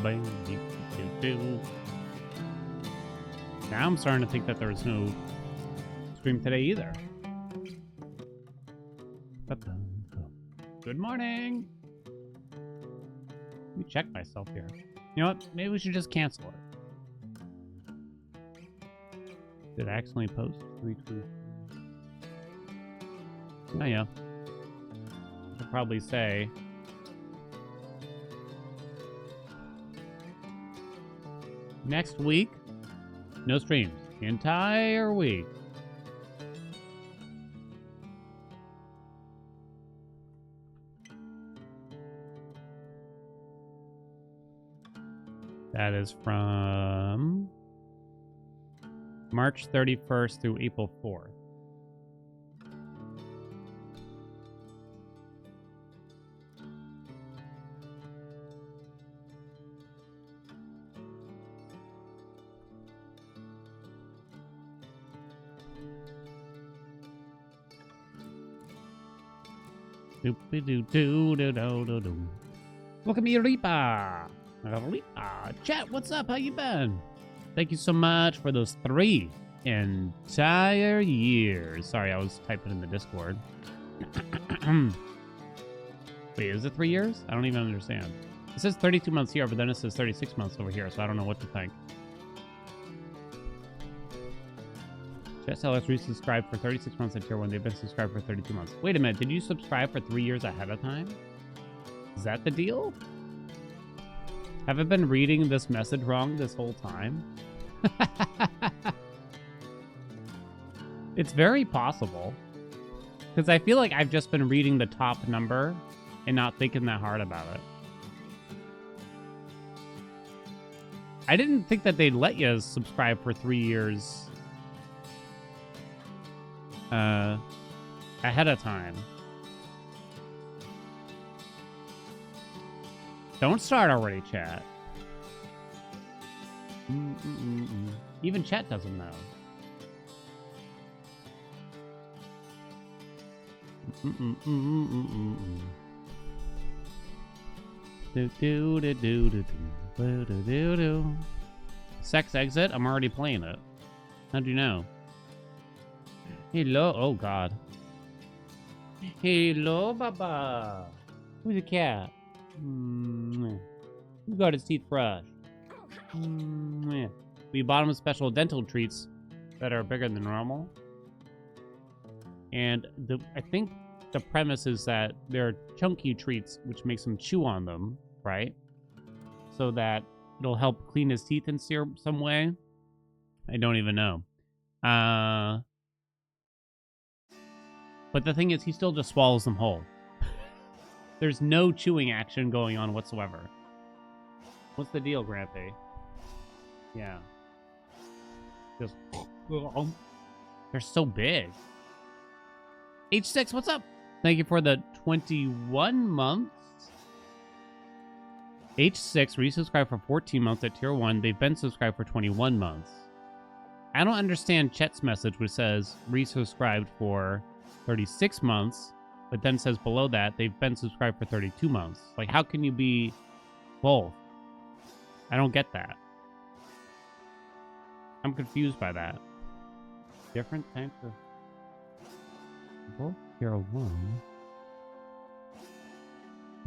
Now I'm starting to think that there's no stream today either. Good morning. Let me check myself here. You know what? Maybe we should just cancel it. Did I accidentally post? Retweet. Oh yeah. I'll probably say next week, no streams. The entire week. That is from March 31st through April 4th. Welcome to Reaper. Chat, what's up? How you been? Thank you so much for those 3 entire years. Sorry, I was typing in the Discord. Wait, is it 3 years? I don't even understand. It says 32 months here, but then it says 36 months over here, so I don't know what to think. Chat sellers resubscribed for 36 months at tier 1. They've been subscribed for 32 months. Wait a minute, did you subscribe for 3 years ahead of time? Is that the deal? Have I been reading this message wrong this whole time? It's very possible. Because I feel like I've just been reading the top number and not thinking that hard about it. I didn't think that they'd let you subscribe for 3 years ahead of time. Don't start already, chat. Even chat doesn't know. Sex exit? I'm already playing it. How'd you know? Hello. Oh, God. Hello, Baba. Who's the cat? Who got his teeth brushed? We bought him special dental treats that are bigger than normal. And I think the premise is that they're chunky treats, which makes him chew on them, right? So that it'll help clean his teeth in some way. I don't even know. But the thing is, he still just swallows them whole. There's no chewing action going on whatsoever. What's the deal, Grampy? Yeah. Just... They're so big. H6, what's up? Thank you for the 21 months. H6 resubscribed for 14 months at tier 1. They've been subscribed for 21 months. I don't understand Chet's message, which says resubscribed for 36 months. But then says below that, they've been subscribed for 32 months. Like, how can you be both? I don't get that. I'm confused by that. Different types of... Both tier 1.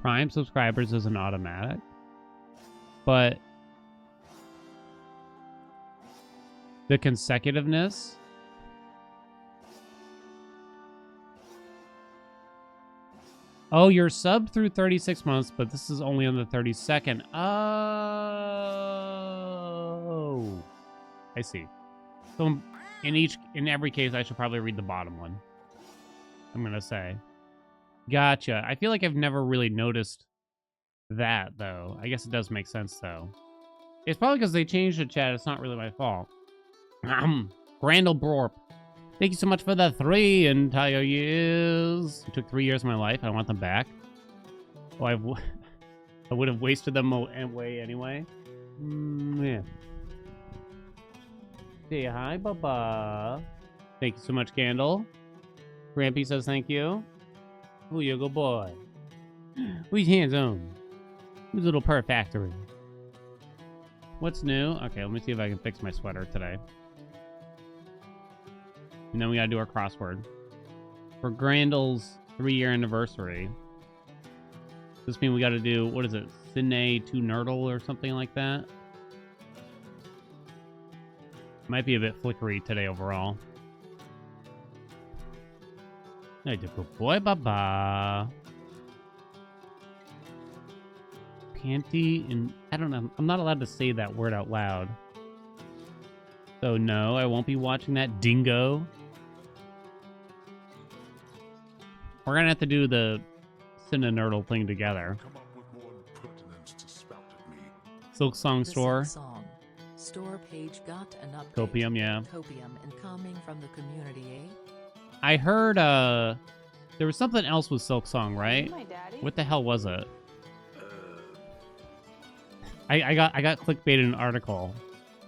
Prime subscribers is an automatic. But... the consecutiveness... Oh, you're sub through 36 months, but this is only on the 32nd. Oh, I see. So in every case, I should probably read the bottom one. I'm gonna say, gotcha. I feel like I've never really noticed that though. I guess it does make sense though. It's probably because they changed the chat. It's not really my fault. Grandel Brorp. Thank you so much for the 3 entire years. It took 3 years of my life. I want them back. Oh, I would have wasted them away anyway. Yeah. Say hi, Baba. Thank you so much, Candle. Grampy says thank you. Oh, you go boy. Who's hands on? Who's little purr factory? What's new? Okay, let me see if I can fix my sweater today. And then we gotta do our crossword. For Grandel's 3-year anniversary. Does this mean we gotta do, what is it? Cine to Nerdle or something like that? Might be a bit flickery today overall. Hey, good boy, baba. Panty and I don't know. I'm not allowed to say that word out loud. So no, I won't be watching that dingo. We're gonna have to do the Cinenerdle thing together. Come up with more impertinence to spout at me. Silk Song Store. Silk Song Store page got an update. Copium, yeah. Copium incoming from the community, eh? I heard there was something else with Silk Song, right? My daddy? What the hell was it? I got clickbaited in an article.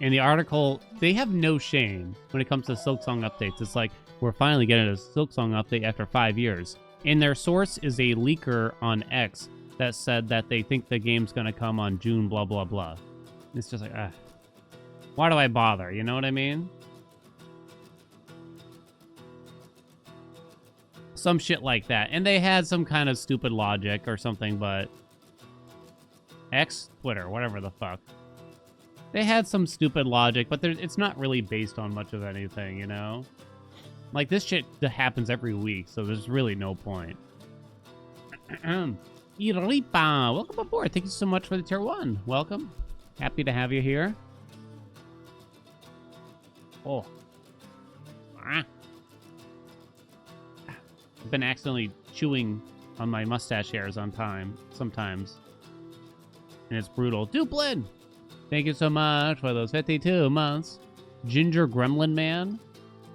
In the article, they have no shame when it comes to Silk Song updates. It's like, we're finally getting a Silk Song update after 5 years. And their source is a leaker on X that said that they think the game's gonna come on June, blah, blah, blah. It's just like, why do I bother? You know what I mean? Some shit like that. And they had some kind of stupid logic or something, but... X? Twitter, whatever the fuck. They had some stupid logic, but it's not really based on much of anything, you know? Like, this shit happens every week, so there's really no point. Iripa, welcome aboard. Thank you so much for the tier 1. Welcome. Happy to have you here. Oh. I've been accidentally chewing on my mustache hairs on time, sometimes. And it's brutal. Duplin! Thank you so much for those 52 months. Ginger Gremlin Man?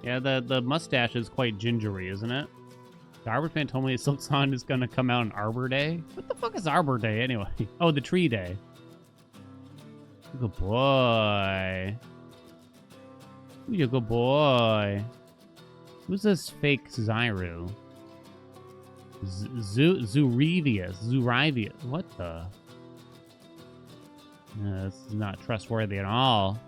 Yeah, the mustache is quite gingery, isn't it? The Arbor fan told me Silk Song is gonna come out on Arbor Day. What the fuck is Arbor Day anyway? Oh, the tree day. Good boy. Ooh, you good boy. Who's this fake Zyru? Zurivius. What the? This is not trustworthy at all.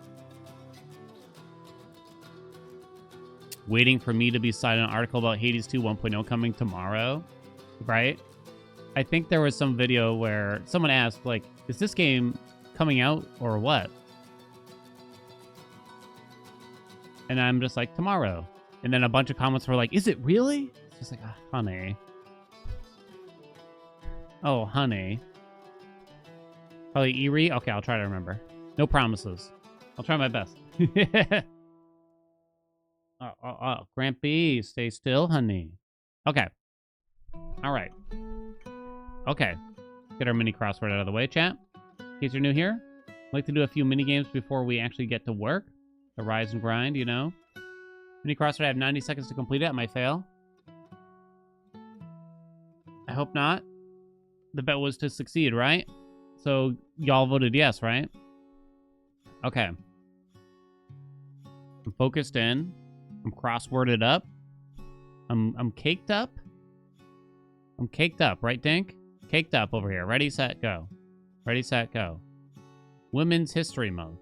Waiting for me to be cited an article about Hades 2 1.0 coming tomorrow, right? I think there was some video where someone asked, like, is this game coming out or what? And I'm just like, tomorrow. And then a bunch of comments were like, is it really? It's just like, honey. Oh, honey. Probably Erie? Okay, I'll try to remember. No promises. I'll try my best. Oh, Grampy, stay still, honey. Okay. All right. Okay. Get our mini crossword out of the way, chat. In case you're new here, I'd like to do a few mini games before we actually get to work. The rise and grind, you know. Mini crossword, I have 90 seconds to complete it. I might fail. I hope not. The bet was to succeed, right? So y'all voted yes, right? Okay. I'm focused in. I'm crossworded up. I'm caked up. I'm caked up, right, Dink? Caked up over here. Ready, set, go. Ready, set, go. Women's History Month.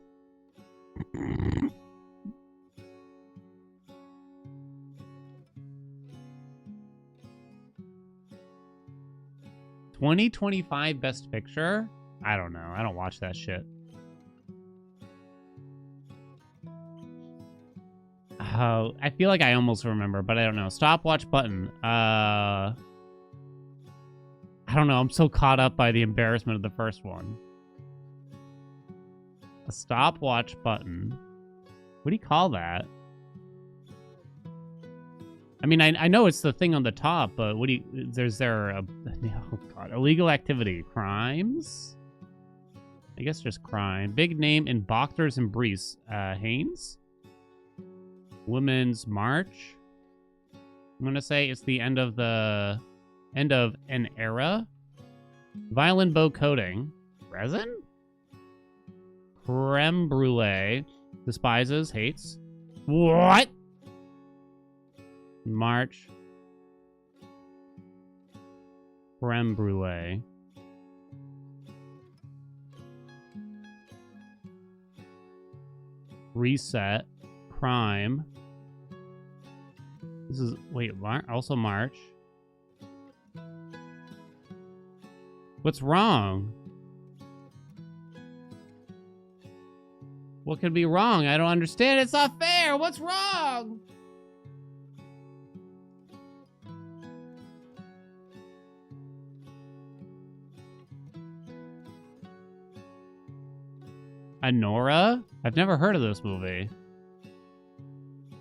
2025 Best Picture? I don't know. I don't watch that shit. Oh, I feel like I almost remember, but I don't know. Stopwatch button. I don't know. I'm so caught up by the embarrassment of the first one. A stopwatch button. What do you call that? I mean, I know it's the thing on the top, but what do you... Is there a... Oh, God. Illegal activity. Crimes? I guess just crime. Big name in Bochters and Brees. Haynes? Women's March? I'm going to say it's the end of an era. Violin bow coating. Resin? Creme brulee. Despises, hates. What? March. Creme brulee. Reset. Crime. This is... Wait, also March. What's wrong? What could be wrong? I don't understand. It's not fair. What's wrong? Anora? I've never heard of this movie.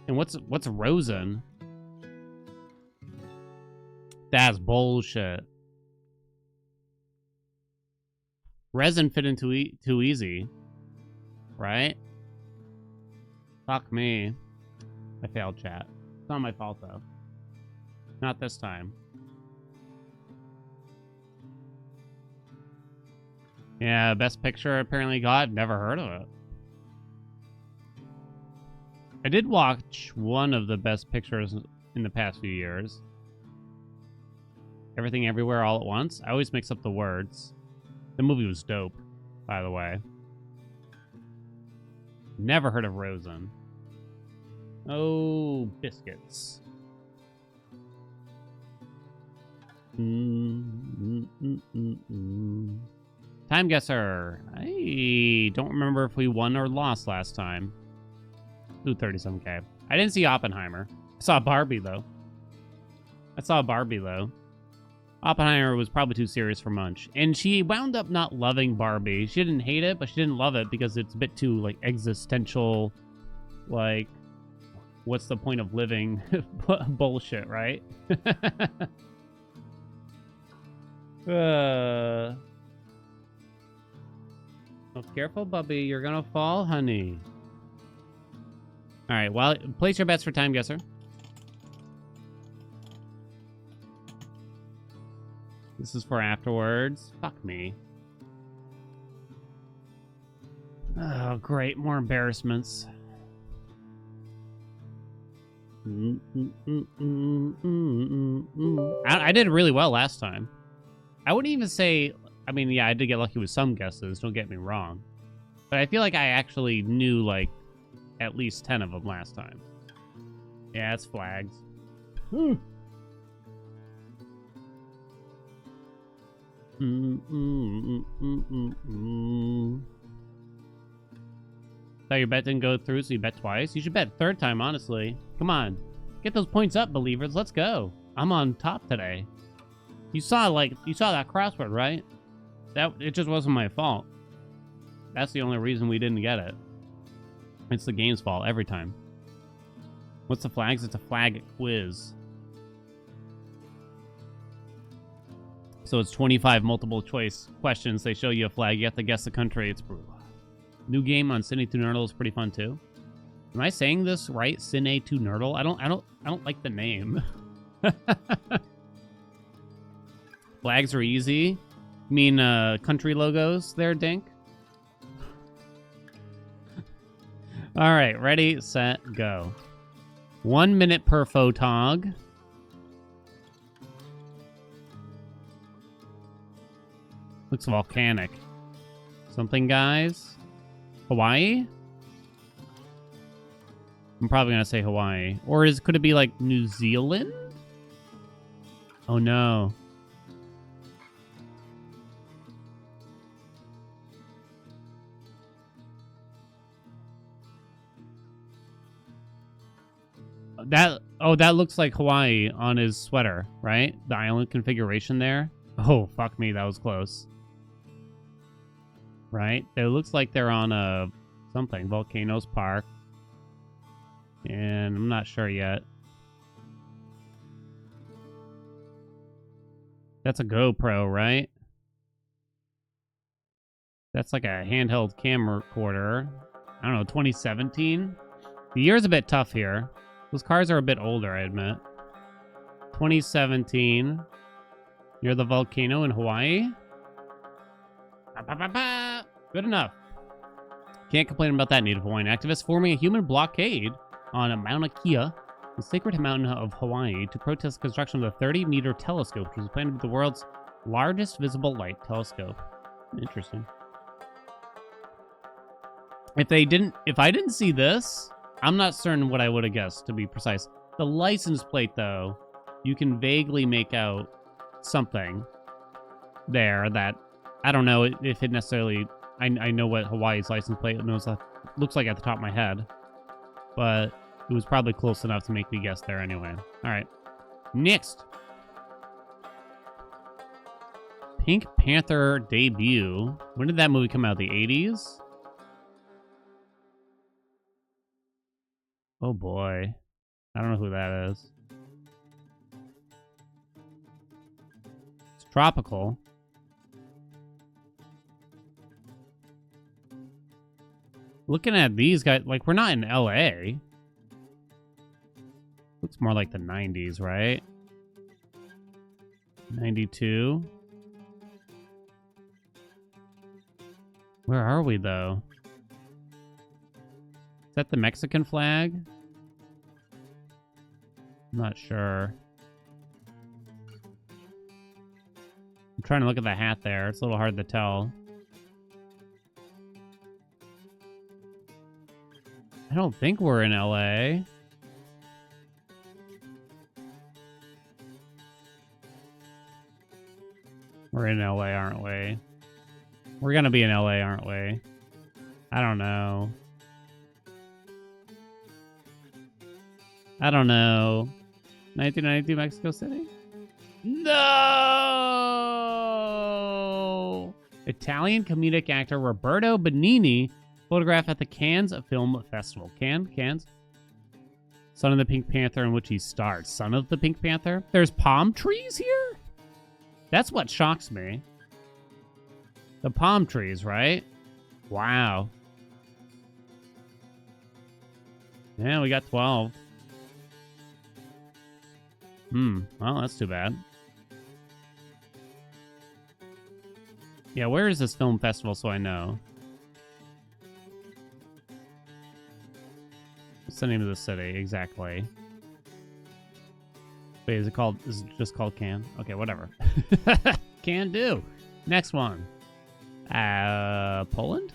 And what's Rosen? That's bullshit. Resin fit in too easy. Right? Fuck me. I failed chat. It's not my fault though. Not this time. Yeah, best picture apparently got. Never heard of it. I did watch one of the best pictures in the past few years. Everything Everywhere All at Once. I always mix up the words. The movie was dope, by the way. Never heard of Rosen. Oh, biscuits. Time guesser. I don't remember if we won or lost last time. Ooh, 37K. I didn't see Oppenheimer. I saw Barbie, though. Oppenheimer was probably too serious for Munch. And she wound up not loving Barbie. She didn't hate it, but she didn't love it because it's a bit too, like, existential, like, what's the point of living bullshit, right? Oh, careful, Bubby. You're gonna fall, honey. All right, well, place your bets for Time Guesser. This is for afterwards. Fuck me. Oh, great. More embarrassments. I did really well last time. I wouldn't even say... I mean, yeah, I did get lucky with some guesses. Don't get me wrong. But I feel like I actually knew, like, at least 10 of them last time. Yeah, it's flags. Thought your bet didn't go through, so you bet twice. You should bet third time, honestly. Come on. Get those points up, believers. Let's go. I'm on top today. You saw that crossword, right? It just wasn't my fault. That's the only reason we didn't get it. It's the game's fault every time. What's the flags? It's a flag quiz. So it's 25 multiple choice questions. They show you a flag. You have to guess the country. It's brutal. New game on Cine 2 Nerdle is pretty fun too. Am I saying this right? Cine 2 Nerdle? I don't like the name. Flags are easy. You mean country logos there, Dink? All right, ready, set, go. 1 minute per photog. Looks volcanic. Something, guys? Hawaii? I'm probably gonna say Hawaii. Or could it be like New Zealand? Oh no. That looks like Hawaii on his sweater, right? The island configuration there. Oh, fuck me, that was close. Right? It looks like they're on something, Volcanoes Park. And I'm not sure yet. That's a GoPro, right? That's like a handheld camera recorder. I don't know, 2017? The year's a bit tough here. Those cars are a bit older, I admit. 2017. Near the volcano in Hawaii? Good enough. Can't complain about that, Native Hawaiian activists forming a human blockade on Mauna Kea, the sacred mountain of Hawaii, to protest the construction of the 30-meter telescope, which is planned to be the world's largest visible light telescope. Interesting. If I didn't see this, I'm not certain what I would have guessed, to be precise. The license plate, though, you can vaguely make out something there that I don't know if it necessarily. I know what Hawaii's license plate looks like at the top of my head, but it was probably close enough to make me guess there anyway. All right, next. Pink Panther debut. When did that movie come out? The 80s? Oh boy. I don't know who that is. It's tropical. Looking at these guys, like, we're not in LA. Looks more like the 90s, right? 92. Where are we, though? Is that the Mexican flag? I'm not sure. I'm trying to look at the hat there. It's a little hard to tell. I don't think we're in LA. We're in LA, aren't we? We're gonna be in LA, aren't we? I don't know. I don't know. 1992 Mexico City? No! Italian comedic actor Roberto Benigni photographed at the Cannes Film Festival. Cannes? Son of the Pink Panther, in which he starred. Son of the Pink Panther? There's palm trees here? That's what shocks me. The palm trees, right? Wow. Yeah, we got 12. Well, that's too bad. Yeah, where is this film festival so I know? What's the name of the city, exactly? Wait, is it just called Cannes? Okay, whatever. Can do. Next one. Poland?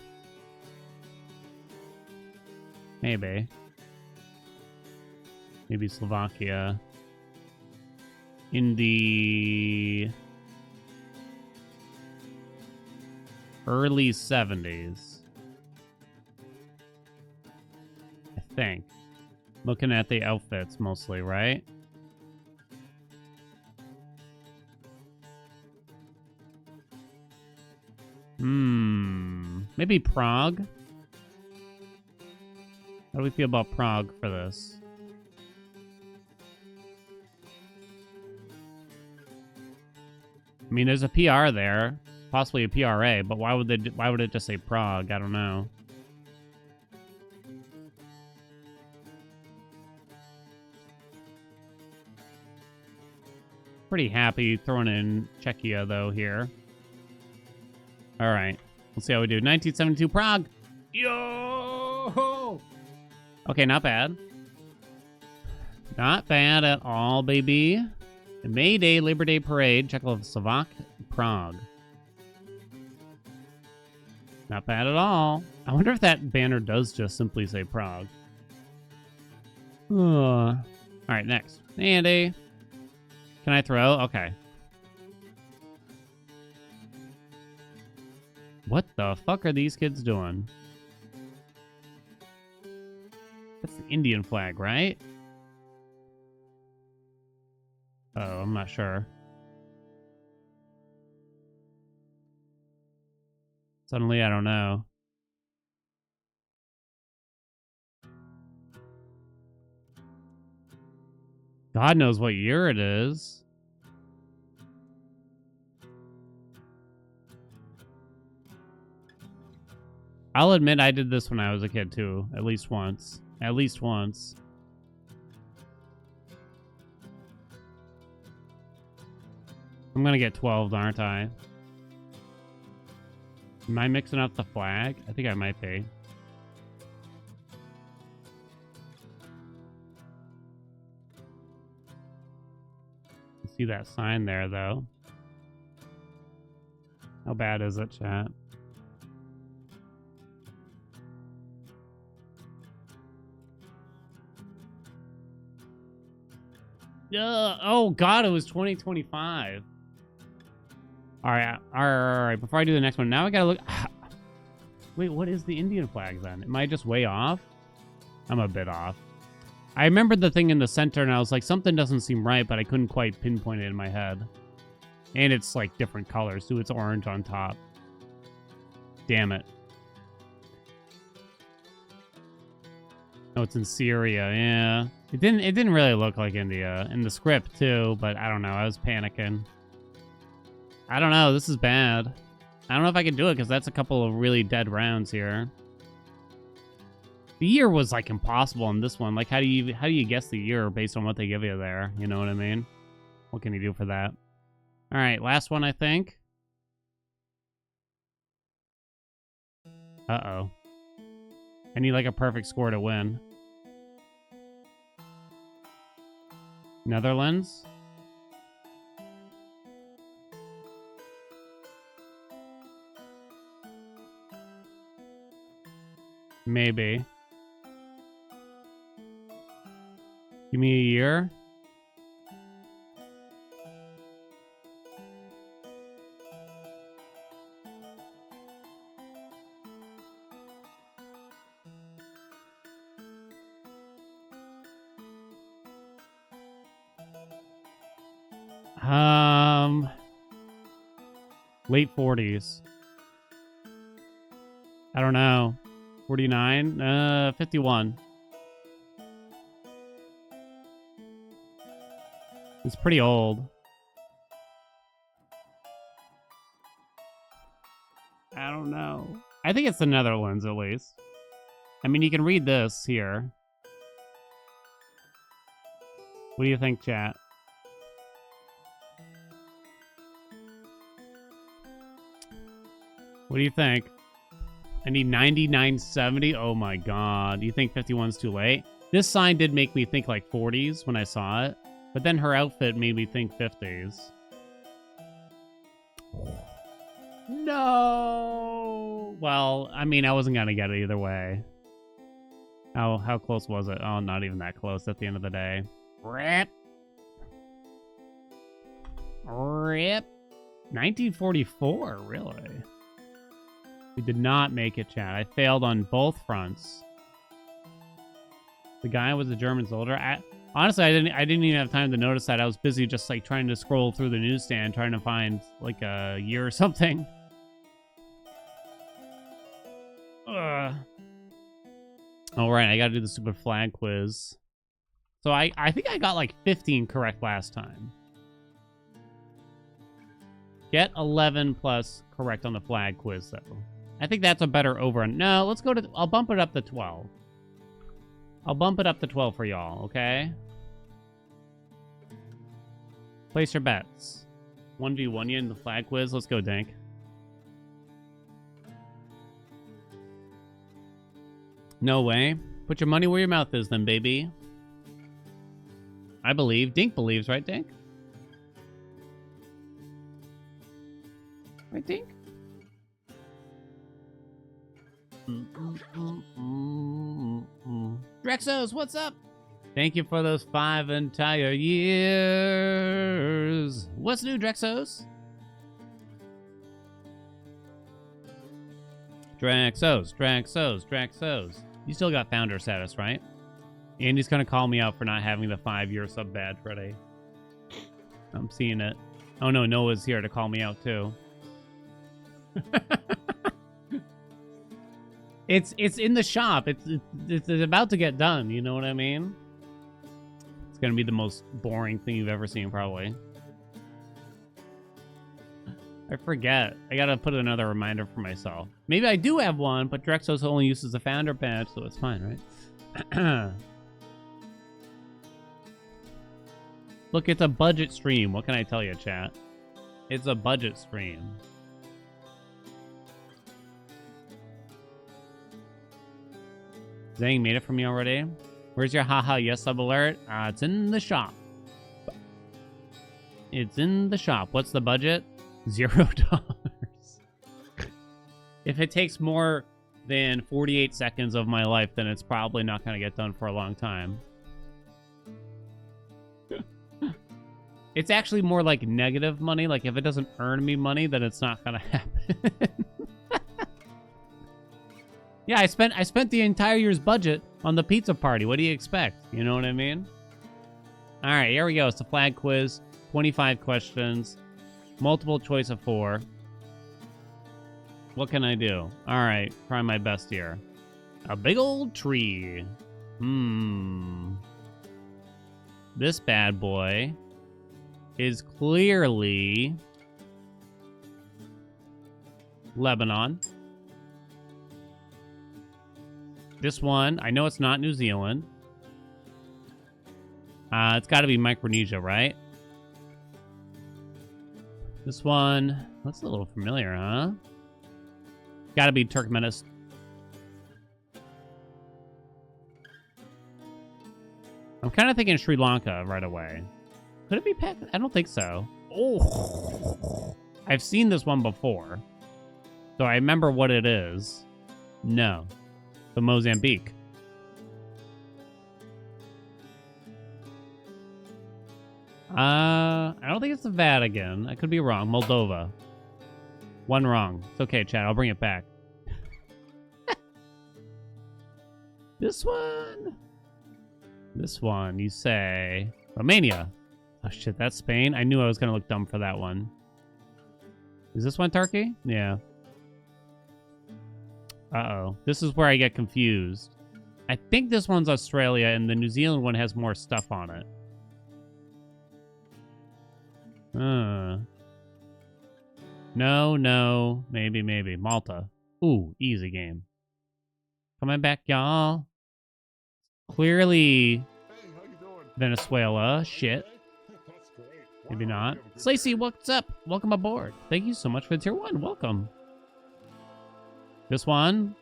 Maybe. Maybe Slovakia. In the early 70s. I think. Looking at the outfits mostly, right? Maybe Prague? How do we feel about Prague for this? I mean, there's a PR there, possibly a PRA, but why would it just say Prague? I don't know. Pretty happy throwing in Czechia though here. All right, let's see how we do. 1972 Prague. Yo! Okay, not bad. Not bad at all, baby. The May Day Labor Day Parade, Czechoslovak, Prague. Not bad at all. I wonder if that banner does just simply say Prague. All right, next. Andy. Can I throw? Okay. What the fuck are these kids doing? That's the Indian flag, right? Oh, I'm not sure. Suddenly, I don't know. God knows what year it is. I'll admit I did this when I was a kid, too. At least once. At least once. I'm gonna get 12, aren't I? Am I mixing up the flag? I think I might be. See that sign there, though. How bad is it, chat? Oh, God, it was 2025. All right. Before I do the next one, now I gotta look. Wait, what is the Indian flag then? Am I just way off? I'm a bit off. I remembered the thing in the center, and I was like, something doesn't seem right, but I couldn't quite pinpoint it in my head. And it's, like, different colors, too. It's orange on top. Damn it. Oh, it's in Syria, yeah. It didn't really look like India. In the script, too, but I don't know. I was panicking. I don't know. This is bad. I don't know if I can do it, because that's a couple of really dead rounds here. The year was, like, impossible in this one. Like, how do you guess the year based on what they give you there? You know what I mean? What can you do for that? All right, last one, I think. Uh-oh. I need, like, a perfect score to win. Netherlands? Maybe. Give me a year. Late 40s. I don't know. 49? 51. It's pretty old. I don't know. I think it's the Netherlands, at least. I mean, you can read this here. What do you think, chat? What do you think? I need 99.70. Oh my god. Do you think 51's too late? This sign did make me think like 40s when I saw it. But then her outfit made me think 50s. No! Well, I mean, I wasn't gonna get it either way. How close was it? Oh, not even that close at the end of the day. Rip! Rip! 1944, really? We did not make it, chat. I failed on both fronts. The guy was a German soldier. Honestly, I didn't even have time to notice that. I was busy just like trying to scroll through the newsstand, trying to find like a year or something. All right, I gotta do the stupid flag quiz. So I think I got like 15 correct last time. Get 11 plus correct on the flag quiz, though. I think that's a better over. No, let's go to... I'll bump it up to 12. I'll bump it up to 12 for y'all, okay? Place your bets. 1v1 you in the flag quiz. Let's go, Dink. No way. Put your money where your mouth is then, baby. I believe. Dink believes, right, Dink? Right, Dink? Drexos, what's up? Thank you for those 5 entire years. What's new, Drexos? Drexos. You still got founder status, right? Andy's gonna call me out for not having the 5-year sub badge ready. I'm seeing it. Oh no, Noah's here to call me out too. It's in the shop. It's about to get done. You know what I mean? It's gonna be the most boring thing you've ever seen, probably. I forget. I gotta put another reminder for myself. Maybe I do have one, but Drexos only uses the founder badge, so it's fine, right? Look, it's a budget stream. What can I tell you, chat? It's a budget stream. Zang made it for me already. Where's your haha yes sub alert? It's in the shop. It's in the shop. What's the budget? $0. If it takes more than 48 seconds of my life, then it's probably not going to get done for a long time. It's actually more like negative money. Like if it doesn't earn me money, then it's not gonna happen. Yeah, I spent the entire year's budget on the pizza party. What do you expect? You know what I mean? All right, here we go. It's the flag quiz. 25 questions. Multiple choice of 4. What can I do? All right, try my best here. A big old tree. This bad boy is clearly Lebanon. This one, I know it's not New Zealand. It's got to be Micronesia, right? This one, that's a little familiar, huh? Got to be Turkmenistan. I'm kind of thinking Sri Lanka right away. Could it be Pakistan? I don't think so. Oh, I've seen this one before, so I remember what it is. No, the Mozambique. I don't think it's the Vatican. I could be wrong. Moldova. One wrong. It's okay, Chad. I'll bring it back. This one. This one, you say Romania. Oh shit, that's Spain. I knew I was gonna look dumb for that one. Is this one Turkey? Yeah. Uh-oh. This is where I get confused. I think this one's Australia, and the New Zealand one has more stuff on it. No. Maybe. Malta. Ooh, easy game. Coming back, y'all. Clearly Venezuela. Shit. Maybe not. Slacy, what's up? Welcome aboard. Thank you so much for the tier 1. Welcome. This one?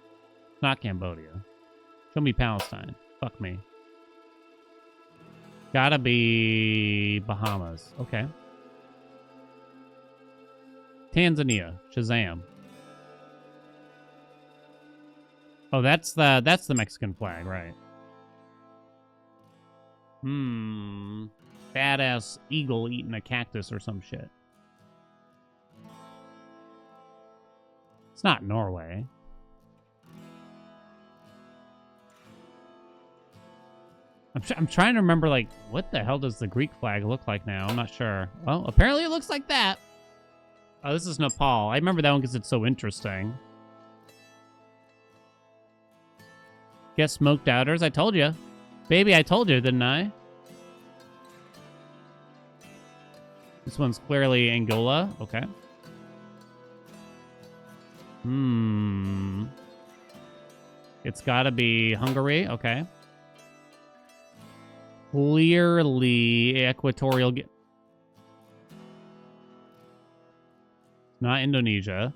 Not Cambodia. Show me Palestine. Fuck me. Gotta be Bahamas. Okay. Tanzania. Shazam. Oh, that's the Mexican flag, right? Badass eagle eating a cactus or some shit. It's not Norway. I'm trying to remember, like, what the hell does the Greek flag look like now? I'm not sure. Well, apparently it looks like that. Oh, this is Nepal. I remember that one because it's so interesting. Get smoked outers. I told you. Baby, I told you, didn't I? This one's clearly Angola. Okay. It's gotta be Hungary. Okay. Clearly equatorial. Not Indonesia.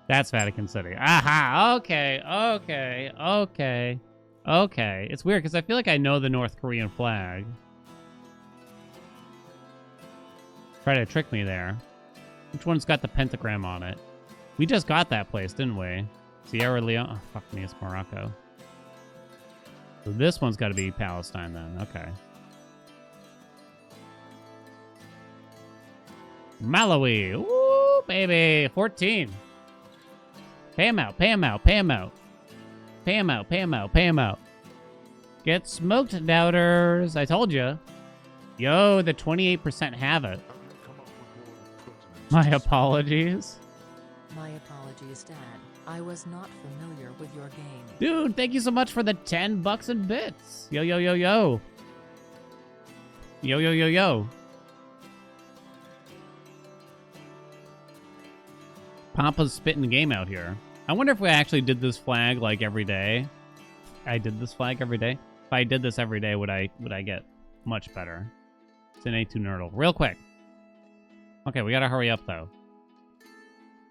That's Vatican City. Aha! Okay. It's weird because I feel like I know the North Korean flag. Try to trick me there. Which one's got the pentagram on it? We just got that place, didn't we? Sierra Leone. Oh, fuck me, it's Morocco. So this one's got to be Palestine then. Okay. Malawi. Ooh, baby. 14. Pay him out. Get smoked, doubters. I told you. Yo, the 28% have it. My apologies. My apologies, Dad. I was not familiar with your game. Dude, thank you so much for the 10 bucks and bits. Yo. Papa's spitting the game out here. I wonder if we actually did this flag like every day. I did this flag every day. If I did this every day, would I get much better? It's an A2 Nerdle. Real quick. Okay, we gotta hurry up though.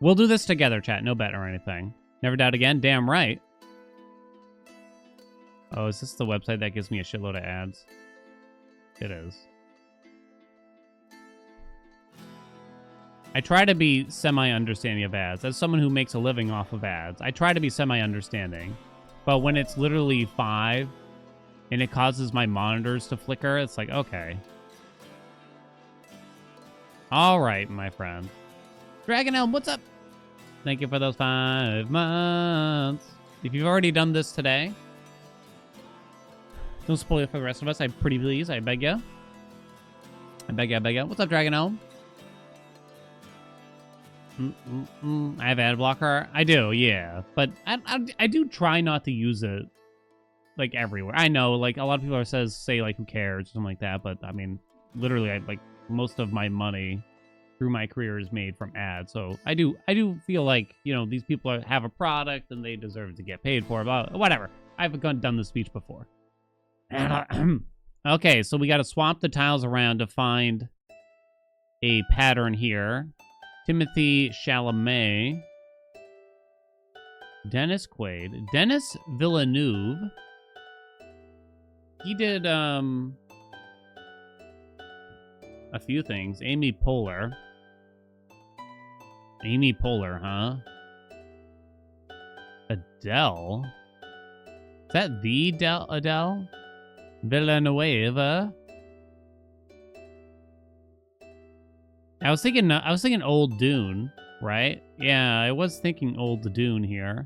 We'll do this together, chat. No bet or anything. Never doubt again. Damn right. Oh, is this the website that gives me a shitload of ads? It is. I try to be semi-understanding of ads. As someone who makes a living off of ads, I try to be semi-understanding. But when it's literally 5 and it causes my monitors to flicker, it's like, okay. All right, my friend. Dragon Elm, what's up? Thank you for those 5 months. If you've already done this today, don't spoil it for the rest of us. I pretty please. I beg ya. I beg ya, I beg ya. What's up, Dragon Elm? I have ad blocker. I do, yeah. But I do try not to use it, like, everywhere. I know, like, a lot of people say, like, who cares, or something like that. But, I mean, literally, like, most of my money through my career is made from ads. So I do feel like, you know, these people have a product and they deserve to get paid for it. But whatever. I've done this speech before. Okay, so we got to swap the tiles around to find a pattern here. Timothy Chalamet. Dennis Quaid. Dennis Villeneuve. He did a few things. Amy Poehler. Amy Poehler, huh? Adele? Is that the Adele? Villanueva? I was thinking Old Dune, right? Yeah, I was thinking Old Dune here.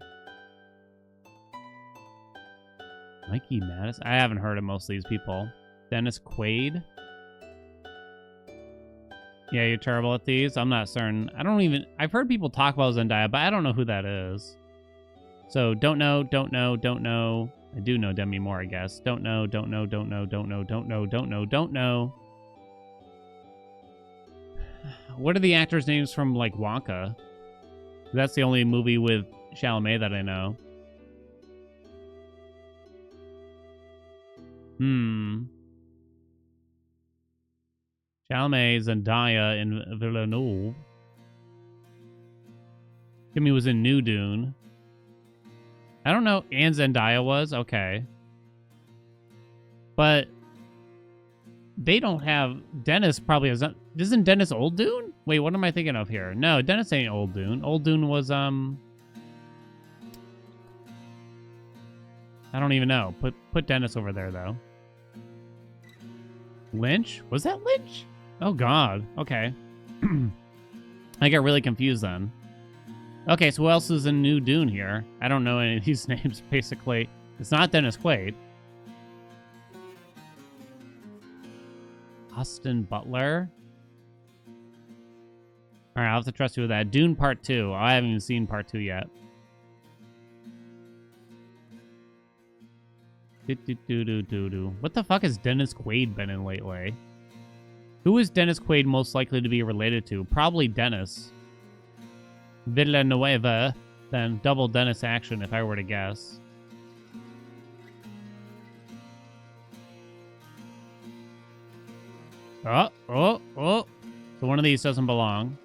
Mikey Madison? I haven't heard of most of these people. Dennis Quaid? Yeah, you're terrible at these? I'm not certain. I've heard people talk about Zendaya, but I don't know who that is. So, don't know. I do know Demi Moore, I guess. Don't know. What are the actors' names from, like, Wonka? That's the only movie with Chalamet that I know. Chalamet, Zendaya, and Villeneuve. Timmy was in New Dune. I don't know. And Zendaya was? Okay. But they don't have... Dennis probably has... Isn't Dennis Old Dune? Wait, what am I thinking of here? No, Dennis ain't Old Dune. Old Dune was, I don't even know. Put Dennis over there, though. Lynch? Was that Lynch? Oh, God. Okay. I got really confused then. Okay, so who else is in New Dune here? I don't know any of these names, basically. It's not Dennis Quaid. Austin Butler? Alright, I'll have to trust you with that. Dune Part 2. I haven't even seen Part 2 yet. What the fuck has Dennis Quaid been in lately? Who is Dennis Quaid most likely to be related to? Probably Dennis. Villanueva. Then double Dennis action if I were to guess. Oh. So one of these doesn't belong.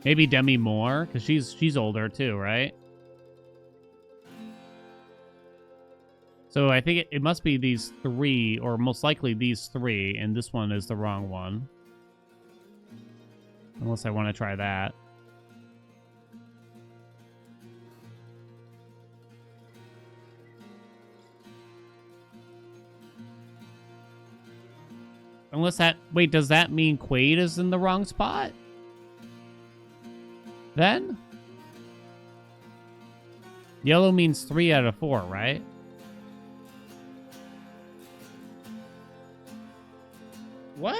Maybe Demi Moore, because she's older too, right? So I think it must be these 3, or most likely these 3, and this one is the wrong one. Unless I want to try that. Unless that... Wait, does that mean Quaid is in the wrong spot? Then? Yellow means 3 out of 4, right? What?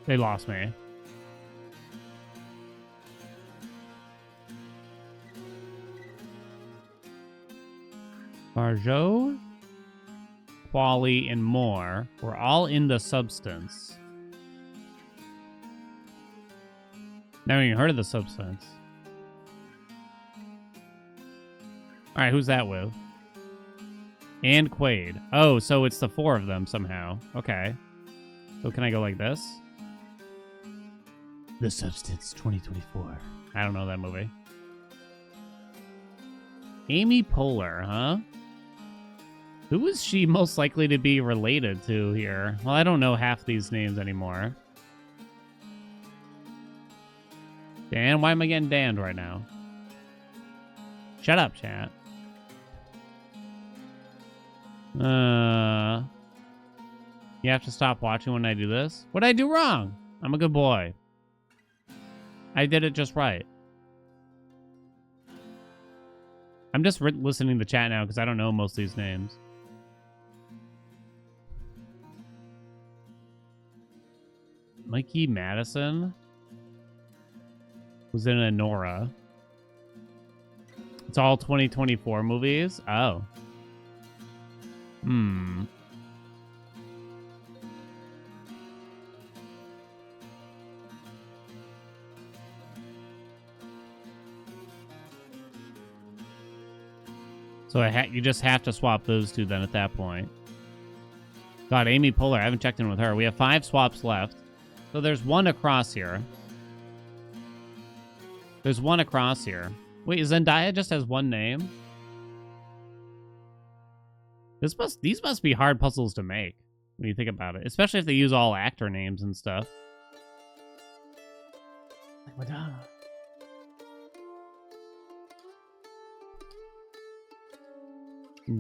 They lost me. Marjo, Quali, and Moore were all in the substance. Never even heard of the substance. Alright, who's that with? And Quaid. Oh, so it's the 4 of them somehow. Okay. So can I go like this? The Substance 2024. I don't know that movie. Amy Poehler, huh? Who is she most likely to be related to here? Well, I don't know half these names anymore. Dan? Why am I getting damned right now? Shut up, chat. You have to stop watching when I do this? What'd I do wrong? I'm a good boy. I did it just right. I'm just listening to chat now because I don't know most of these names. Mikey Madison was in Anora. It's all 2024 movies? Oh. So you just have to swap those two then at that point. God, Amy Poehler, I haven't checked in with her. We have 5 swaps left. So there's one across here. There's one across here. Wait, Zendaya just has one name? These must be hard puzzles to make when you think about it. Especially if they use all actor names and stuff. Like Madonna.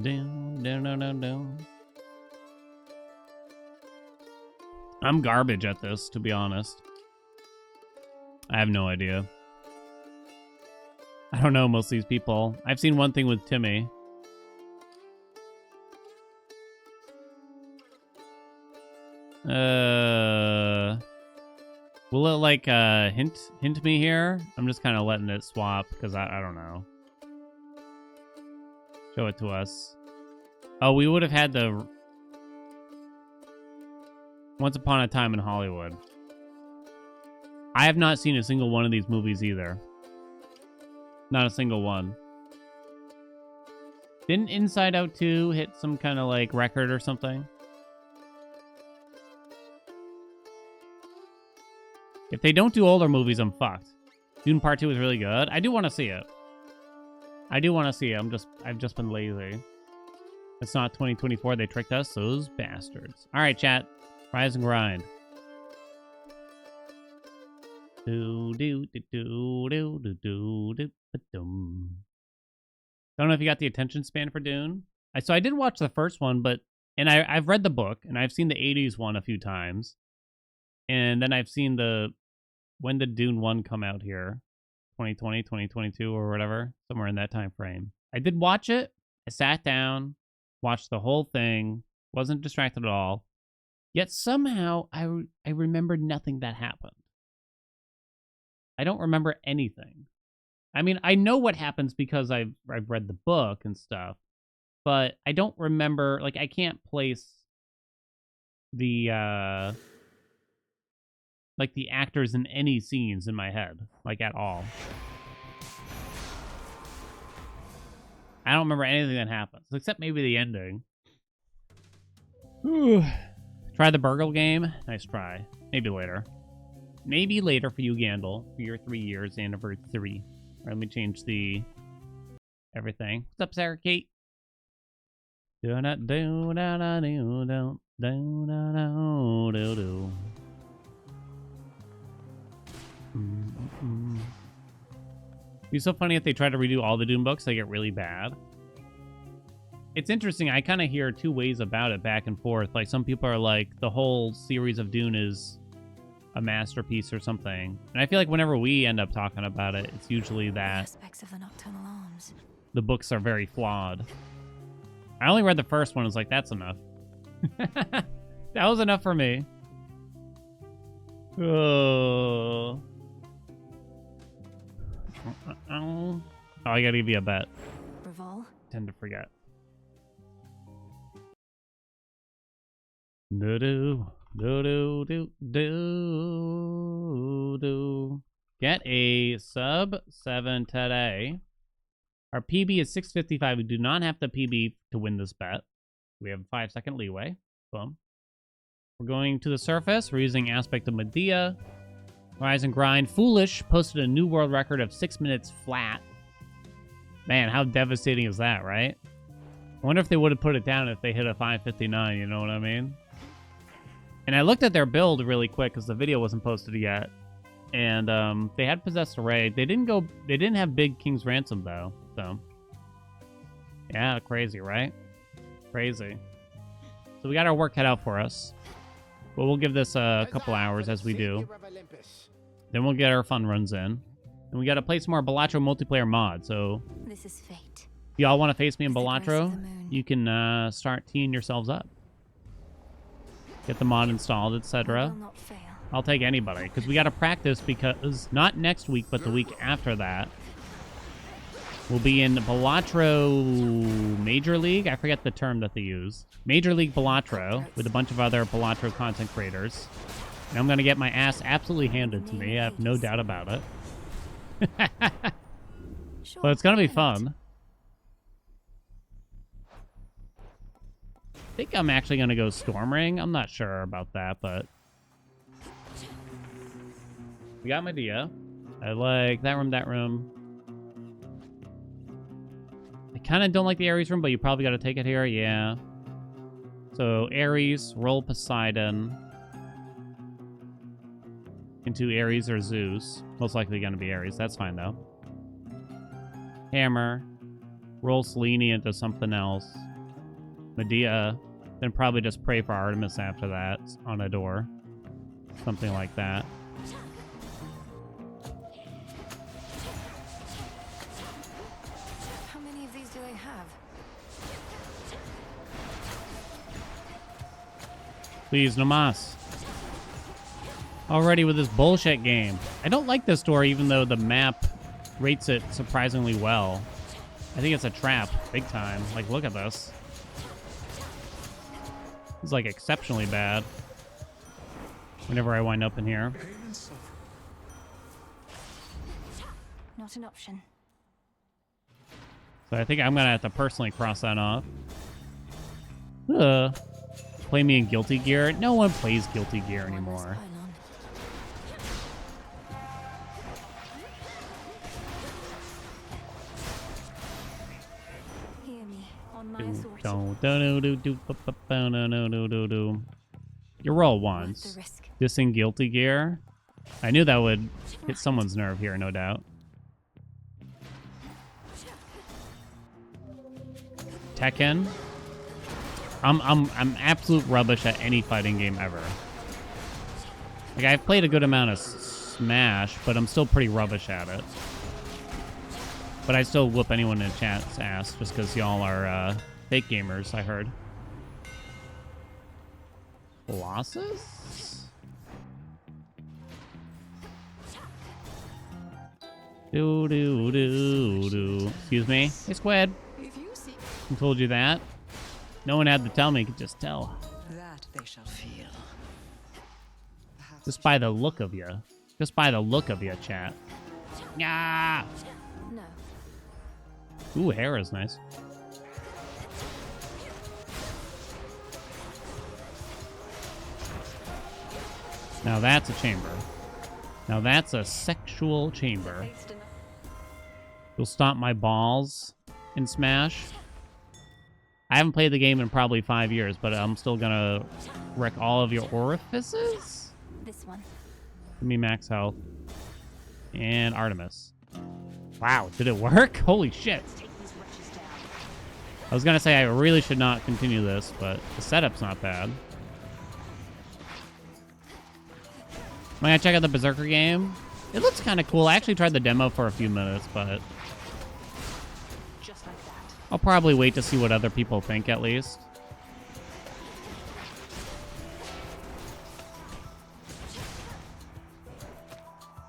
Down. I'm garbage at this, to be honest. I have no idea. I don't know most of these people. I've seen one thing with Timmy. Will it like hint me here? I'm just kind of letting it swap because I don't know. Show it to us. Oh, we would have had the Once Upon a Time in Hollywood. I have not seen a single one of these movies either. Not a single one. Didn't Inside Out 2 hit some kind of like record or something? If they don't do older movies, I'm fucked. Dune Part 2 is really good. I do want to see it. I've just been lazy. It's not 2024. They tricked us. Those bastards. All right, chat. Rise and grind. Don't know if you got the attention span for Dune. So I did watch the first one, and I've read the book, and I've seen the 80s one a few times. And then I've seen when did Dune 1 come out here? 2020, 2022 or whatever. Somewhere in that time frame. I did watch it. I sat down, watched the whole thing. Wasn't distracted at all. Yet somehow I remembered nothing that happened. I don't remember anything. I mean, I know what happens because I've read the book and stuff, but I don't remember, like, I can't place the actors in any scenes in my head, like, at all. I don't remember anything that happens, except maybe the ending. Whew. Try the Burgle game? Nice try. Maybe later. Maybe later for you, Gandalf, for your 3 years anniversary. All right, let me change the everything. What's up, Sarah Kate? It'd be so funny if they try to redo all the Dune books, they get really bad. It's interesting. I kind of hear 2 ways about it, back and forth. Like, some people are like, the whole series of Dune is a masterpiece or something. And I feel like whenever we end up talking about it, it's usually that aspects of the nocturnal arms. The books are very flawed. I only read the first one. I was like, that's enough. That was enough for me. Oh, I gotta give you a bet. Revolve? Tend to forget. Do. Get a sub 7 today. Our PB is 655. We do not have the PB to win this bet. We have a 5-second leeway. Boom. We're going to the surface. We're using Aspect of Medea. Rise and Grind. Foolish posted a new world record of 6 minutes flat. Man, how devastating is that, right? I wonder if they would have put it down if they hit a 5:59, you know what I mean? And I looked at their build really quick because the video wasn't posted yet. And they had Possessed Array. They didn't have Big King's Ransom though. So yeah, crazy, right? Crazy. So we got our work cut out for us. But we'll give this a couple hours as we do. Then we'll get our fun runs in. And we got to play some more Balatro multiplayer mod. So This is fate. if y'all want to face me in It's the grace of Balatro, the moon. you can start teeing yourselves up. Get the mod installed, I etc. will not fail. I'll take anybody, because we got to practice, because not next week, but the week after that, we'll be in Balatro Major League. I forget the term that they use. Major League Balatro with a bunch of other Balatro content creators. And I'm going to get my ass absolutely handed to me. I have no doubt about it. Sure, But it's going to be why not? fun. I think I'm actually going to go Storm Ring. I'm not sure about that, but... We got Medea. I like that room. I kind of don't like the Ares room, but you probably got to take it here. Yeah. So Ares, roll Poseidon into Ares or Zeus. Most likely going to be Ares. That's fine, though. Hammer. Roll Selene into something else. Medea. Then probably just pray for Artemis after that on a door. Something like that. How many of these do they have? Please, no mas. Already with this bullshit game. I don't like this door, even though the map rates it surprisingly well. I think it's a trap, big time. Like, look at this. It's like exceptionally bad. Whenever I wind up in here. Not an option. So I think I'm gonna have to personally cross that off. Play me in Guilty Gear. No one plays Guilty Gear One less anymore. pylon. Hear me on my authority. You roll Worth once. the risk. This in Guilty Gear. I knew that would hit someone's nerve here, no doubt. Tekken. I'm absolute rubbish at any fighting game ever. Like, I've played a good amount of Smash, but I'm still pretty rubbish at it. But I still whoop anyone in chat's ass just because y'all are fake gamers, I heard. Colossus? Do. Excuse me. Hey, Squid. If you seek Who told you that? No one had to tell me. You could just tell. that, they shall feel. Perhaps Just by the look of you. Just by the look of you, chat. Yeah. No. Ooh, hair is nice. Now that's a chamber. Now that's a sexual chamber. You'll stomp my balls in Smash. I haven't played the game in probably 5 years, but I'm still gonna wreck all of your orifices. This one. Give me max health. And Artemis. Wow, did it work? Holy shit. I was gonna say I really should not continue this, but the setup's not bad. Am I gonna check out the Berserker game? It looks kind of cool. I actually tried the demo for a few minutes, but just like that. I'll probably wait to see what other people think at least.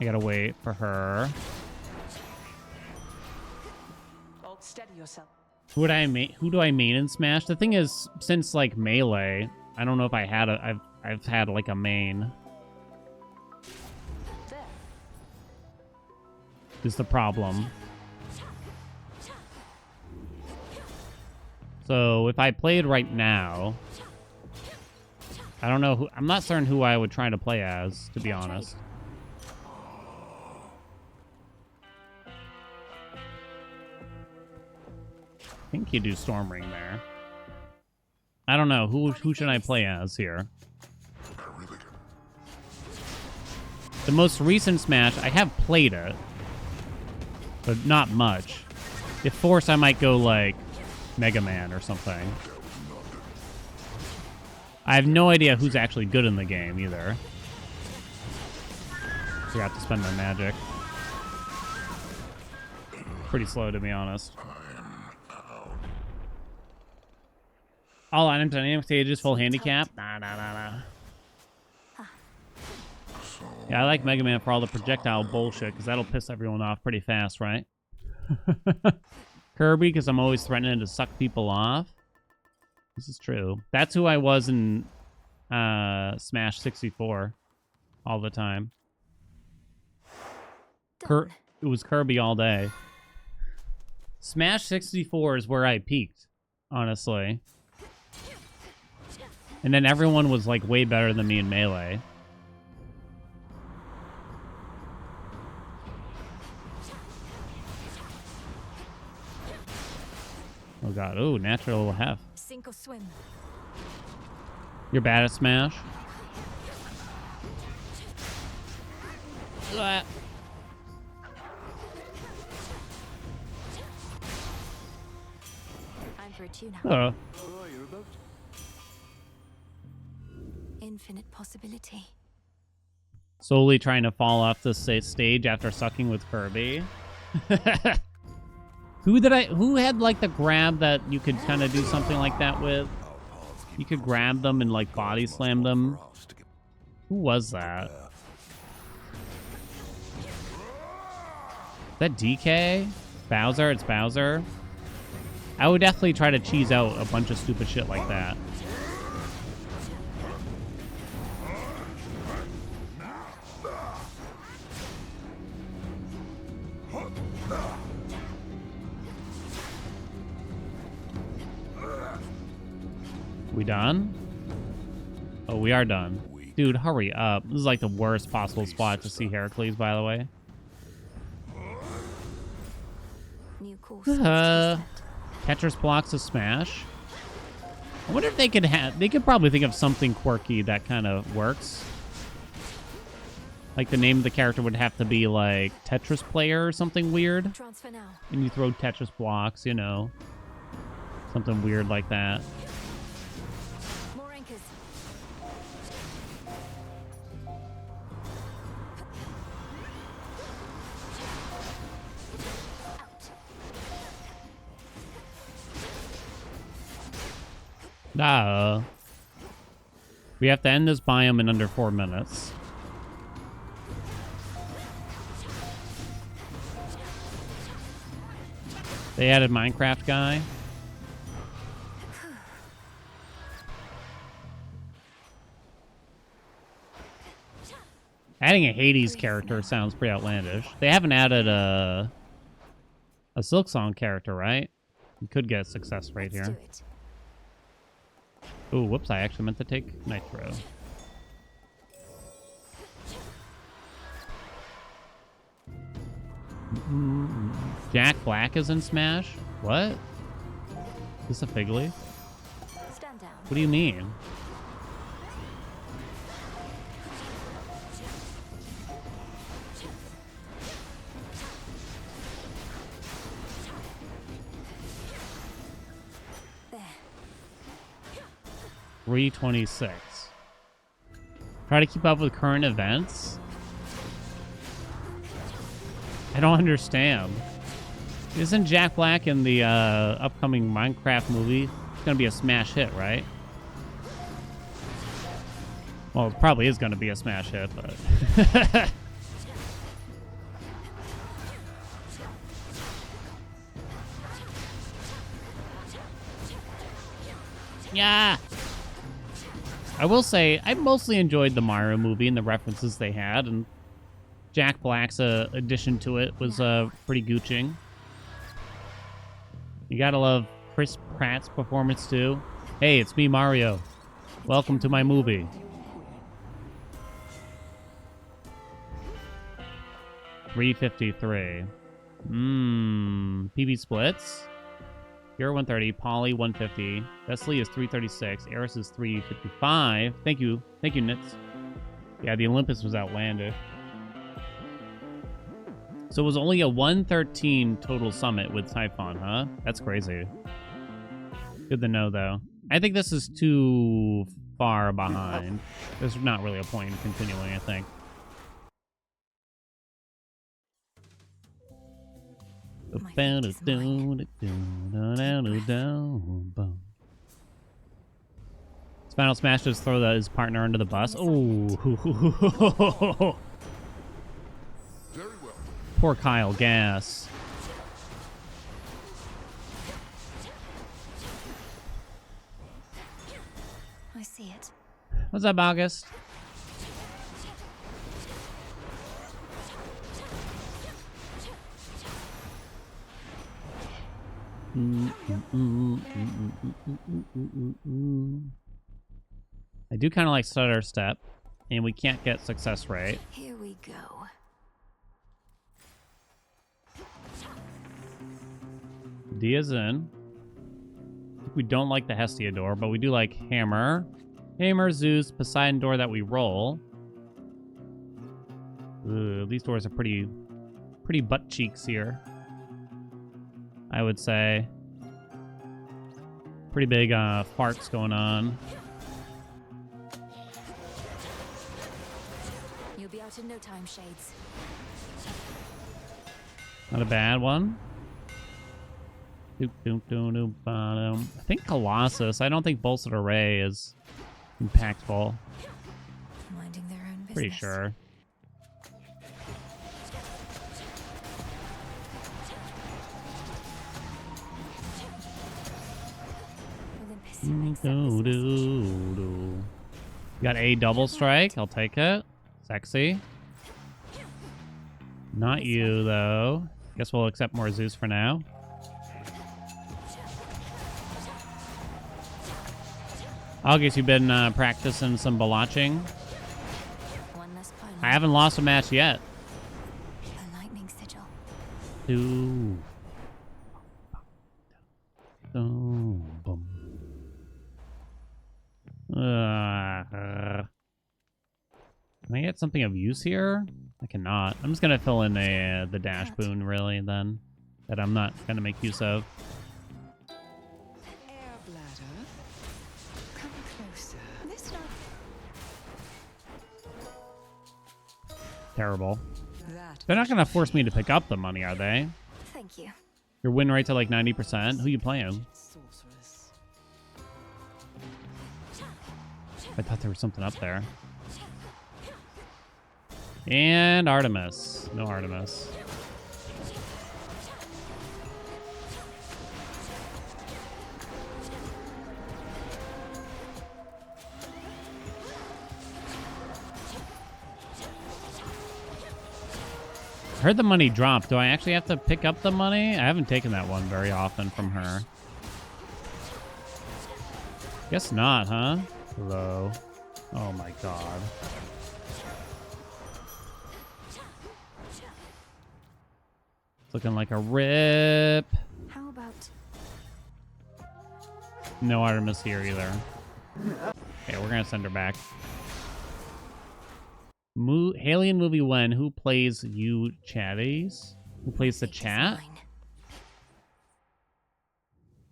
I gotta wait for her. Hold steady yourself. Who do I main in Smash? The thing is, since like Melee, I don't know if I had I've had like a main. There. Is the problem. So if I played right now, I don't know who. I'm not certain who I would try to play as, to be honest. I think you do Storm Ring there. I don't know. Who should I play as here? The most recent Smash, I have played it, but not much. If forced, I might go like Mega Man or something. I have no idea who's actually good in the game either. Forgot to spend my magic. Pretty slow, to be honest. All items, dynamic stages, full handicap. Nah. Yeah, I like Mega Man for all the projectile bullshit, because that'll piss everyone off pretty fast, right? Kirby, because I'm always threatening to suck people off. This is true. That's who I was in Smash 64 all the time. It was Kirby all day. Smash 64 is where I peaked, honestly. And then everyone was like way better than me in Melee. Oh god, oh, natural hef. Sink or swim. You're bad at Smash? Ugh. I'm for a tune Oh. out. Infinite possibility. Solely trying to fall off the stage after sucking with Kirby. Who had like the grab that you could kind of do something like that with? You could grab them and like body slam them. Who was that? Is that DK? Bowser? It's Bowser. I would definitely try to cheese out a bunch of stupid shit like that. We done? Oh, we are done. Dude, hurry up. This is like the worst possible spot to see Heracles, by the way. New course. Tetris blocks of Smash. I wonder if they could have... They could probably think of something quirky that kind of works. Like the name of the character would have to be like Tetris Player or something weird. Transfer now. And you throw Tetris blocks, you know. Something weird like that. More anchors. We have to end this biome in under 4 minutes. They added Minecraft guy. Adding a Hades character sounds pretty outlandish. They haven't added a Silk Song character, right? We could get a success rate Let's here. do it. Oh, whoops, I actually meant to take Nitro. Jack Black is in Smash? What? Is this a Figley? Stand down. What do you mean? There. 326. Try to keep up with current events? I don't understand. Isn't Jack Black in the upcoming Minecraft movie? It's gonna be a smash hit, right? Well, it probably is gonna be a smash hit, but... Yeah! I will say, I mostly enjoyed the Mario movie and the references they had, and Jack Black's addition to it was pretty gooching. You gotta love Chris Pratt's performance too. Hey, it's me, Mario. Welcome to my movie. $353. PB splits. Hero 130, Polly 150, Vesely is 336, Eris is 355. Thank you, Nits. Yeah, the Olympus was outlandish. So it was only a 113 total summit with Typhon, huh? That's crazy. Good to know, though. I think this is too far behind. There's not really a point in continuing, I think. Final Smash does throw his partner under the bus. Oh, Very well. poor Kyle Gas. I see it. What's up, August? I do kind of like stutter step, and we can't get success rate. Here we go. D is in. We don't like the Hestia door, but we do like Hammer. Hammer, Zeus, Poseidon door that we roll. Ooh, these doors are pretty butt cheeks here. I would say. Pretty big farts going on. You'll be out in no time, Shades. Not a bad one. I think Colossus. I don't think Bolted Array is impactful. Minding their own business. Pretty sure. Olympus makes that business. Got a double strike. I'll take it. Sexy. Not you, though. Guess we'll accept more Zeus for now. August, you've been practicing some balaching. One less pylon. I haven't lost a match yet. A lightning sigil. Ooh. Oh, bum. Can I get something of use here? I cannot. I'm just gonna fill in the dash boon, really, then. That I'm not gonna make use of. Air bladder. Come closer. This not. Terrible. That. They're not gonna force me to pick up the money, are they? Thank you. Your win rate's at like 90%. Who you playing? Sorceress. I thought there was something up there. And Artemis. No Artemis. I heard the money dropped. Do I actually have to pick up the money? I haven't taken that one very often from her. Guess not, huh? Hello. Oh my god. It's looking like a rip. How about No Artemis here either. Okay, we're gonna send her back. Haelian movie when? Who plays you chatties? Who plays the fate is chat?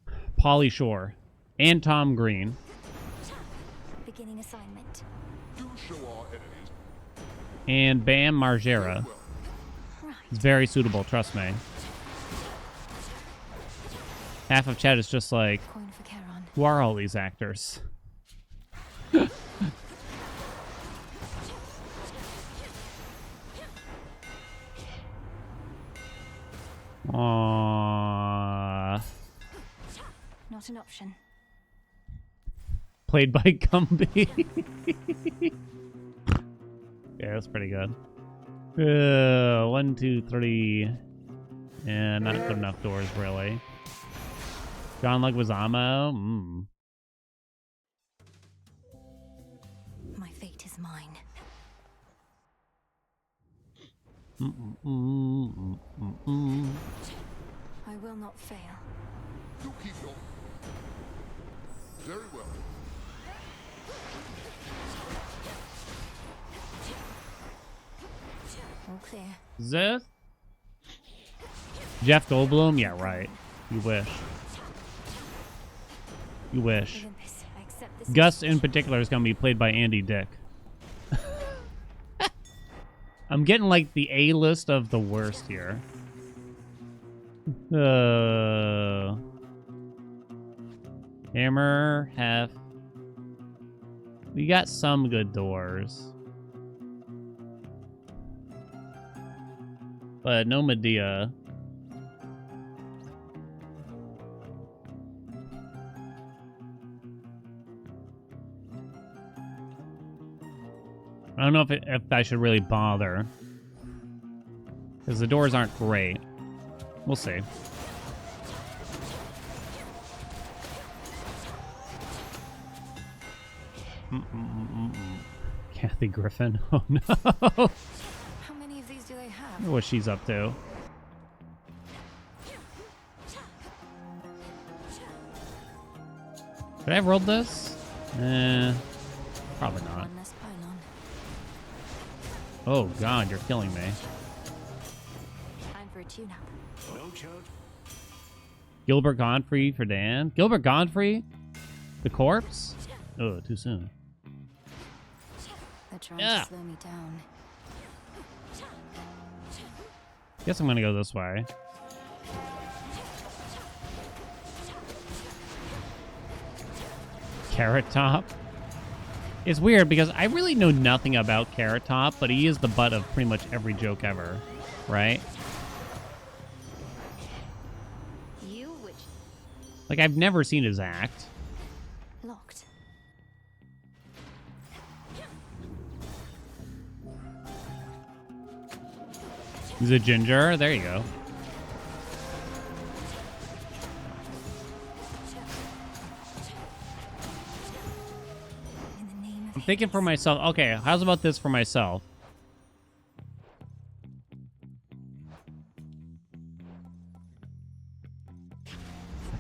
mine? Pauly Shore. And Tom Green. Beginning assignment. Do show our enemies. And Bam Margera. Right. It's very suitable, trust me. Half of chat is just like, Coin for Charon. who are all these actors? Aww. Not an option. Played by Gumby. Yeah, that's pretty good. 1, 2, 3. Yeah, not good enough doors, really. John Leguizamo. My fate is mine. I will not fail. You keep going. Very well. All clear. This? Jeff Goldblum? Yeah, right. You wish. You wish. Olympus, I accept this. Gus in particular is going to be played by Andy Dick. I'm getting like the A list of the worst here. Hammer, Hef. We got some good doors. But no Medea. I don't know if I should really bother. Because the doors aren't great. We'll see. Kathy Griffin. Oh no. How many of these do they have? Wonder what she's up to. Could I have rolled this? Probably not. One less pylon. Oh god, you're killing me. Time for a tune-up. Gilbert Godfrey for Dan. Gilbert Godfrey? The corpse? Oh, too soon. They're trying Yeah. to slow me down. Guess I'm gonna go this way. Carrot Top? It's weird because I really know nothing about Carrot Top, but he is the butt of pretty much every joke ever, right? You which Like, I've never seen his act. locked. He's a ginger. There you go. In the name of I'm thinking for myself. Okay, how's about this for myself?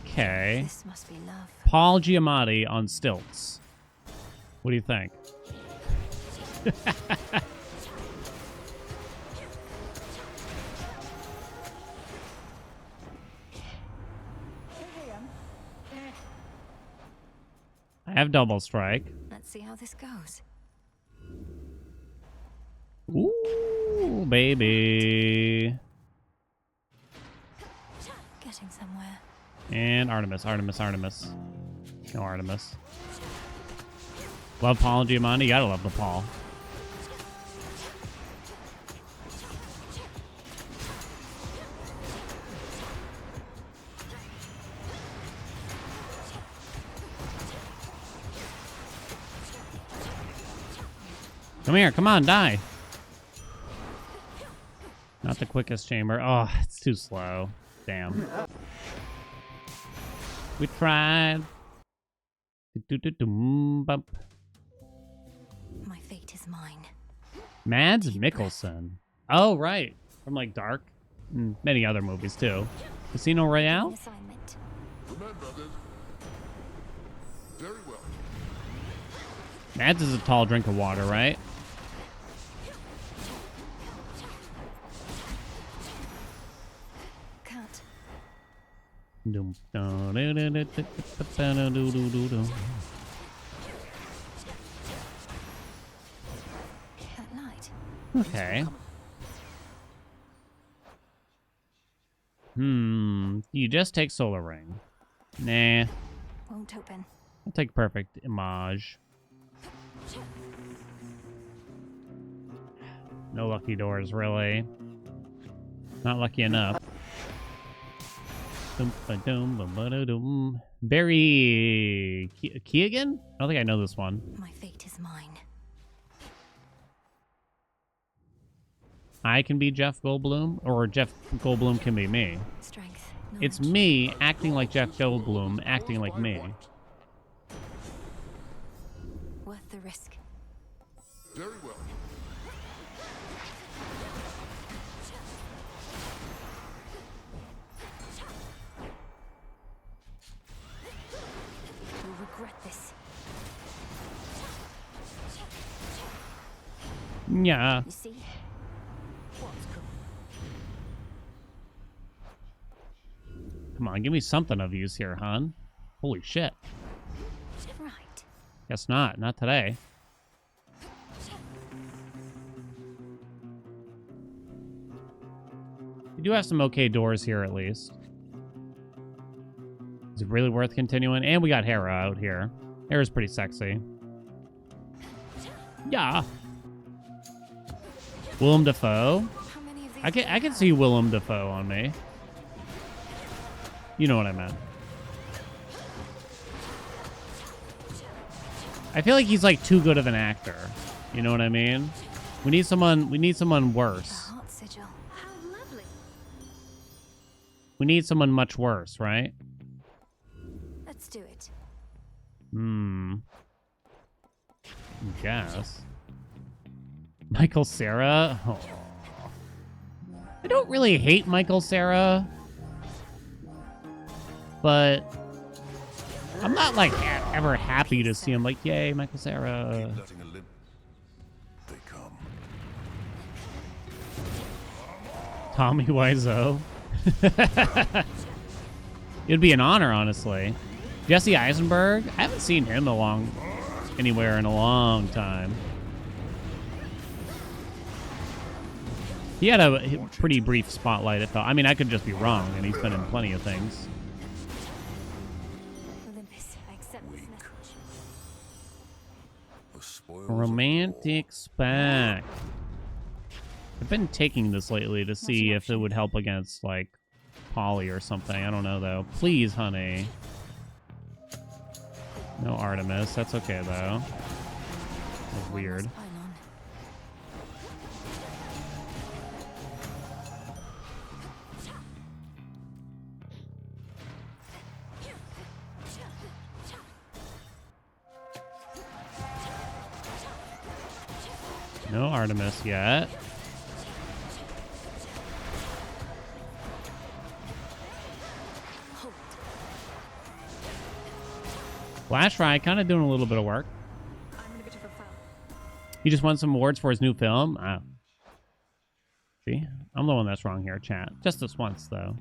Okay. this must be love. Paul Giamatti on stilts. What do you think? I have double strike. Let's see how this goes. Ooh, baby. Getting somewhere. And Artemis, Artemis, Artemis. No Artemis. Love Paul Giamatti? You gotta love the Paul. Come here, come on, die. Not the quickest chamber. Oh, it's too slow. Damn. We tried. Bump. My fate is mine. Mads Mikkelsen. Oh, right. From like Dark. And many other movies too. Casino Royale? Assignment. Remember this. Very well. Mads is a tall drink of water, right? Can't. Dum, That light. Okay. You just take Solar Ring. Nah. Won't open. I'll take Perfect Image. No lucky doors, really. Not lucky enough. Barry Keoghan? I don't think I know this one. My fate is mine. I can be Jeff Goldblum, or Jeff Goldblum can be me. Strength. It's me acting like Jeff Goldblum, acting like me. Worth the risk. Very well. You'll regret this. Yeah. You see? What's cool? Come on, give me something of use here, hon. Holy shit. Right. Guess not. Not today. We do have some okay doors here, at least. Is it really worth continuing? And we got Hera out here. Hera's pretty sexy. Yeah. Willem Dafoe? How many of these I can see Willem Dafoe on me. You know what I meant. I feel like he's like too good of an actor. You know what I mean? We need someone worse. heart sigil. How lovely. We need someone much worse, right? Let's do it. Guess. Michael Cera? Oh. I don't really hate Michael Cera. But I'm not like ever happy to see him like, yay, Michael Cera. Letting a limp. They come. Tommy Wiseau. It'd be an honor, honestly. Jesse Eisenberg? I haven't seen him anywhere in a long time. He had a pretty brief spotlight, it felt. I mean, I could just be wrong, and he's been in plenty of things. Olympus, I accept this message. The spoils Romantic spec. I've been taking this lately to see if it would help against, like, Polly or something. I don't know, though. Please, honey. No Artemis. That's okay, though. That's weird. Pylon. No Artemis yet. Flash Fry kind of doing a little bit of work. I'm in a bit of a foul. He just won some awards for his new film. See? I'm the one that's wrong here, chat. Just this once, though.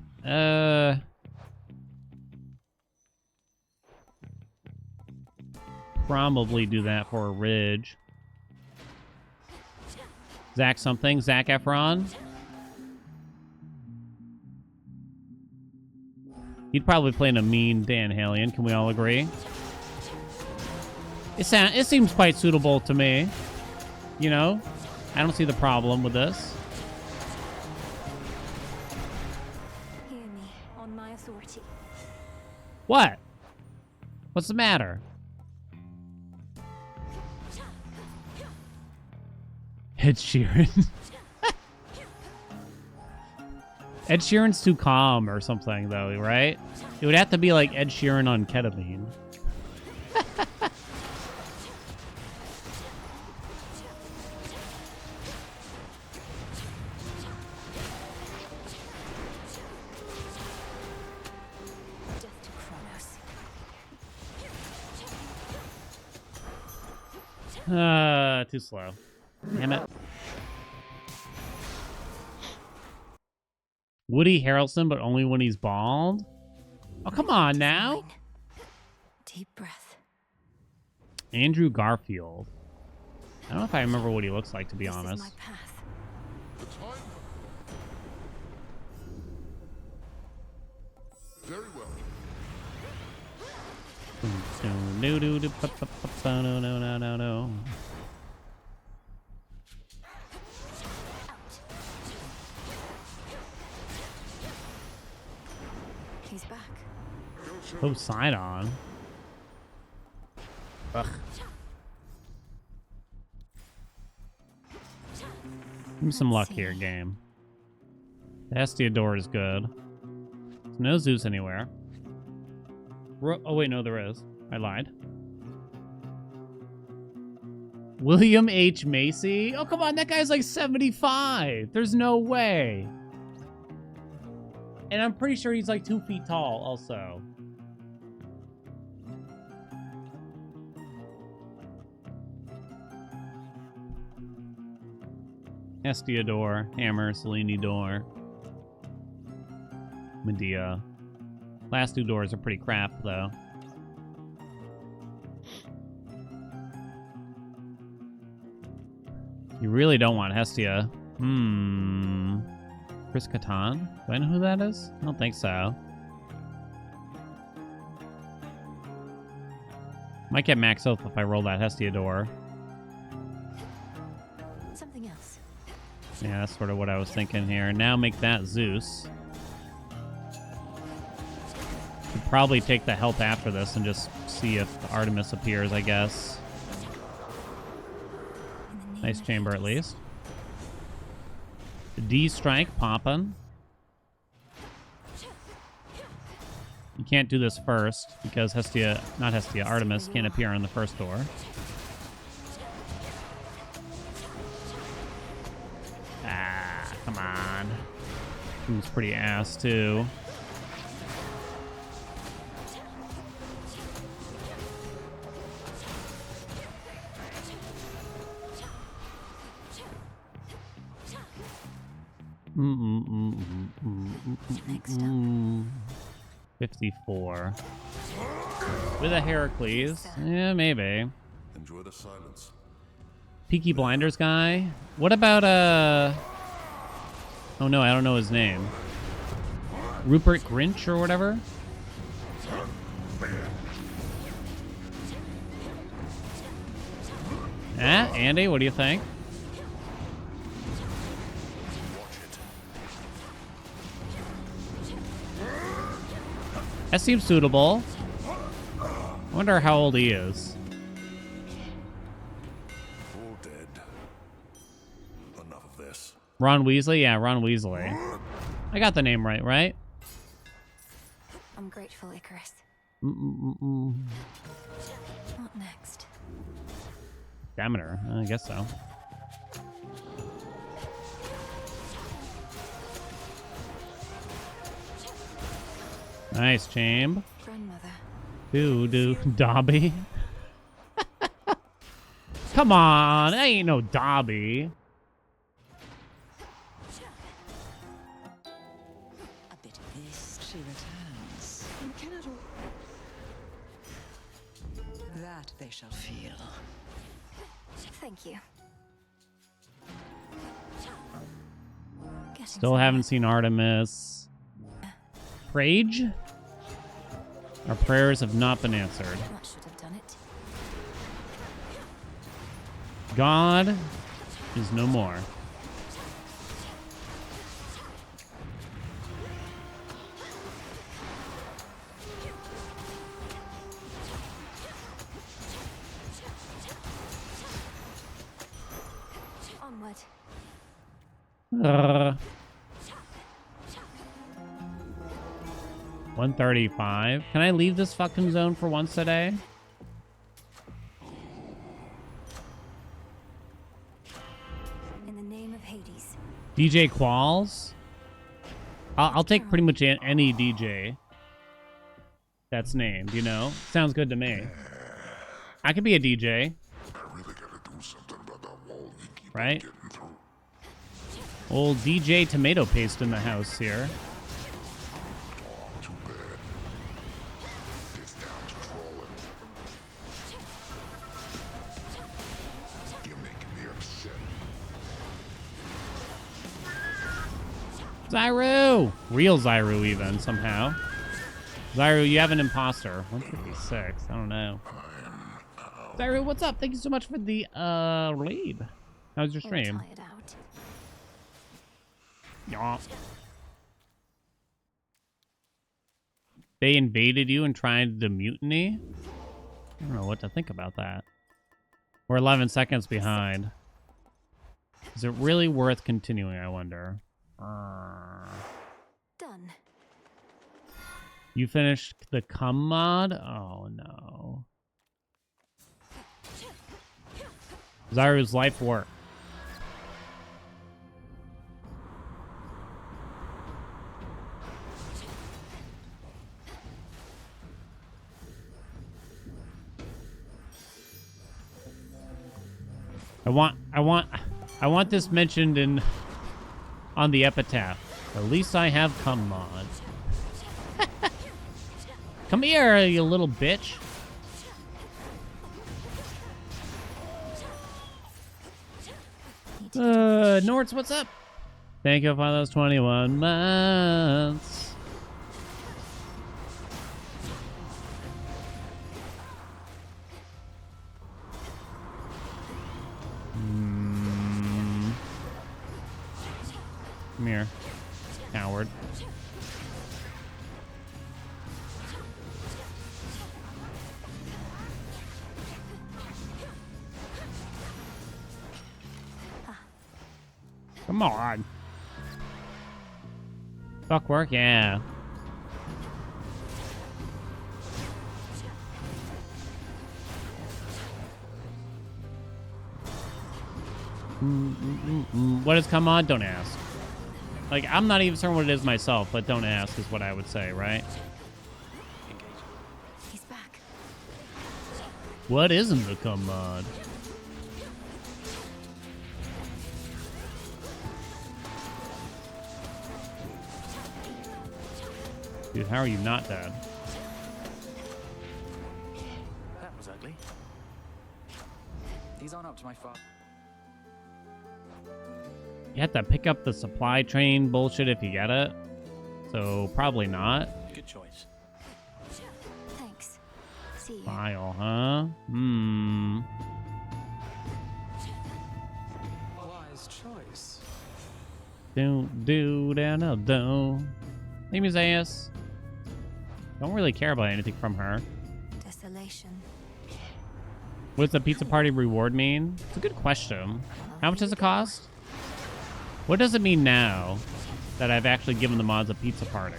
Probably do that for a Ridge. Zach something. Zach Efron. He'd probably play in a mean Dan Haelian. Can we all agree? It seems quite suitable to me. You know? I don't see the problem with this. Hear me on my authority. What? What's the matter? Ed Sheeran. Ed Sheeran's too calm or something, though, right? It would have to be like Ed Sheeran on ketamine. Death to Kronos. Too slow. Damn it. Woody Harrelson, but only when he's bald? Oh, come on now. Deep breath. Andrew Garfield. I don't know if I remember what he looks like, to be This is honest. my path. The time. Very well. No. He's back. Oh, Sidon. Ugh. Give me some luck here, game. The Hestiodor is good. It's No Zeus anywhere. Oh, wait, no, there is. I lied. William H. Macy? Oh, come on, that guy's like 75. There's no way. And I'm pretty sure he's like 2 feet tall also. Estiador, Hammer, Selenidor, Medea. Last 2 doors are pretty crap, though. You really don't want Hestia. Chris Catan? Do I know who that is? I don't think so. Might get max health if I roll that Hestia door. Something else. Yeah, that's sort of what I was thinking here. Now make that Zeus. Could probably take the health after this and just see if Artemis appears, I guess. Nice chamber at least. D strike poppin'. You can't do this first because Artemis can't appear on the first door. Ah, come on. Seems pretty ass too. Next up. 54. With a Heracles. Yeah, maybe. Enjoy the silence. Peaky Blinders guy. What about, oh no, I don't know his name. Rupert Grinch or whatever? Andy, what do you think? That seems suitable. I wonder how old he is. All dead. Enough of this. Ron Weasley? Yeah, Ron Weasley. I got the name right? I'm grateful, Icarus. Mm-mm-mm-mm. What next? Examiner. I guess so. Nice, chamb. Grandmother. Dobby. Come on, that ain't no Dobby. A bit of this. She returns. And cannot all... That they shall feel. Thank you. Getting Still haven't seen Artemis. Prage? Our prayers have not been answered. That should have done it. God is no more. Onward. 135. Can I leave this fucking zone for once today? In the name of Hades. DJ Qualls? I'll take pretty much any DJ that's named, you know? Sounds good to me. I could be a DJ. I really gotta do something about that wall you keep Right? getting through. Old DJ Tomato Paste in the house here. Too bad. This town's crawling. You're making me upset. Zyru! Real Zyru even, somehow. Zyru, you have an imposter. 156. I don't know. Zyru, what's up? Thank you so much for the raid. How's your stream? Tired out. Yeah. They invaded you and tried to mutiny? I don't know what to think about that. We're 11 seconds behind. Is it really worth continuing, I wonder? Done. You finished the cum mod? Oh no. Zyru's life work. I want this mentioned in on the epitaph. At least I have cum mods. Come here, you little bitch. Norts, what's up? Thank you for those 21 months. Come here, coward. Come on. Fuck work, yeah. What has come on? Don't ask. Like, I'm not even certain what it is myself, but don't ask is what I would say, right? He's back. What isn't the cum mod? Dude, how are you not dead? That was ugly. These aren't up to my father. You have to pick up the supply train bullshit if you get it. So, probably not. Good choice. Thanks. See you. File, huh? Wise choice. Don't. Hey, Museus. Don't really care about anything from her. Desolation. What does the pizza party reward mean? It's a good question. How much does it cost? What does it mean now that I've actually given the mods a pizza party?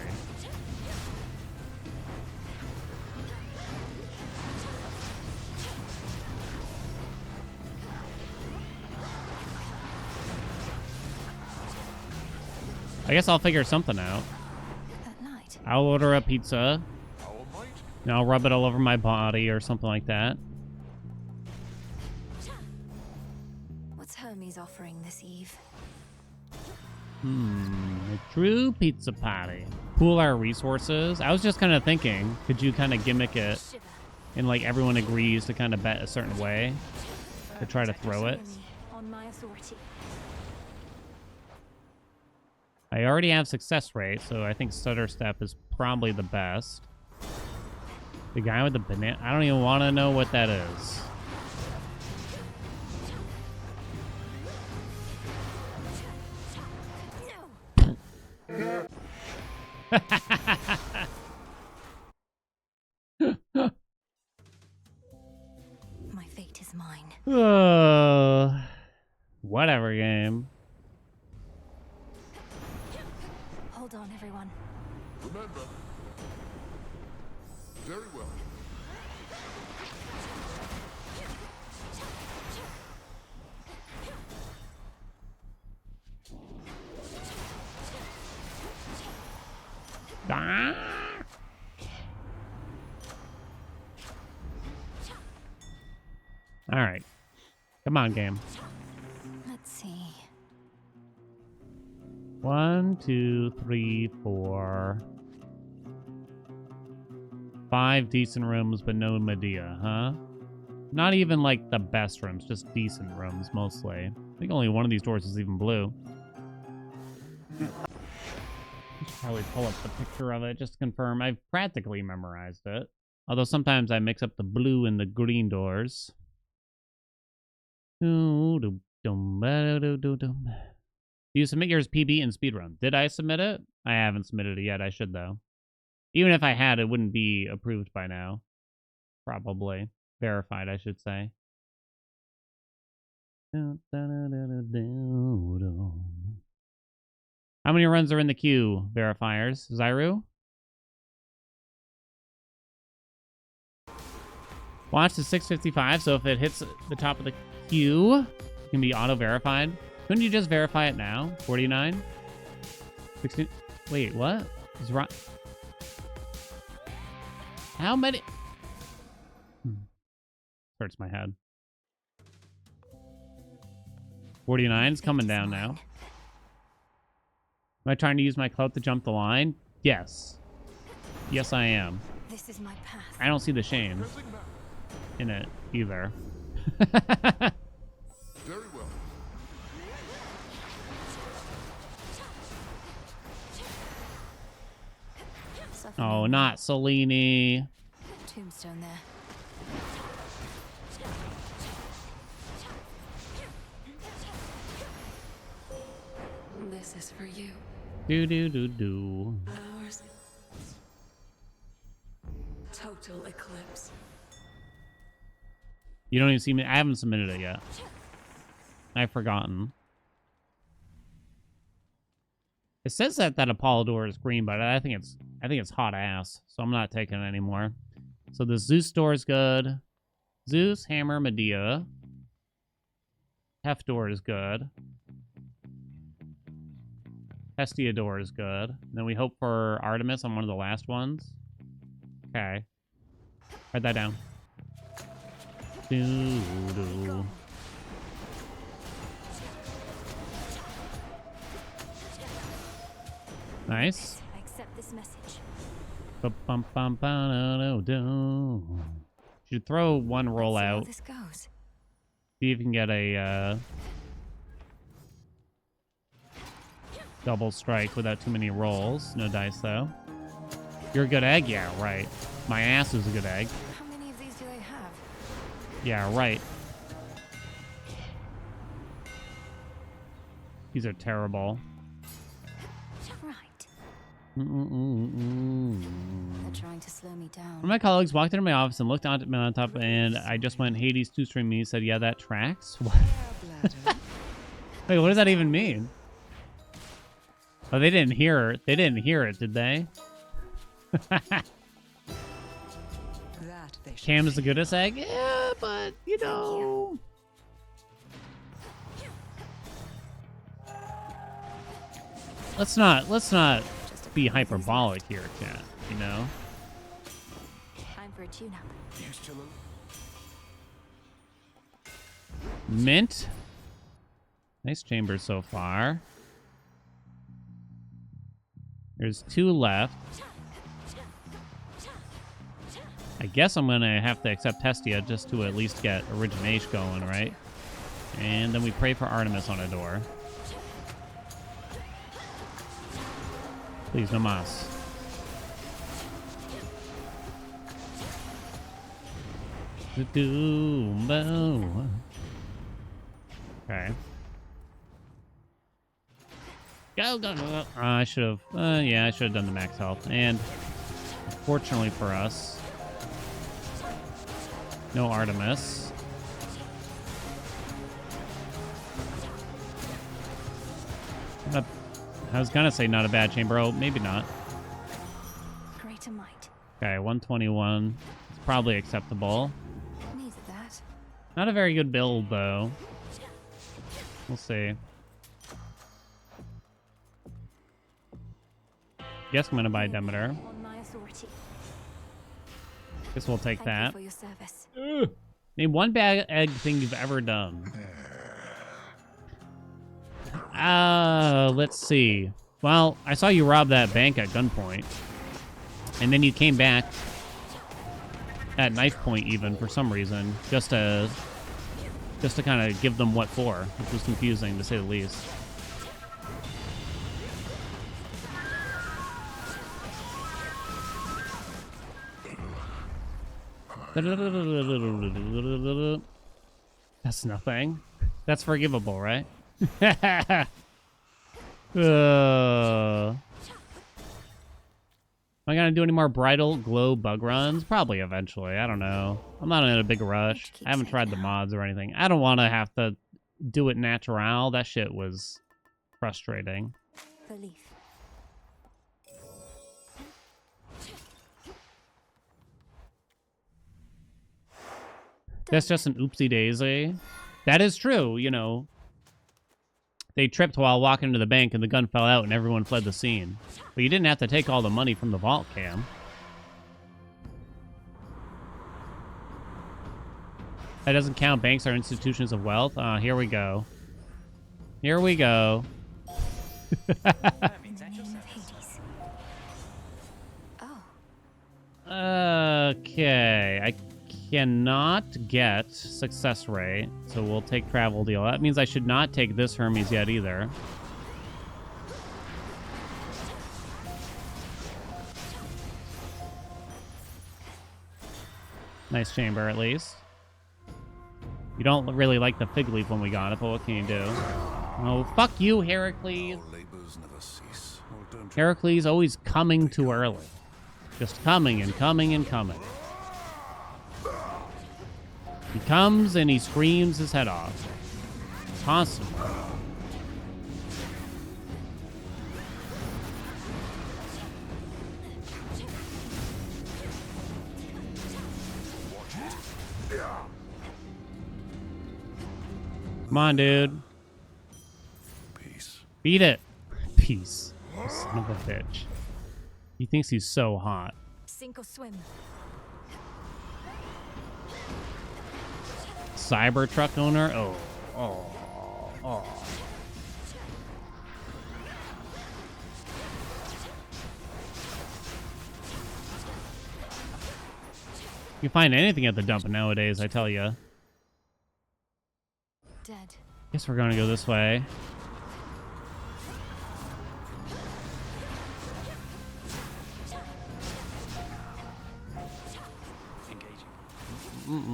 I guess I'll figure something out. At night. I'll order a pizza, Our might. and I'll rub it all over my body or something like that. What's Hermes offering this eve? A true pizza party. Pool our resources. I was just kind of thinking, could you kind of gimmick it Shiver. and like everyone agrees to kind of bet a certain way to try to throw it? Hear me on my authority. I already have success rate, so I think stutter step is probably the best. The guy with the banana, I don't even want to know what that is. My fate is mine. Whatever game. Hold on, everyone. Remember. Very well. Ah! All right. Come on, game. Let's see. 1, 2, 3, 4. 5 decent rooms, but no Medea, huh? Not even like the best rooms, just decent rooms mostly. I think only one of these doors is even blue. I should probably pull up the picture of it just to confirm. I've practically memorized it. Although sometimes I mix up the blue and the green doors. Do you submit yours PB and speedrun? Did I submit it? I haven't submitted it yet. I should, though. Even if I had, it wouldn't be approved by now. Probably. Verified, I should say. How many runs are in the queue, verifiers? Zyru? Watch to 655, so if it hits the top of the queue, it can be auto-verified. Couldn't you just verify it now? 49? 16? Wait, what? Is right? How many? Hurts my head. 49's coming down now. Am I trying to use my clout to jump the line? Yes. Yes, I am. This is my path. I don't see the shame in it either. Very well. Suffer Oh, no not Selene. more. Tombstone there. This is for you. Do do do do. Ours. Total eclipse. You don't even see me. I haven't submitted it yet. I've forgotten. It says that Apollodor is green, but I think it's hot ass, so I'm not taking it anymore. So the Zeus door is good. Zeus, Hammer, Medea. Hefdor is good. Hestiodor is good. And then we hope for Artemis on one of the last ones. Okay. Write that down. Doo-doo. Nice. I accept this message. Ba-bum-bum-ba-do-do-do. Should throw one roll Let's see how out. this goes. See if you can get a double strike without too many rolls. No dice, though. You're a good egg? Yeah, right. My ass is a good egg. How many of these do they have? Yeah, right. These are terrible. Right. They're trying to slow me down. One of my colleagues walked into my office and looked on my top, and I just went, Hades 2-stream me. He said, yeah, that tracks. What? Wait, what does that even mean? Oh, they didn't hear it. They didn't hear it, did they? That they should Cam is the goodest egg? Yeah, but, you know... Let's not be hyperbolic here, chat, you know? Time for a tune-up. Yes, Chilla. Mint. Nice chamber so far. There's 2 left. I guess I'm gonna have to accept Hestia just to at least get Origination going, right? And then we pray for Artemis on a door. Please, no mas. Okay. Go, go, go. I should have, yeah, I should have done the max health. And fortunately for us, no Artemis. I was gonna say not a bad chamber. Oh, maybe not. Greater might. Okay, 121. It's probably acceptable. Needs that. Not a very good build, though. We'll see. Guess I'm gonna buy Demeter. On my authority. Guess we'll take Thank that. you for your service. Name one bad egg thing you've ever done. Let's see. Well, I saw you rob that bank at gunpoint. And then you came back at knife point even for some reason. Just to kind of give them what for, which was confusing to say the least. That's nothing. That's forgivable, right? Am I gonna do any more bridal glow bug runs? Probably eventually. I don't know. I'm not in a big rush. I haven't tried the mods or anything. I don't want to have to do it natural. That shit was frustrating. Belief. That's just an oopsie daisy. That is true, you know. They tripped while walking to the bank and the gun fell out and everyone fled the scene. But you didn't have to take all the money from the vault, Cam. That doesn't count. Banks are institutions of wealth. Here we go. Here we go. That means actual Name of sense. Hades. Oh, Okay. I cannot get success rate, so we'll take travel deal. That means I should not take this Hermes yet either. Nice chamber, at least. You don't really like the fig leaf when we got it, but what can you do? Oh, fuck you, Heracles. Our labors never cease. Well, don't you Heracles always coming too early. Just coming and coming and coming. He comes and he screams his head off. Constantly. Come on, dude. peace? Beat it. Peace. You son of a bitch. He thinks he's so hot. sink or swim. Cybertruck owner? Oh. Oh. Oh. You find anything at the dump nowadays, I tell ya. Dead. Guess we're gonna go this way. Engaging.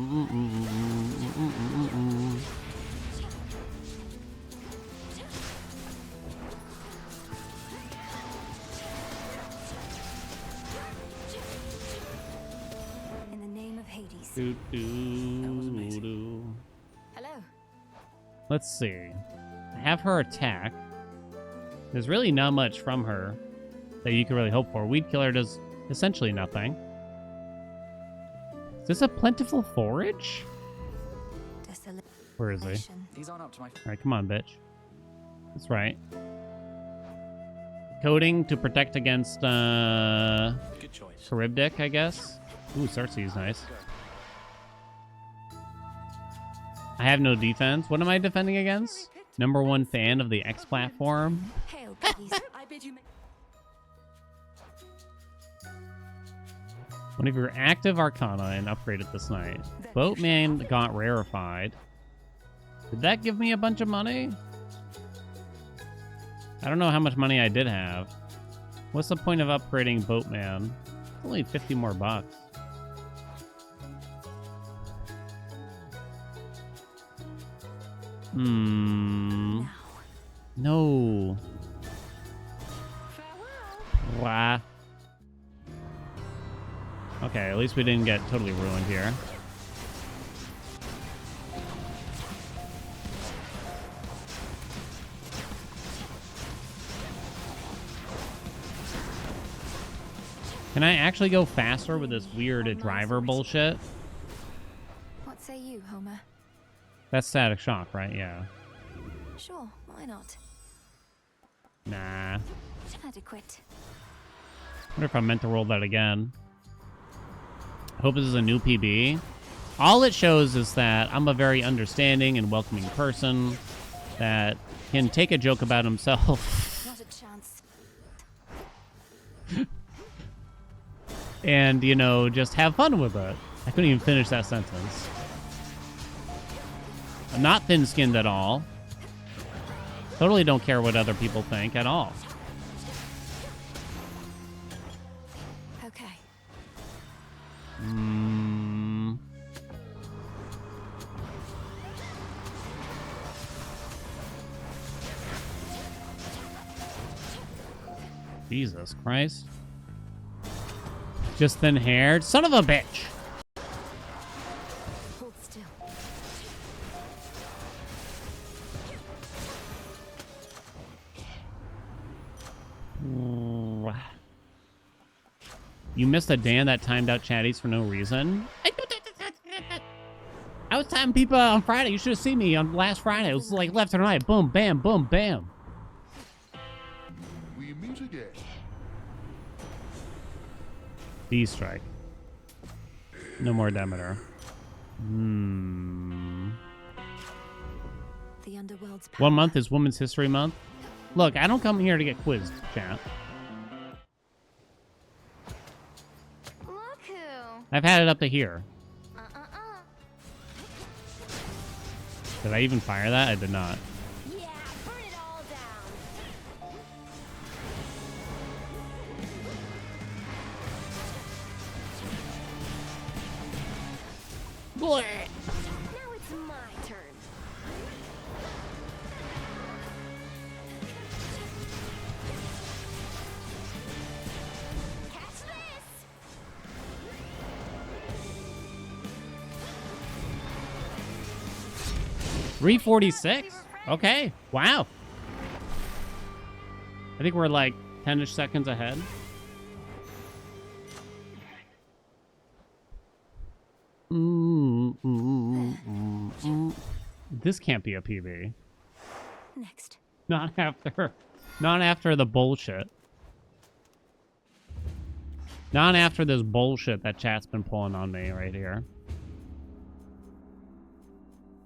In the name of Hades. Doo, That was doo, amazing. doo. Hello. Let's see. I have her attack. There's really not much from her that you can really hope for. Weed Killer does essentially nothing. Is this a plentiful forage? Desolation. Where is he? These aren't up to my. Alright, come on, bitch. That's right. Coating to protect against, Good choice. Charybdis, I guess. Ooh, Cersei's nice. I have no defense. What am I defending against? Number one fan of the X platform. Hail, Hades. I bid you. One of your active arcana and upgraded this night. Boatman got rarefied. Did that give me a bunch of money? I don't know how much money I did have. What's the point of upgrading Boatman? It's only 50 more bucks. Hmm. Now. No. Wah. Okay, at least we didn't get totally ruined here. Can I actually go faster with this weird driver bullshit? What say you, Homer? That's static shock, right? Yeah. Sure, why not? Nah. Adequate. Wonder if I'm meant to roll that again. I hope this is a new PB. All it shows is that I'm a very understanding and welcoming person that can take a joke about himself Not a chance. and, you know, just have fun with it. I couldn't even finish that sentence. I'm not thin-skinned at all. Totally don't care what other people think at all. Okay. Jesus Christ. Just thin-haired? Son of a bitch! Hold still. You missed a Dan that timed out chatties for no reason? I was timing people on Friday. You should have seen me on last Friday. It was like left and right. Boom, bam, boom, bam. We meet again. D-strike. No more Demeter. Hmm. The underworld's 1 month is Women's History Month. Look, I don't come here to get quizzed, chat. Look who. I've had it up to here. Did I even fire that? I did not. Yeah, burn it all down. Blech. Now it's my turn. Catch this. 346? Okay. Wow. I think we're like 10-ish seconds ahead. This can't be a PB. Next. Not after the bullshit. Not after this bullshit that chat's been pulling on me right here.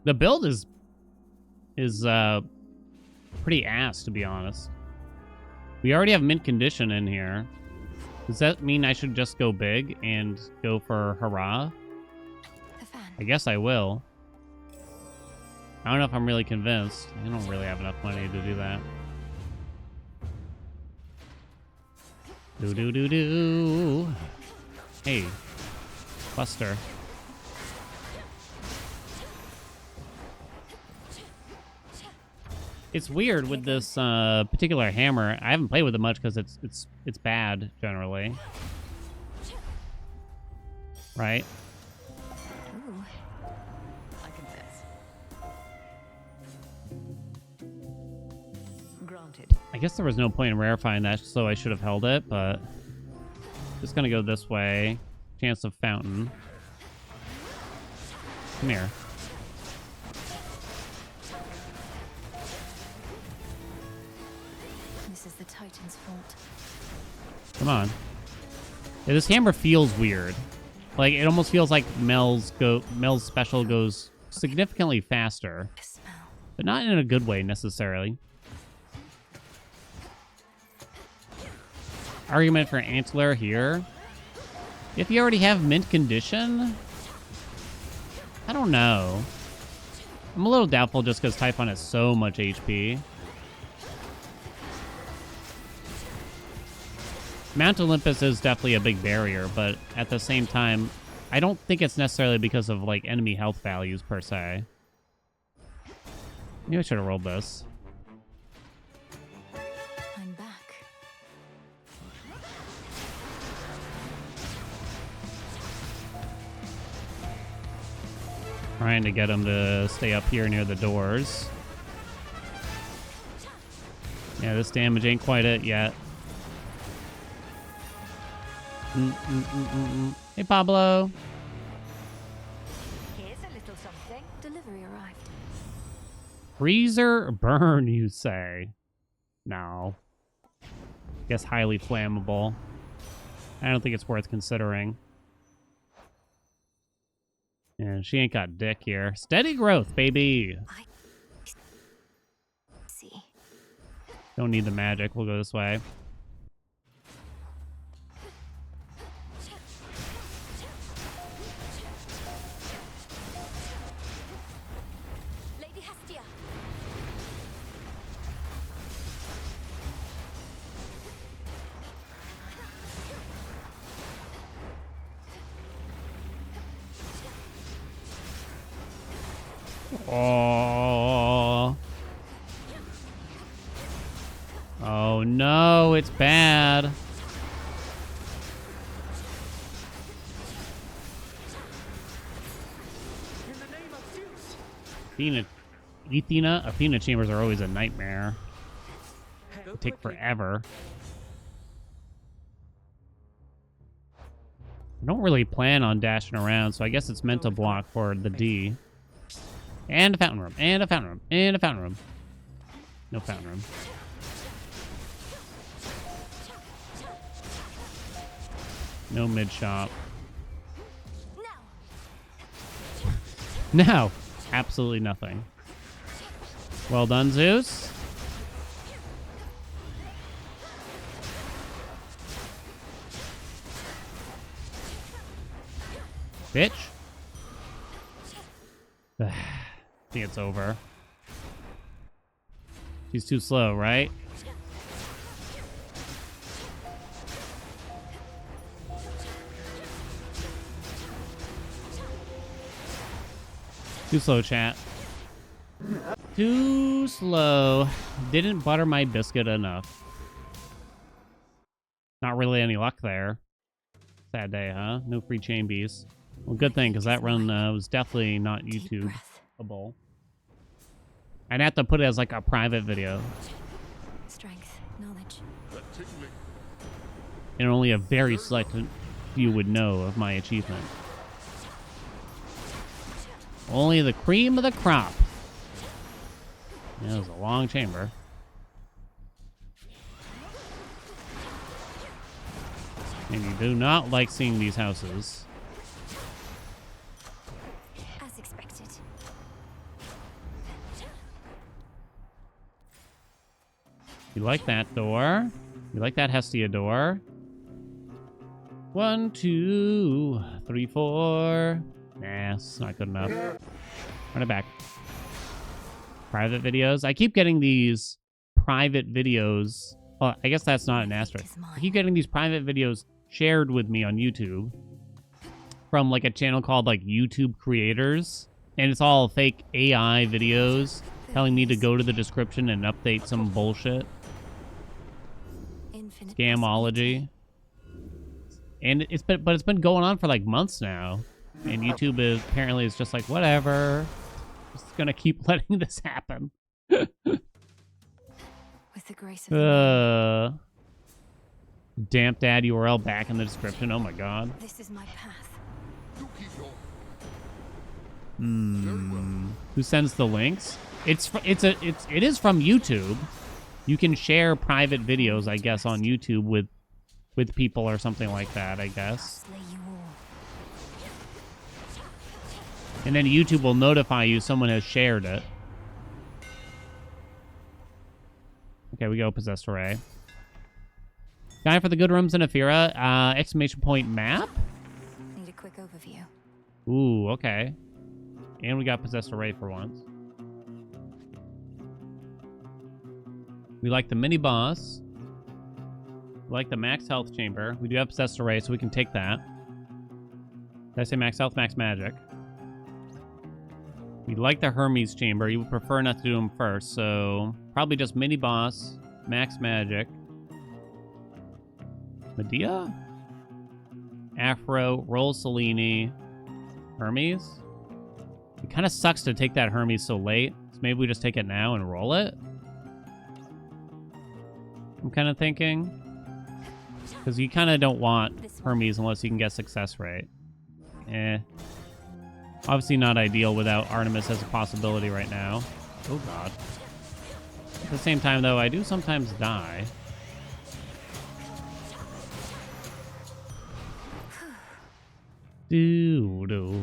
The build is pretty ass, to be honest. We already have mint condition in here. Does that mean I should just go big and go for hurrah? The fan. I guess I will. I don't know if I'm really convinced. I don't really have enough money to do that. Do. Hey, Buster. It's weird with this particular hammer. I haven't played with it much because it's bad generally, right? Ooh. I confess. Granted. I guess there was no point in rarefying that, so I should have held it, but just gonna go this way. Chance of fountain. Come here. This is the Titan's fault. Come on. Yeah, this hammer feels weird. Like, it almost feels like Mel's special goes significantly faster, The smell. but not in a good way necessarily. Argument for Antler here. If you already have mint condition, I don't know. I'm a little doubtful just because Typhon has so much HP. Mount Olympus is definitely a big barrier, but at the same time, I don't think it's necessarily because of like enemy health values per se. Maybe I should have rolled this. I'm back. Trying to get him to stay up here near the doors. Yeah, this damage ain't quite it yet. Hey, Pablo. Here's a little something. Delivery arrived. Freezer burn, you say? No. Guess highly flammable. I don't think it's worth considering. And she ain't got dick here. Steady growth, baby. See. Don't need the magic. We'll go this way. Lady Hestia. Oh. Oh no, it's bad. Athena chambers are always a nightmare. They take forever. I don't really plan on dashing around, so I guess it's meant to block for the D. And a fountain room. And a fountain room. And a fountain room. No fountain room. No mid shop. No. Absolutely nothing. Well done, Zeus. Bitch. I think it's over. She's too slow, right? Too slow, chat. Too slow. Didn't butter my biscuit enough. Not really any luck there. Sad day, huh? No free chain bees. Well, good thing, because that run was definitely not YouTube-able. I'd have to put it as like a private video. Strength, knowledge. That tickling. And only a very select few would know of my achievement. Only the cream of the crop. Yeah, it was a long chamber. And you do not like seeing these houses. As expected. You like that door? You like that Hestia door? 1, 2, 3, 4. Nah, it's not good enough. Run it back. Private videos. I keep getting these private videos. Well, I guess that's not an asterisk. I keep getting these private videos shared with me on YouTube from like a channel called like YouTube Creators. And it's all fake AI videos telling me to go to the description and update some bullshit. Infinite Scamology. And it's been going on for like months now. And YouTube is apparently is just like, whatever. Just gonna keep letting this happen. with the grace of Damp dad URL back in the description. Oh my god. this is my path. You keep going. Who sends the links? It is from YouTube. You can share private videos, I guess, on YouTube with people or something like that, I guess. Slay you all. And then YouTube will notify you someone has shared it. Okay, we go Possessed Array. Guy for the good rooms in Aphira. Exclamation point map? Need a quick overview. Ooh, okay. And we got Possessed Array for once. We like the mini boss. We like the max health chamber. We do have Possessed Array, so we can take that. Did I say max health, max magic? We like the Hermes chamber. You would prefer not to do them first, so probably just mini boss, max magic. Medea? Afro, roll Selene, Hermes. It kind of sucks to take that Hermes so late, so maybe we just take it now and roll it. I'm kind of thinking. Because you kind of don't want Hermes unless you can get success rate. Obviously not ideal without Artemis as a possibility right now. Oh god. At the same time though, I do sometimes die. Do do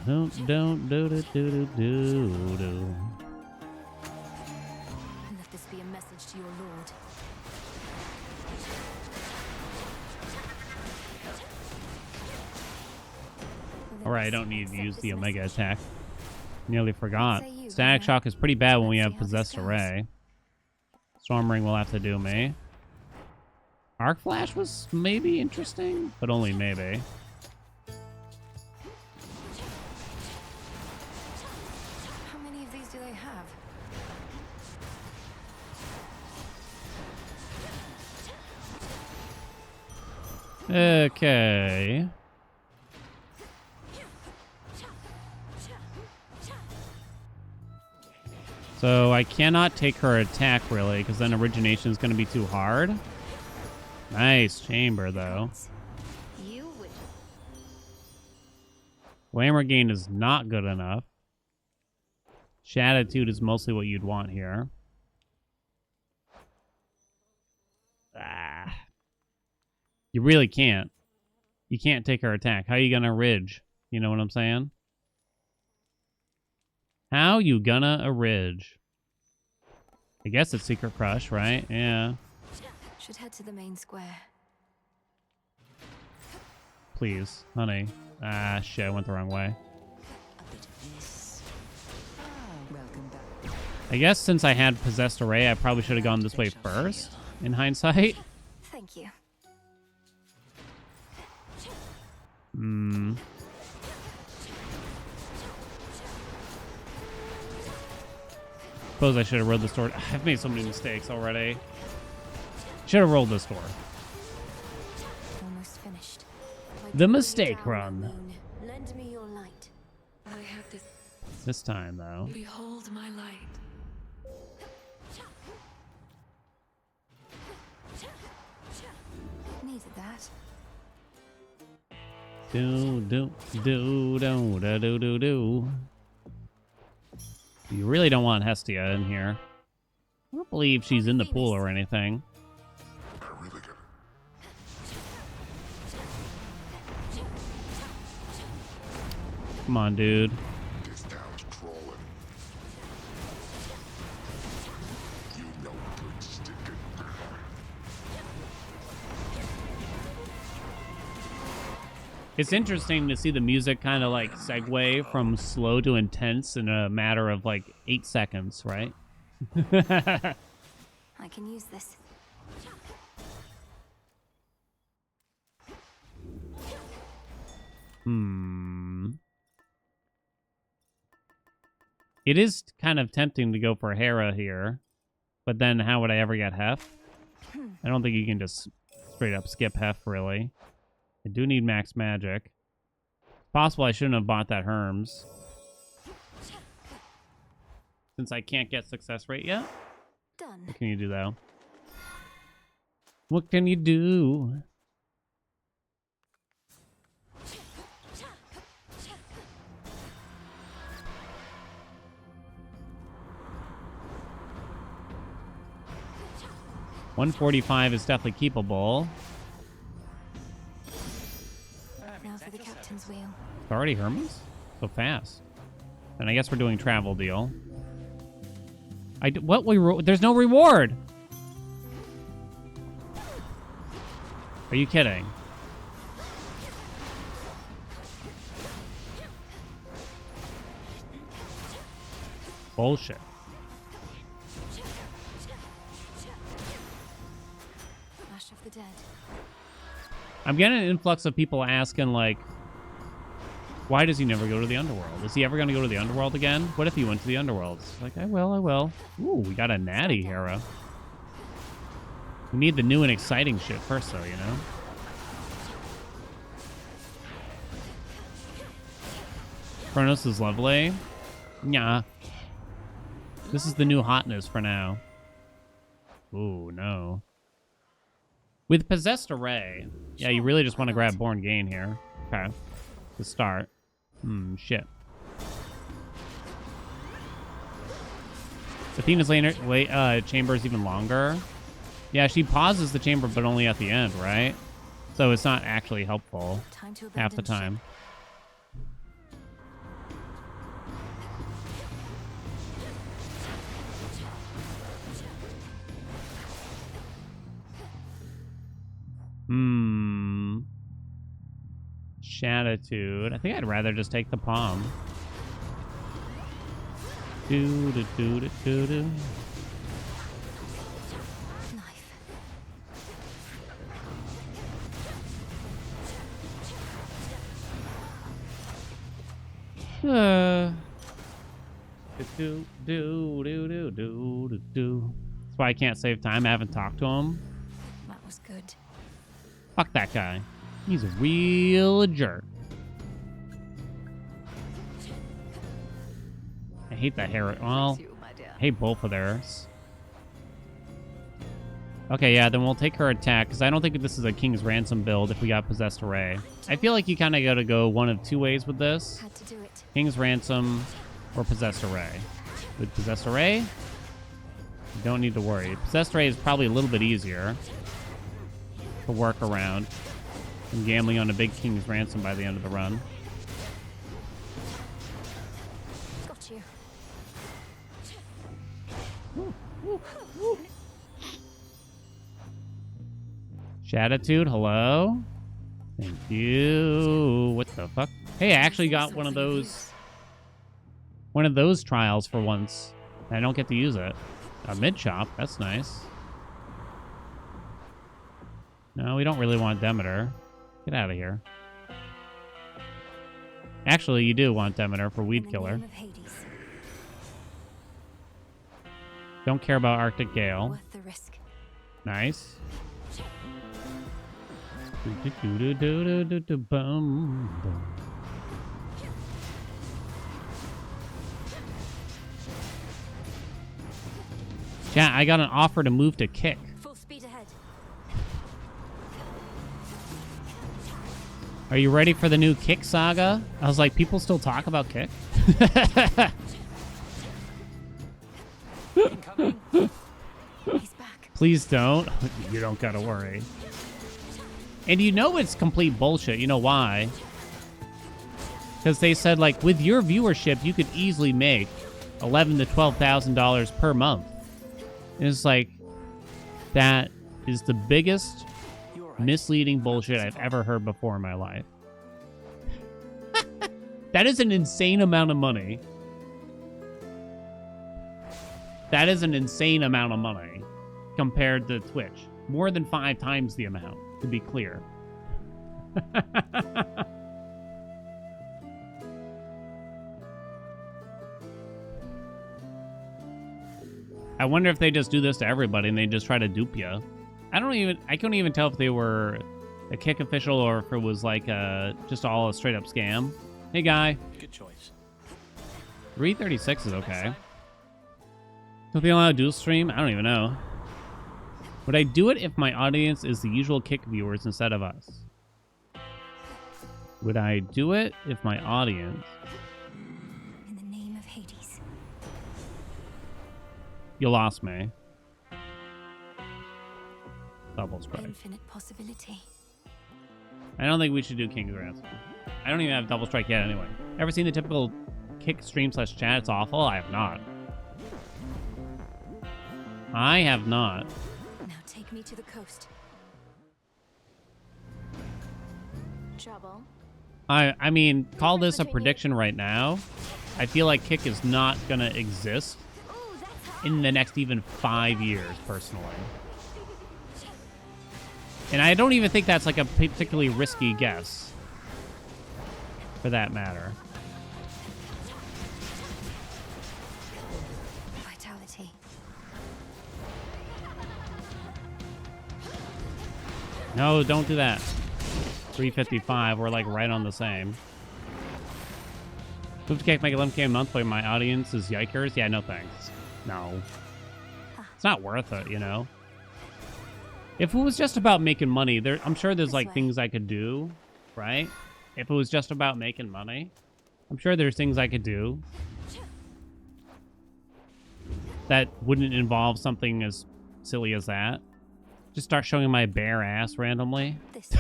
don't do do do do do. Let this be a message to your lord. Alright, I don't need to use the Omega attack. Nearly forgot. Static Shock is pretty bad when we have Possessed Array. Storm Ring will have to do me. Arc Flash was maybe interesting, but only maybe. How many of these do they have? Okay. So I cannot take her attack, really, because then Origination is going to be too hard. Nice chamber, though. You would. Glamour Gain is not good enough. Shatitude is mostly what you'd want here. Ah. You really can't. You can't take her attack. How you gonna ridge? You know what I'm saying? How you gonna ridge? I guess it's Secret Crush, right? Yeah. Should head to the main square. Please, honey. Ah, shit, I went the wrong way. A bit of this. Ah, welcome back. I guess since I had Possessed Array, I probably should have gone this way first, in hindsight. Thank you. Hmm. Suppose I should have rolled this door. I've made so many mistakes already. Should have rolled this door. Almost finished. The mistake run. Lend me your light. I have this. This time, though. Behold my light. Needed that. Do. You really don't want Hestia in here. I don't believe she's in the pool or anything. I really get it. Come on, dude. This town's crawling. You know good sticking. It's interesting to see the music kind of like segue from slow to intense in a matter of like 8 seconds, right? I can use this. It is kind of tempting to go for Hera here, but then how would I ever get Hef? I don't think you can just straight up skip Hef, really. I do need max magic. Possible I shouldn't have bought that Herms. Since I can't get success rate yet. Done. What can you do, though? What can you do? $145 is definitely keepable. Now for the captain's wheel. It's already Hermes? So fast. And I guess we're doing travel deal. There's no reward! Are you kidding? Bullshit. Ash of the dead. I'm getting an influx of people asking, like, why does he never go to the underworld? Is he ever going to go to the underworld again? What if he went to the underworld? It's like, I will. Ooh, we got a natty Hera. We need the new and exciting shit first, though, you know? Chronos is lovely. Nah. This is the new hotness for now. Ooh, no. With Possessed Array, yeah, you really just want to grab Born Gain here. Okay. To start. Shit. Athena's chamber is even longer. Yeah, she pauses the chamber, but only at the end, right? So it's not actually helpful Time to half the abandon time. Shatitude. I think I'd rather just take the palm. Do. Knife. That's why I can't save time. I haven't talked to him. That was good. Fuck that guy. He's a real jerk. I hate that hair. Well, I hate both of theirs. Okay, yeah, then we'll take her attack, because I don't think this is a King's Ransom build if we got Possessed Array. I feel like you kind of got to go one of two ways with this. Had to do it. King's Ransom or Possessed Array. With Possessed Array, you don't need to worry. Possessed Array is probably a little bit easier to work around than gambling on a big King's Ransom by the end of the run. Got you. Shatitude, hello? Thank you. What the fuck? Hey, I actually got one of those trials for once. I don't get to use it. A mid-chop, that's nice. No, we don't really want Demeter. Get out of here. Actually, you do want Demeter for Weed In the Killer. name of Hades. Don't care about Arctic Gale. Worth the risk. Nice. Chat, I got an offer to move to Kick. Full speed ahead. Are you ready for the new Kick saga? I was like, people still talk about Kick? Incoming. He's back. Please don't. You don't gotta worry. And you know it's complete bullshit. You know why? Because they said, like, with your viewership, you could easily make $11,000 to $12,000 per month. And it's like, that is the biggest You're right. misleading bullshit I've ever heard before in my life. That is an insane amount of money. That is an insane amount of money compared to Twitch. More than 5 times the amount, to be clear. I wonder if they just do this to everybody and they just try to dupe you. I couldn't even tell if they were a Kick official or if it was like just all a straight up scam. Hey guy, Good choice. 336 is okay. Don't they allow a dual stream? I don't even know. Would I do it if my audience is the usual Kick viewers instead of us? Would I do it if my audience... In the name of Hades. You lost me. Double strike. Infinite possibility. I don't think we should do King's Ransom. I don't even have double strike yet anyway. Ever seen the typical Kick stream / chat? It's awful? I have not. I have not. Now take me to the coast. Trouble. I mean, call this a prediction right now. I feel like Kick is not gonna exist Ooh, that's hot. in the next even 5 years, personally. And I don't even think that's like a particularly risky guess, for that matter. Vitality. No, don't do that. 355, we're like right on the same. 50K make 11K a month, but my audience is yikers. Yeah, no thanks. No. It's not worth it, you know? If it was just about making money, I'm sure there's like things I could do, right? If it was just about making money, I'm sure there's things I could do that wouldn't involve something as silly as that. Just start showing my bare ass randomly. This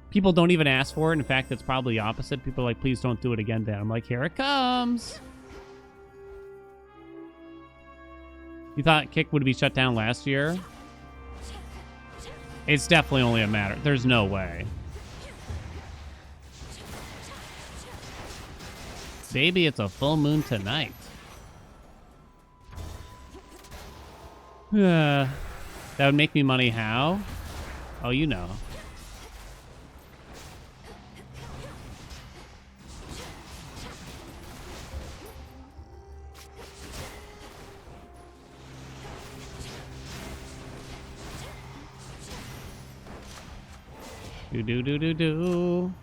People don't even ask for it. In fact, it's probably the opposite. People are like, please don't do it again, Dan. I'm like, here it comes. You thought Kick would be shut down last year? It's definitely only a matter. There's no way. Baby, it's a full moon tonight. That would make me money how? Oh, you know. Do.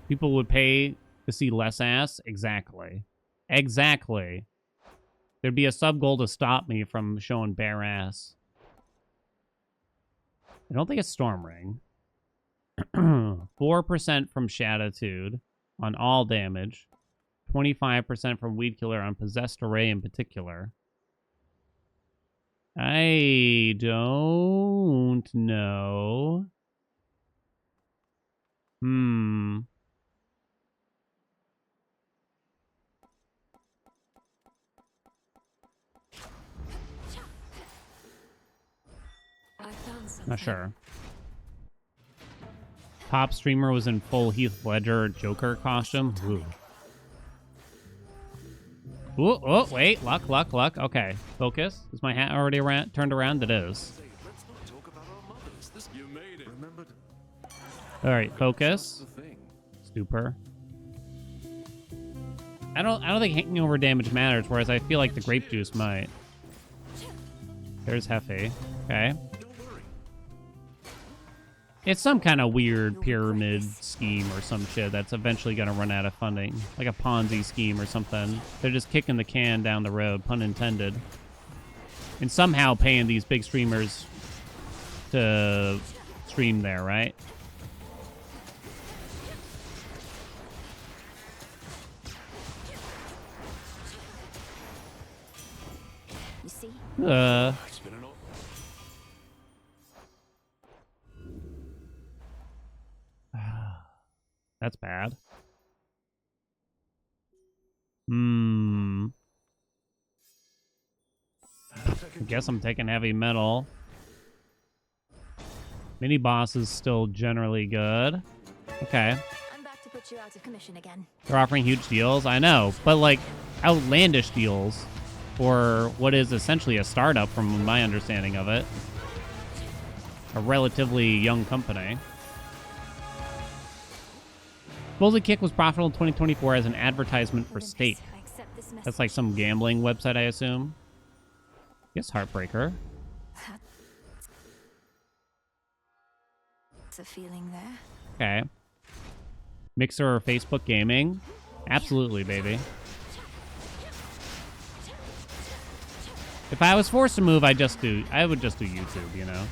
People would pay to see less ass? Exactly. Exactly. There'd be a sub goal to stop me from showing bare ass. I don't think it's Storm Ring. 4% from Shatitude on all damage. 25% from weed killer on possessed array in particular. I don't know. I found something. Not sure. Top streamer was in full Heath Ledger Joker costume. Ooh. Ooh, oh, wait. Luck. Okay. Focus. Is my hat already turned around? It is. Let's not talk about our mothers. This you made it. Remember All right. Focus. the thing. Super. I don't think hangover damage matters, whereas I feel like the grape juice might. There's Hefe. Okay. Don't worry. It's some kind of weird pyramid scheme or some shit that's eventually going to run out of funding. Like a Ponzi scheme or something. They're just kicking the can down the road, pun intended. And somehow paying these big streamers to stream there, right? You see? It's been an all. That's bad. I guess I'm taking heavy metal. Mini boss is still generally good. Okay. I'm back to put you out of commission again. They're offering huge deals. I know, but like outlandish deals for what is essentially a startup from my understanding of it. A relatively young company. Bully Kick was profitable in 2024 as an advertisement for Olympus, State. I accept this That's like some gambling website, I assume. Yes, Heartbreaker. It's a feeling there. Okay. Mixer or Facebook gaming? Absolutely, baby. If I was forced to move, I would just do YouTube, you know?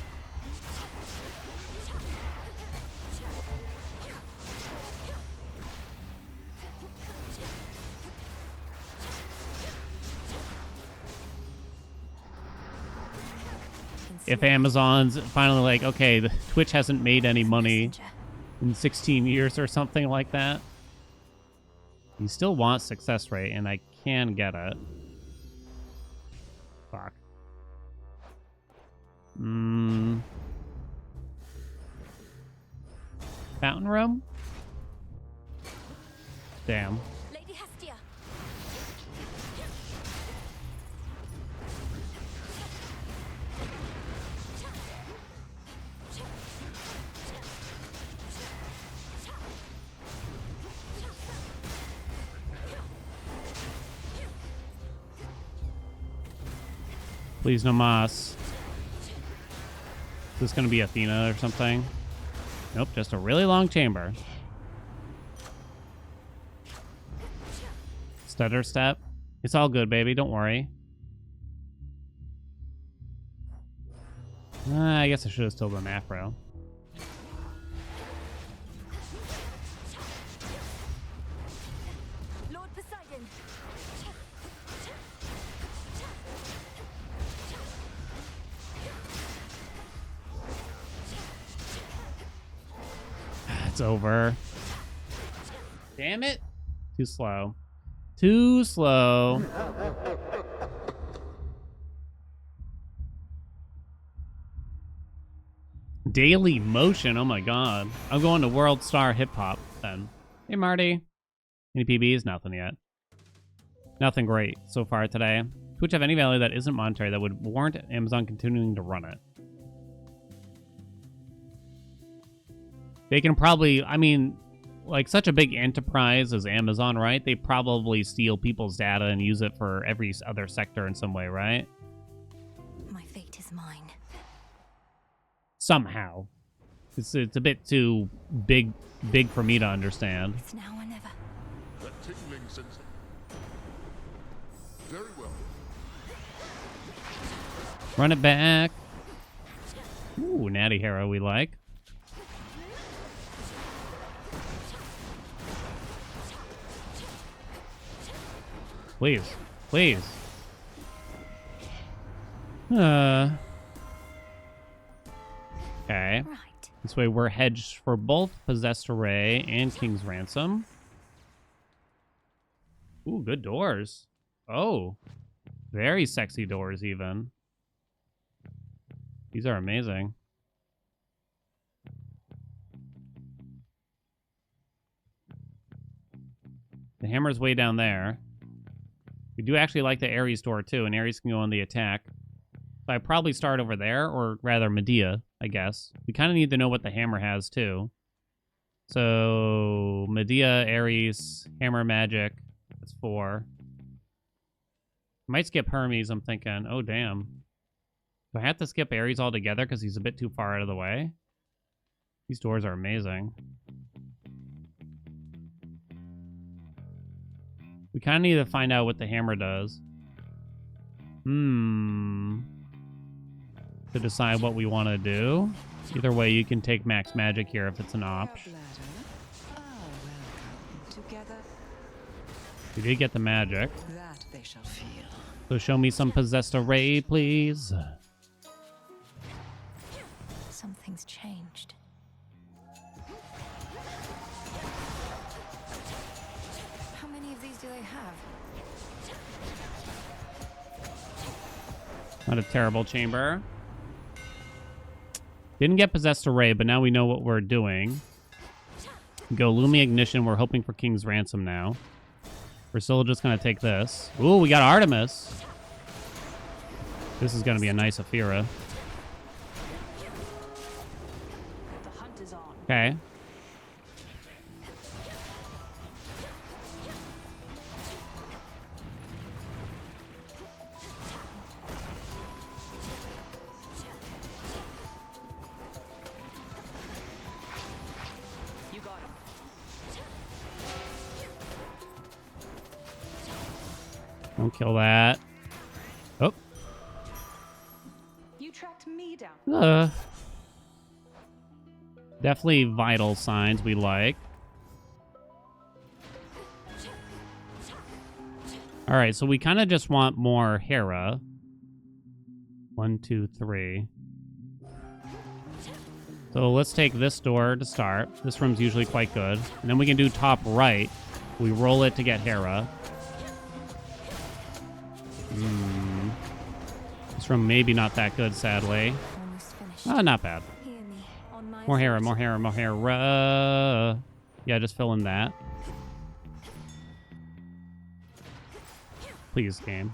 If Amazon's finally like, okay, the Twitch hasn't made any money in 16 years or something like that. You still want success rate, and I can get it. Fuck. Fountain room? Damn. Lady Hestia. Please no mas. Is this gonna be Athena or something? Nope, just a really long chamber. Stutter step. It's all good, baby. Don't worry. I guess I should have still done Afro. Lord Poseidon. It's over. Damn it. Too slow. Too slow. Daily motion. Oh my god. I'm going to World Star Hip Hop then. Hey Marty. Any PBs? Nothing yet. Nothing great so far today. Twitch have any value that isn't monetary that would warrant Amazon continuing to run it? They can probably, I mean, like such a big enterprise as Amazon, right? They probably steal people's data and use it for every other sector in some way, right? My fate is mine. Somehow. It's a bit too big for me to understand. It's now or never. That tingling sensation. Very well. Run it back. Ooh, natty hero we like. please. Please. Okay. Right. This way we're hedged for both Possessed Array and King's Ransom. Ooh, good doors. Oh. Very sexy doors, even. These are amazing. The hammer's way down there. We do actually like the Ares door, too, and Ares can go on the attack. So I'd probably start over there, or rather Medea, I guess. We kind of need to know what the hammer has, too. So, Medea, Ares, Hammer Magic. That's 4. Might skip Hermes, I'm thinking. Oh, damn. Do I have to skip Ares altogether because he's a bit too far out of the way? These doors are amazing. We kind of need to find out what the hammer does. To decide what we want to do. Either way, you can take max magic here if it's an option. Oh, welcome together. We did get the magic. That they shall feel. So show me some Possessed Array, please. Something's changed. How many of these do they have? Not a terrible chamber. Didn't get Possessed Array, but now we know what we're doing. Go Lumi Ignition. We're hoping for King's Ransom now. We're still just going to take this. Ooh, we got Artemis. This is going to be a nice Aphira. The hunt is on. Okay. You got him. Don't kill that. Oh. You tracked me down. Definitely vital signs we like. All right, so we kind of just want more Hera. 1, 2, 3. So let's take this door to start. This room's usually quite good. And then we can do top right. We roll it to get Hera. This room maybe not that good, sadly. Almost finished. Oh, not bad. Hear me. On my More Hera, authority. more Hera, more Hera. Yeah, just fill in that. Please, game.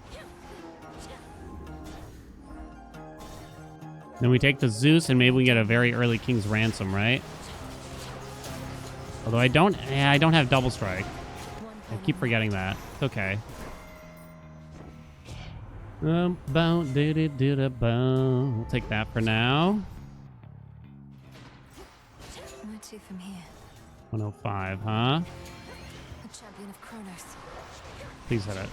Then we take the Zeus, and maybe we get a very early King's Ransom, right? Although I don't have Double Strike. I keep forgetting that. It's okay. We'll take that for now. Where to from here? 105, huh? A champion of Kronos. Please hit it.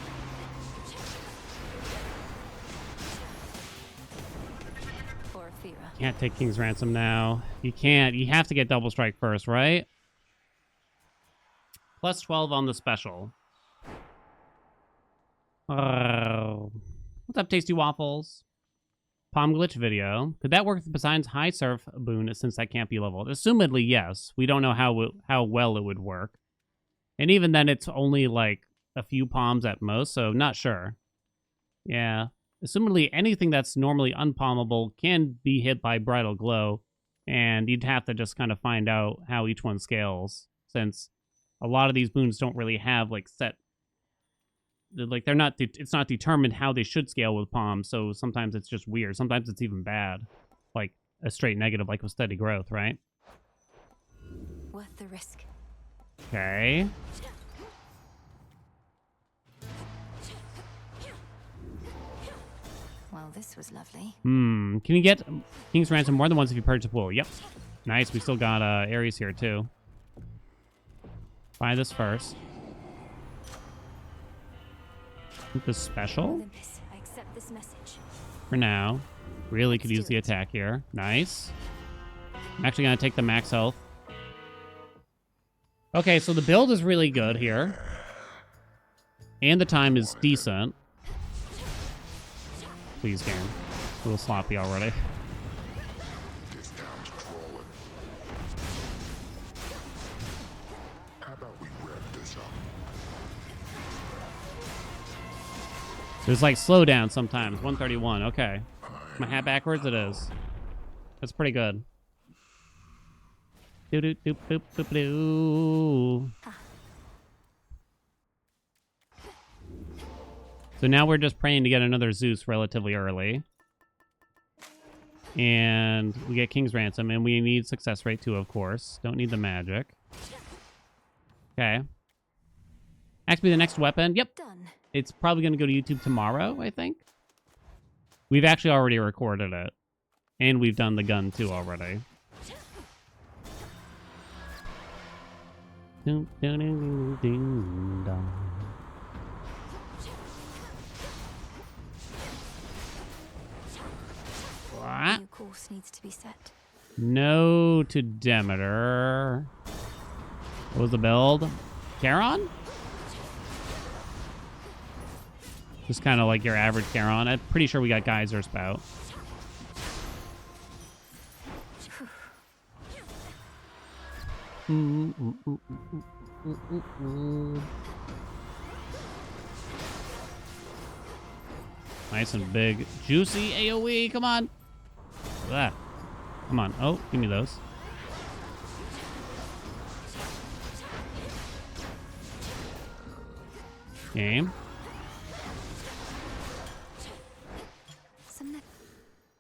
Or Aphira. Can't take King's Ransom now. You can't. You have to get Double Strike first, right? Plus 12 on the special. What's up, Tasty Waffles? Palm Glitch video. Could that work with Poseidon's High Surf boon since that can't be leveled? Assumedly, yes. We don't know how well it would work. And even then, it's only like a few palms at most, so not sure. Yeah. Assumedly, anything that's normally unpalmable can be hit by Bridal Glow, and you'd have to just kind of find out how each one scales, since a lot of these boons don't really have, like, set... Like, they're not... It's not determined how they should scale with palms, so sometimes it's just weird. Sometimes it's even bad. Like, a straight negative, like with Steady Growth, right? Worth the risk. Okay. Well, this was lovely. Can you get King's Ransom more than once if you purchase a pool? Yep. Nice. We still got Ares here, too. Buy this first. This special Olympus, I accept this message. for now. Really could use the attack here. Nice. I'm actually going to take the max health. Okay, so the build is really good here. And the time is decent. Please, game. A little sloppy already. It's down to crawling. How about we wrap this up? There's like slowdown sometimes. 131. Okay. My hat backwards? It is. That's pretty good. Doo doo doo boop boop doo. So now we're just praying to get another Zeus relatively early. And we get King's Ransom, and we need success rate too, of course. Don't need the magic. Okay. Ask me the next weapon. Yep. Done. It's probably going to go to YouTube tomorrow, I think. We've actually already recorded it. And we've done the gun too already. Ding, ding, ding, ding, dong. What? New course needs to be set. No to Demeter. What was the build? Charon? Just kind of like your average Charon. I'm pretty sure we got Geyser Spout. Nice and big. Juicy AoE. Come on. Ah. Come on. Oh, give me those. Game.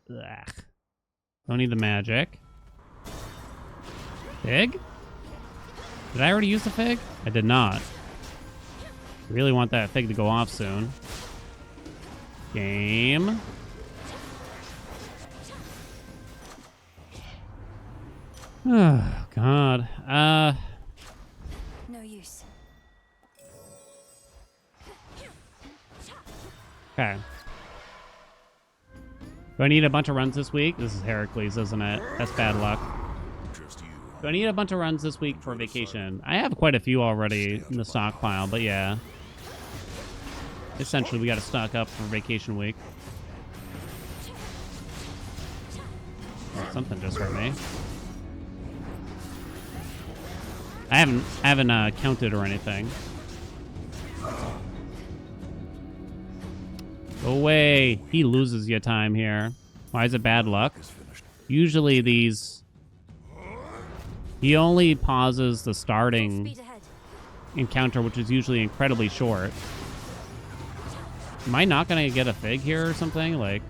Ugh. Don't need the magic. Fig? Did I already use the fig? I did not. Really want that fig to go off soon. Game. Oh, God. No use. Okay. Do I need a bunch of runs this week? This is Heracles, isn't it? That's bad luck. Just you. Do I need a bunch of runs this week for vacation? I have quite a few already in the stockpile, but yeah. Essentially, we got to stock up for vacation week. Oh, something just hurt me. I haven't counted or anything. Go away. He loses you time here. Why is it bad luck? Usually these... He only pauses the starting Speed ahead. encounter, which is usually incredibly short. Am I not going to get a fig here or something? Like...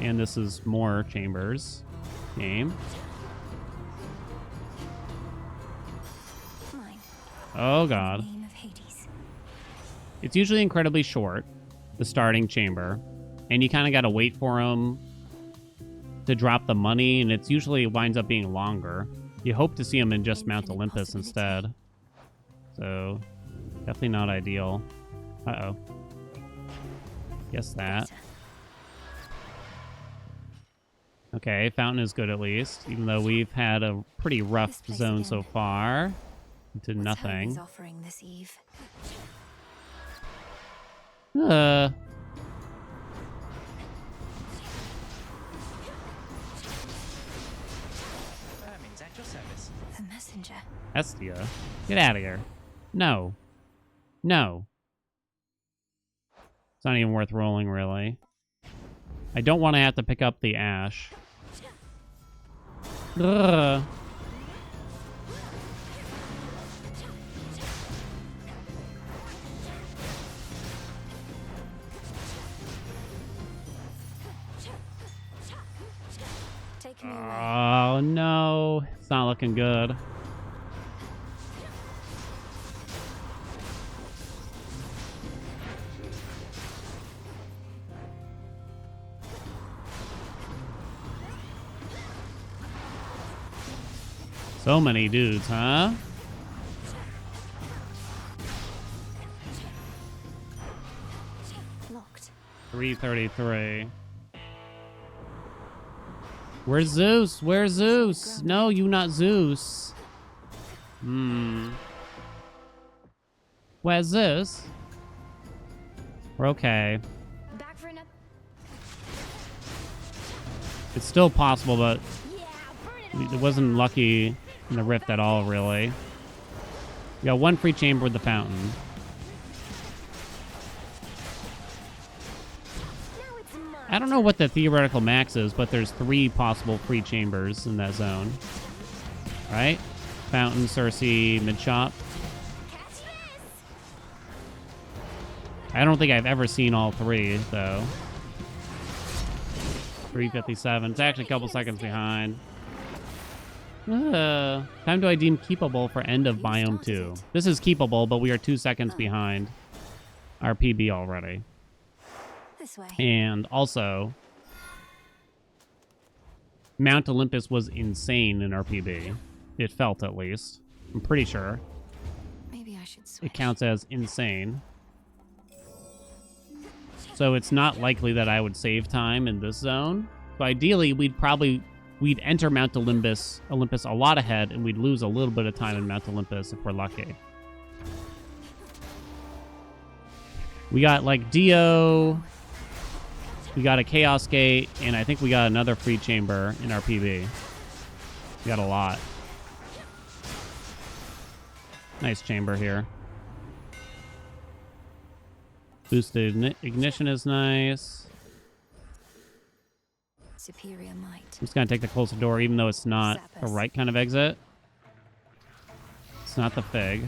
And this is more chambers. Game. Mine. Oh, God. Name of Hades. It's usually incredibly short, the starting chamber, and you kind of got to wait for him to drop the money, and it's usually winds up being longer. You hope to see him in just Mount Olympus instead. So, definitely not ideal. Uh-oh. Guess that. Okay, Fountain is good at least, even though we've had a pretty rough zone so far. Into What's nothing. Hermes offering this eve? Hermes at your service. The messenger. Estia, get out of here. No. No. It's not even worth rolling, really. I don't want to have to pick up the ash. Ugh. Take me away. Oh, no. It's not looking good. So many dudes, huh? Locked. 333. Where's Zeus? Where's Zeus? No, you not Zeus. Where's this? We're okay. Back for another. It's still possible, but Yeah, burn it it wasn't lucky in the rift at all, really. We got one free chamber with the fountain. Now it's mine. I don't know what the theoretical max is, but there's 3 possible free chambers in that zone. Right? Fountain, Cersei, mid-shop. Catch this. I don't think I've ever seen all 3, though. 357. It's actually a couple seconds behind. Time do I deem keepable for end of biome 2? This is keepable, but we are 2 seconds behind our PB already. This way. And also, Mount Olympus was insane in our PB. It felt, at least. I'm pretty sure. Maybe I should switch. It counts as insane. So it's not likely that I would save time in this zone. So ideally, we'd enter Mount Olympus a lot ahead, and we'd lose a little bit of time in Mount Olympus if we're lucky. We got, like, Dio. We got a Chaos Gate, and I think we got another free chamber in our PB. We got a lot. Nice chamber here. Boosted ignition is nice. Superior might. I'm just gonna take the closer door, even though it's not the right kind of exit. It's not the fig.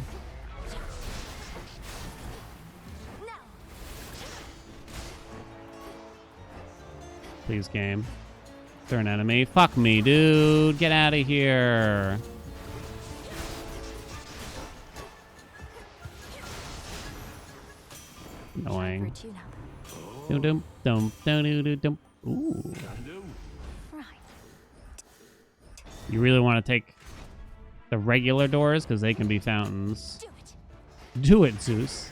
Please, game. They're an enemy. Fuck me, dude. Get out of here. Annoying. Dum dum dum dum dum. Ooh. Right. You really want to take the regular doors because they can be fountains. Do it. Do it, Zeus.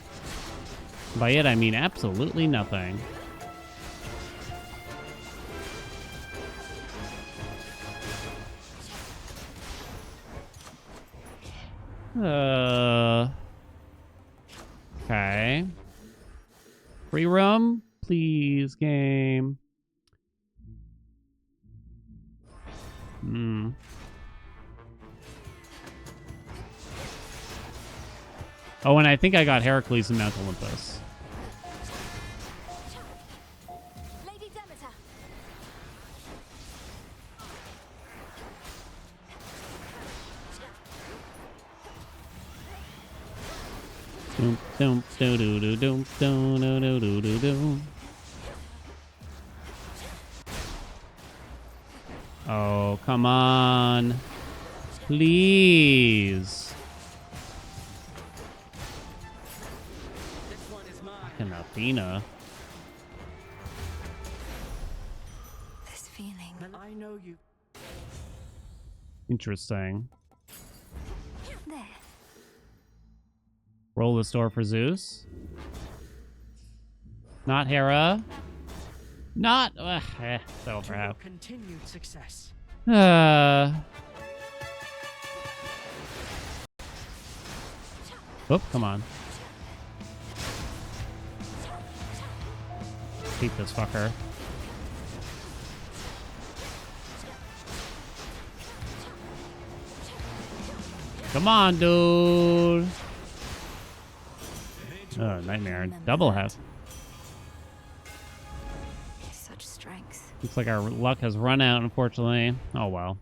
By it, I mean absolutely nothing. Okay. Free room, please, game. Oh, and I think I got Heracles in Mount Olympus. Lady Demeter. Doom, doom, doo doo doo doom, doo doo doo doo doo doo. Oh, come on. Please. This one is mine. Fucking Athena. This feeling. And I know you. Interesting. There. Roll this door for Zeus. Not Hera. Not. Settle for half. Continued success. Oop, come on. Beat this fucker. Come on, dude. Oh, nightmare. Double half. Such strength. Looks like our luck has run out, unfortunately. Oh, well.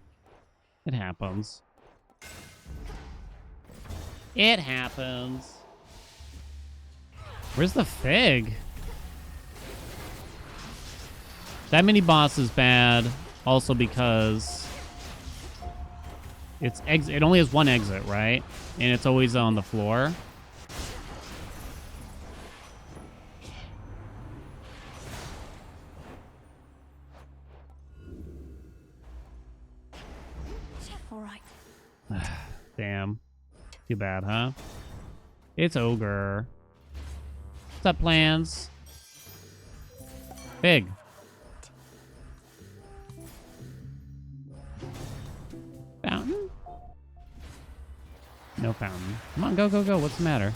It happens. It happens. Where's the fig? That mini boss is bad, also because it only has one exit, right? And it's always on the floor. All right. Damn. Too bad, huh? It's Ogre. What's up, plans? Big. Fountain? No fountain. Come on, go, go, go. What's the matter?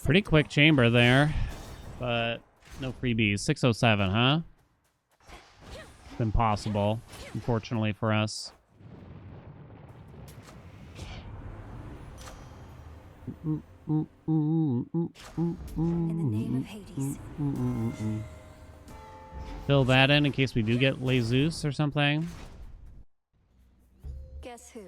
Pretty quick chamber there, but no freebies. 607, huh? It's impossible, unfortunately for us. In the name of Hades. Fill that in case we do get Jesus or something. Guess who?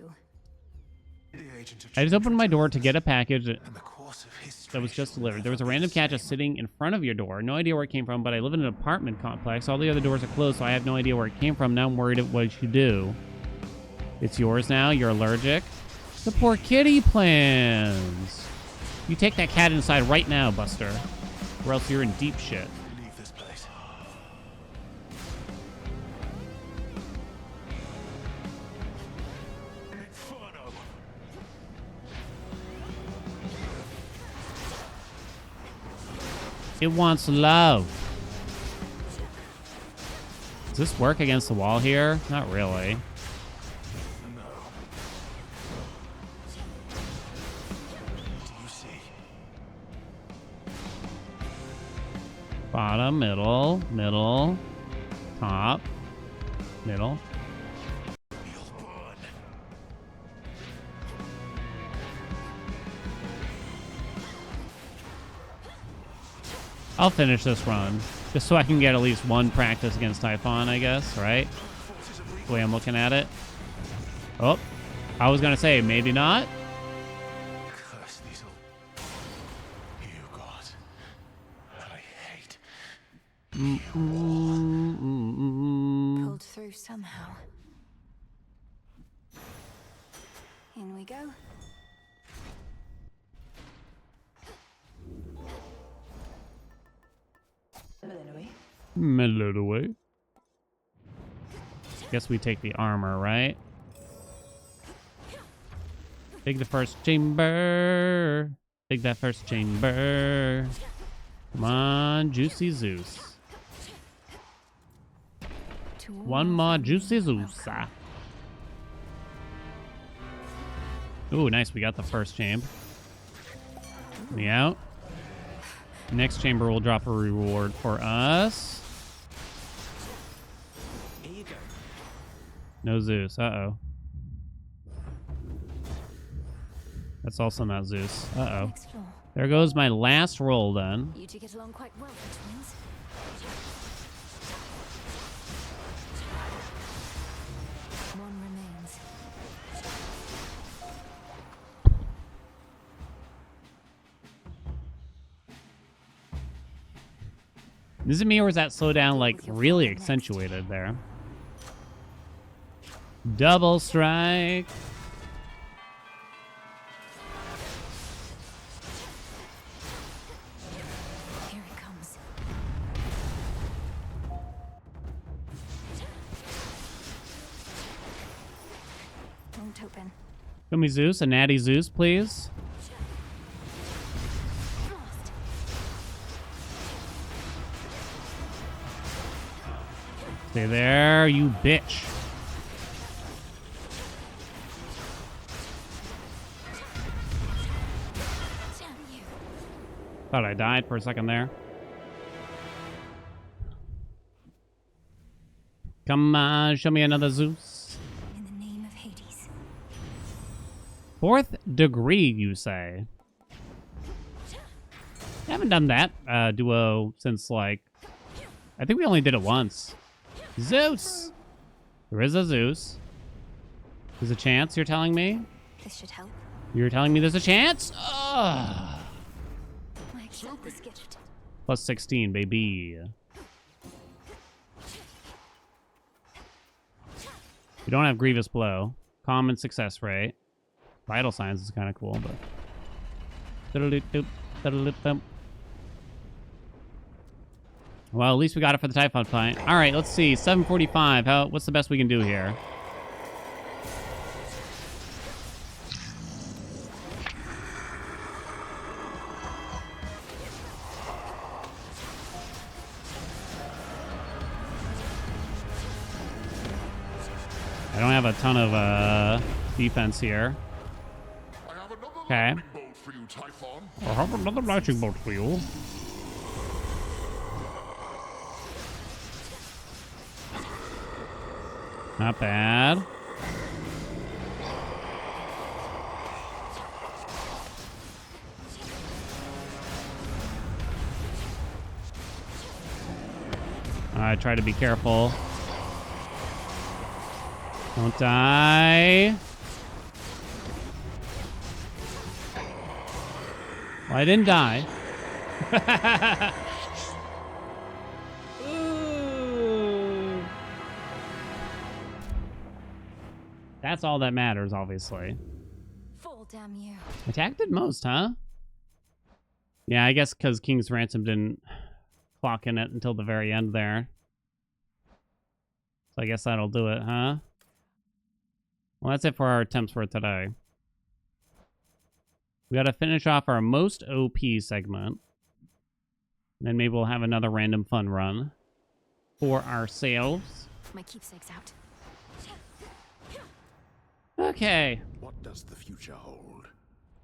The agent of I just opened my door to get a package and the course of history that was just shall delivered. There was a never be random the cat just same. sitting in front of your door. No idea where it came from, but I live in an apartment complex. All the other doors are closed, so I have no idea where it came from. Now I'm worried of what you do. It's yours now. You're allergic. The poor kitty plans. You take that cat inside right now, Buster, or else you're in deep shit. Leave this place. Inferno! It wants love. Does this work against the wall here? Not really. No. Do you see? Bottom, middle, middle, top, middle. You'll burn. I'll finish this run, just so I can get at least one practice against Typhon, I guess, right? Forces of The way I'm looking at it. Oh, I was gonna say, maybe not. curse these all. You, God. I hate. Pulled through somehow. In we go. Melted away. Guess we take the armor, right? Take the first chamber. Take that first chamber. Come on, Juicy Zeus. To all One more Juicy Zeus. welcome. Ooh, nice. We got the first chamber. Me out. Next chamber will drop a reward for us. Here you go. No Zeus. Uh-oh. That's also not Zeus. Uh-oh. Next floor. There goes my last roll then. You two get along quite well for twins. One remains. Is it me or is that slowdown like really accentuated there? Double strike. Here it comes. Won't open. Show me Zeus, a natty Zeus, please. Frost. Stay there, you bitch. Damn you. Thought I died for a second there. Come on, show me another Zeus. In the name of Hades. Fourth degree, you say? I haven't done that duo since, like, I think we only did it once. Zeus! There is a Zeus. There's a chance, you're telling me? This should help. You're telling me there's a chance? Ugh. I accept this gift. Plus 16, baby. We don't have Grievous Blow. Common success rate. Vital Signs is kind of cool, but... Diddle-doop-doop, diddle-doop-doop. Well, at least we got it for the Typhon fight. All right, let's see. 745. What's the best we can do here? I don't have a ton of defense here. I have another Okay. lightning bolt for you, Typhon. I have another lightning bolt for you. Not bad. I try to be careful. Don't die. Well, I didn't die. Ooh. That's all that matters, obviously. Fall, damn you. Attacked it most, huh? Yeah, I guess because King's Ransom didn't clock in it until the very end there. So I guess that'll do it, huh? Well, that's it for our attempts for today. We gotta finish off our most OP segment. Then maybe we'll have another random fun run for ourselves. My keepsake's out. Okay. What does the future hold?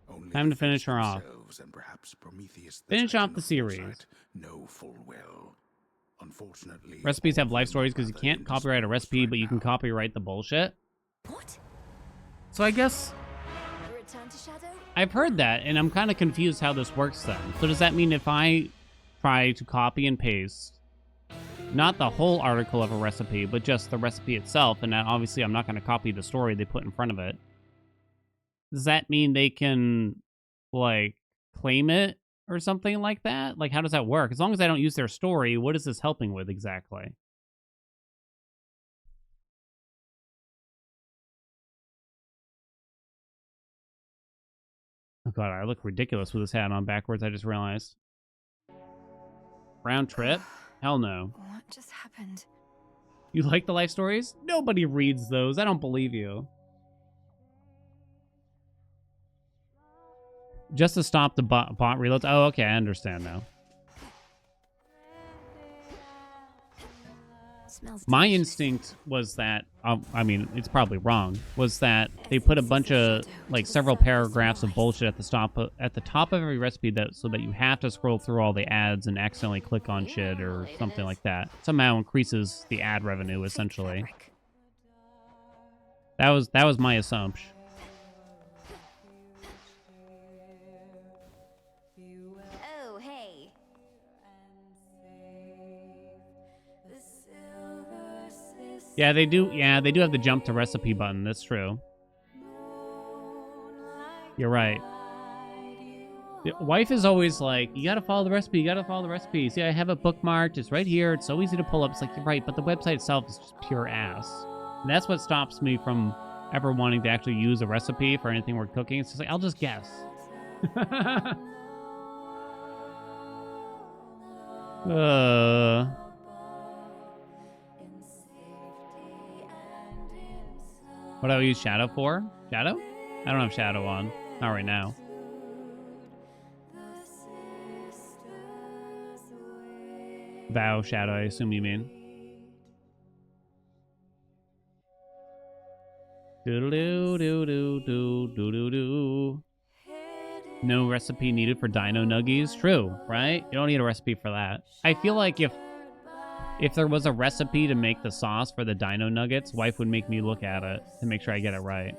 Only Time the to finish fates her off. themselves and perhaps Prometheus, Finish Titan off the of series. foresight, know full well. Unfortunately, Recipes have all life of stories them because you are can't rather copyright a indisposed recipe, right but you can now. copyright the bullshit. What? So I guess Return to Shadow? I've heard that, and I'm kind of confused how this works then. So does that mean if I try to copy and paste, not the whole article of a recipe, but just the recipe itself, and that obviously I'm not going to copy the story they put in front of it, does that mean they can, like, claim it or something like that? Like, how does that work? As long as I don't use their story, what is this helping with exactly? Oh god, I look ridiculous with this hat on backwards, I just realized. Round trip? Hell no. What just happened? You like the life stories? Nobody reads those. I don't believe you. Just to stop the bot reloads? Oh, okay, I understand now. Smells My delicious. instinct was that, I mean, it's probably wrong, was that they put a bunch of, like, several paragraphs of bullshit at the top of every recipe so that you have to scroll through all the ads and accidentally click on shit or something like that. Somehow increases the ad revenue, essentially. Fabric. That was my assumption. Oh, hey. Yeah, they do have the jump to recipe button. That's true. You're right. The wife is always like, you gotta follow the recipe, you gotta follow the recipe. See, I have it bookmarked, it's right here, it's so easy to pull up. It's like, you're right, but the website itself is just pure ass. And that's what stops me from ever wanting to actually use a recipe for anything we're cooking. It's just like, I'll just guess. What do I use Shadow for? Shadow? I don't have Shadow on. Not right now. Vow Shadow, I assume you mean. Do-do-do-do-do-do-do-do. No recipe needed for dino nuggies. True, right? You don't need a recipe for that. I feel like if there was a recipe to make the sauce for the dino nuggets, wife would make me look at it to make sure I get it right.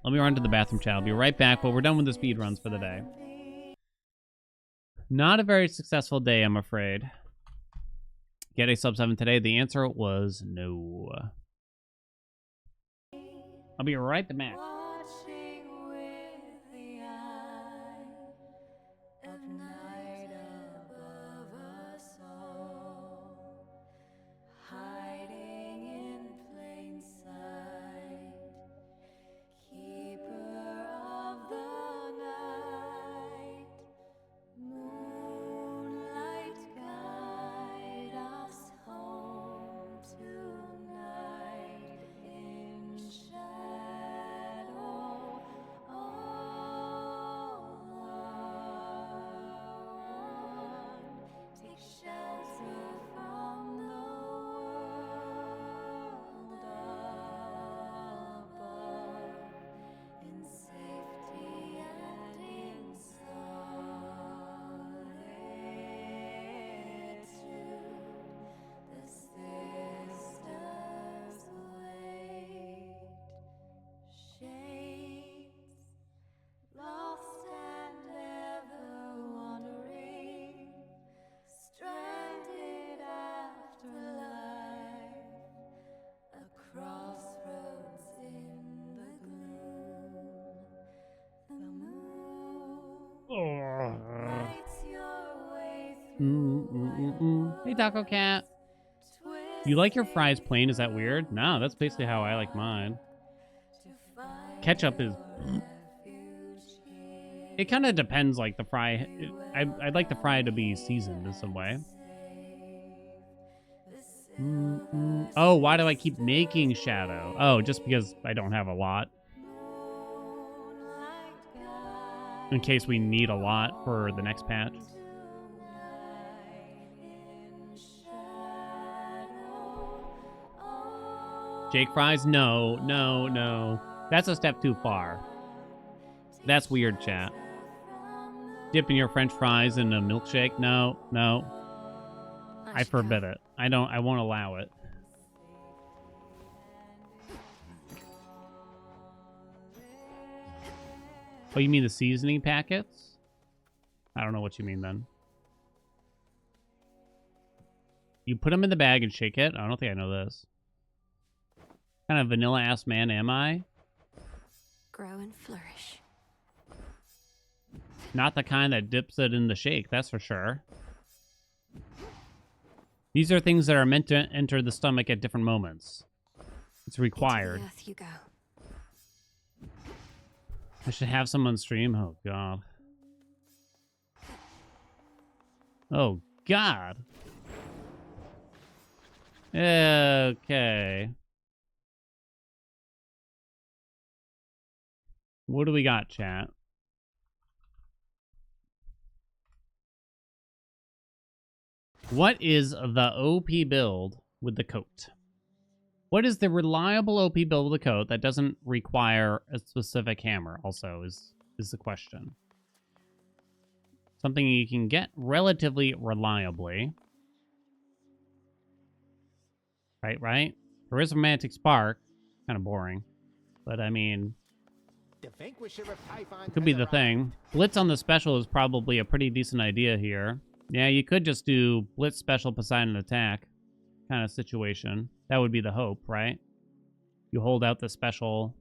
Let me run to the bathroom, child. I'll be right back, but we're done with the speed runs for the day. Not a very successful day, I'm afraid. Get a sub 7 today? The answer was no. I'll be right back. Hey, Taco Cat. You like your fries plain? Is that weird? No, that's basically how I like mine. Ketchup is... It kind of depends, like, the fry. I'd like the fry to be seasoned in some way. Oh, why do I keep making shadow? Oh, just because I don't have a lot. In case we need a lot for the next patch. Jake fries? No, no, no. That's a step too far. That's weird, chat. Dipping your french fries in a milkshake? No, no. I forbid it. I won't allow it. Oh, you mean the seasoning packets? I don't know what you mean then. You put them in the bag and shake it? I don't think I know this. What kind of vanilla-ass man am I? Grow and flourish. Not the kind that dips it in the shake, that's for sure. These are things that are meant to enter the stomach at different moments. It's required. Into the earth you go. I should have some on stream. Oh, God. Oh, God. Okay. What do we got, chat? What is the OP build with the coat? What is the reliable OP build with the coat that doesn't require a specific hammer? Also, is the question. Something you can get relatively reliably. Right? There is Romantic Spark. Kind of boring. But, I mean... It could be the thing. Blitz on the special is probably a pretty decent idea here. Yeah, you could just do Blitz special Poseidon attack kind of situation. That would be the hope, right? You hold out the special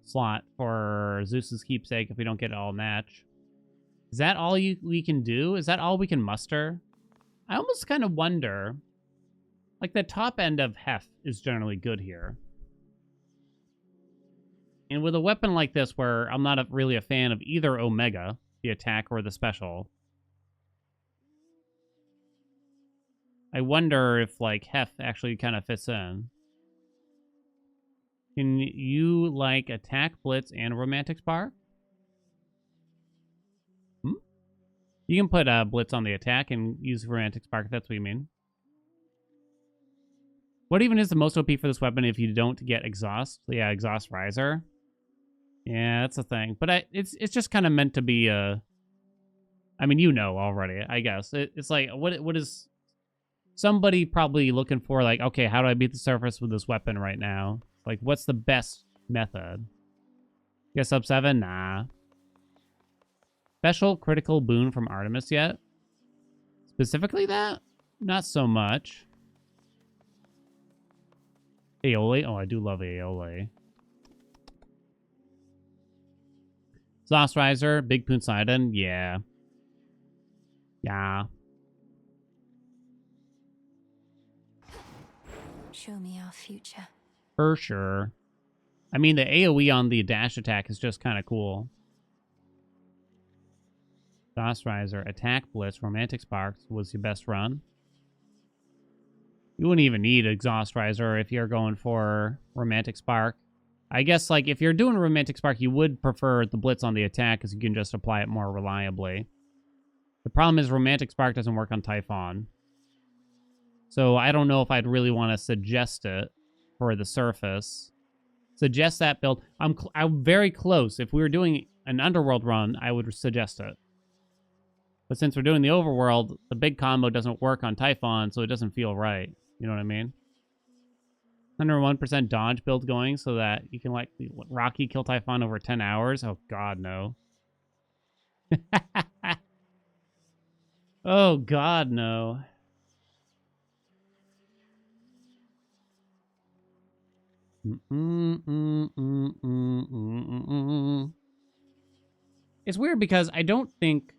slot for Zeus's keepsake if we don't get it all match. Is that all we can do? Is that all we can muster? I almost kind of wonder... Like, the top end of Hef is generally good here. And with a weapon like this, where I'm not really a fan of either Omega, the attack, or the special, I wonder if, like, Hef actually kind of fits in. Can you, like, attack, Blitz, and Romantic Spark? You can put Blitz on the attack and use Romantic Spark, if that's what you mean. What even is the most OP for this weapon if you don't get Exhaust? Yeah, Exhaust Riser. Yeah, that's a thing. But it's just kind of meant to be a... I mean, you know already, I guess. It's like, what is... Somebody probably looking for, like, okay, how do I beat the surface with this weapon right now? Like, what's the best method? Guess sub 7? Nah. Special critical boon from Artemis yet? Specifically that? Not so much. Aeole? Oh, I do love Aeole. Exhaust Riser, Big Poseidon? Yeah. Yeah. Show me our future. For sure. I mean, the AoE on the dash attack is just kind of cool. Exhaust Riser, Attack Blitz, Romantic Sparks was your best run. You wouldn't even need Exhaust Riser if you're going for Romantic Spark. I guess, like, if you're doing Romantic Spark, you would prefer the Blitz on the attack because you can just apply it more reliably. The problem is Romantic Spark doesn't work on Typhon. So I don't know if I'd really want to suggest it for the surface. Suggest that build. I'm very close. If we were doing an Underworld run, I would suggest it. But since we're doing the Overworld, the big combo doesn't work on Typhon, so it doesn't feel right. You know what I mean? 101% dodge build going so that you can, like, Rocky kill Typhon over 10 hours? Oh, God, no. Oh, God, no. It's weird because I don't think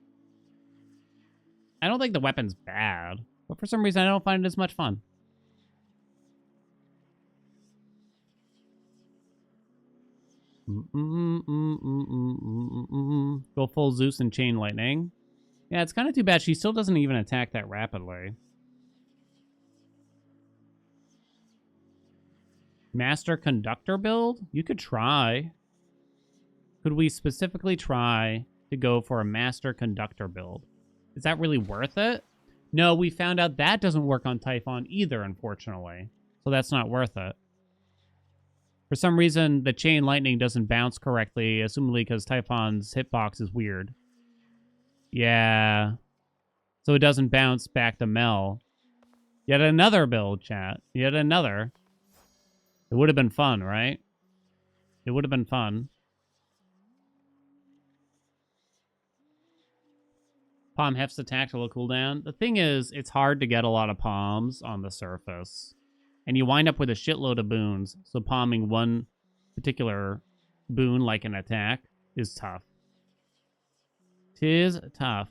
I don't think the weapon's bad, but for some reason I don't find it as much fun. Go full Zeus and Chain Lightning. Yeah, it's kind of too bad she still doesn't even attack that rapidly. Master Conductor build? You could try. Could we specifically try to go for a Master Conductor build? Is that really worth it? No, we found out that doesn't work on Typhon either, unfortunately. So that's not worth it. For some reason, the Chain Lightning doesn't bounce correctly, assumably because Typhon's hitbox is weird. Yeah. So it doesn't bounce back to Mel. Yet another build, chat. Yet another. It would have been fun, right? It would have been fun. Palm hefts attack to low cooldown. The thing is, it's hard to get a lot of palms on the surface. And you wind up with a shitload of boons, so palming one particular boon like an attack is tough. 'Tis tough.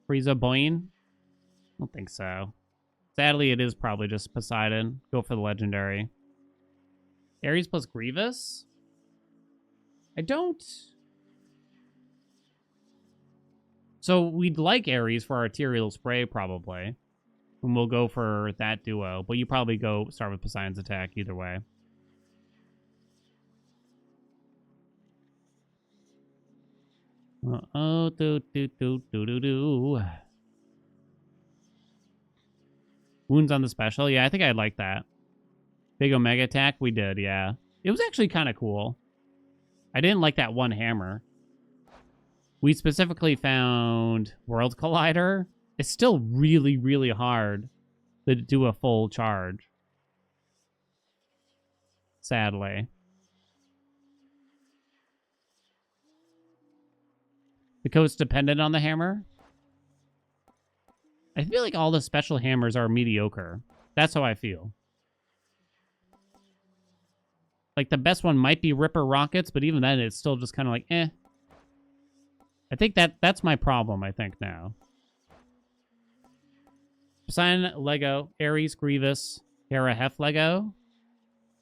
Frieza Boyne? I don't think so. Sadly, it is probably just Poseidon. Go for the legendary. Ares plus Grievous? I don't... So we'd like Ares for Arterial Spray, probably. And we'll go for that duo. But you probably go start with Poseidon's attack either way. Uh-oh, do. Wounds on the special? Yeah, I think I'd like that. Big Omega attack? We did, yeah. It was actually kind of cool. I didn't like that one hammer. We specifically found World Collider. It's still really, really hard to do a full charge. Sadly. The code's dependent on the hammer? I feel like all the special hammers are mediocre. That's how I feel. Like, the best one might be Ripper Rockets, but even then, it's still just kind of like, eh. I think that's my problem, I think, now. Poseidon, Lego, Ares, Grievous, Hera, Hef, Lego.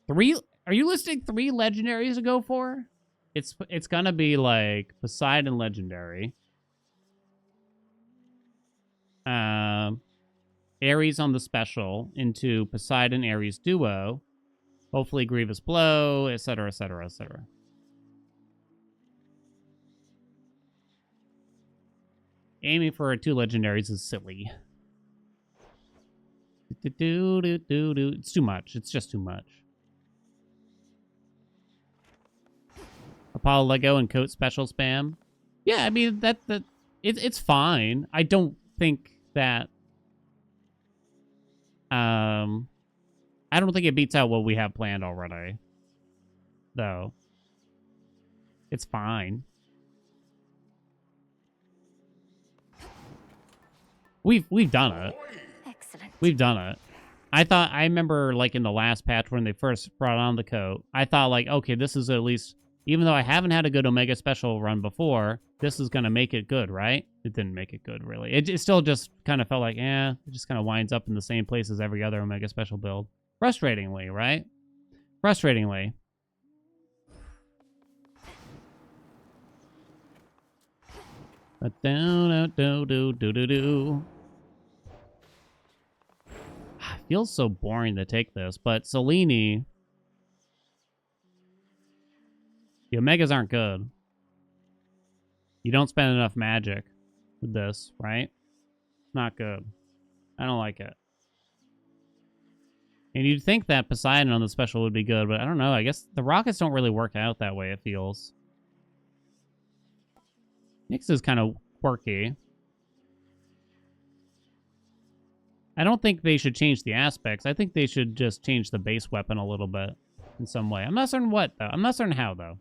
3... Are you listing 3 legendaries to go for? It's gonna be, like, Poseidon Legendary. Ares on the special into Poseidon Ares duo. Hopefully Grievous Blow, etc., etc., etc. Aiming for 2 legendaries is silly. It's too much. It's just too much. Apollo Lego and Coat special spam. Yeah, I mean it's fine. I don't think that I don't think it beats out what we have planned already. Though. It's fine. We've done it. Excellent. We've done it. I remember, like, in the last patch when they first brought on the coat, I thought, like, okay, this is at least, even though I haven't had a good Omega Special run before, this is going to make it good, right? It didn't make it good, really. It still just kind of felt like, it just kind of winds up in the same place as every other Omega Special build. Frustratingly, right? Frustratingly. But do. Feels so boring to take this, but Selene, the Omegas aren't good. You don't spend enough magic with this, right? Not good. I don't like it. And you'd think that Poseidon on the special would be good, but I don't know. I guess the rockets don't really work out that way, it feels. Nyx is kind of quirky. I don't think they should change the aspects. I think they should just change the base weapon a little bit in some way. I'm not certain what, though. I'm not certain how, though.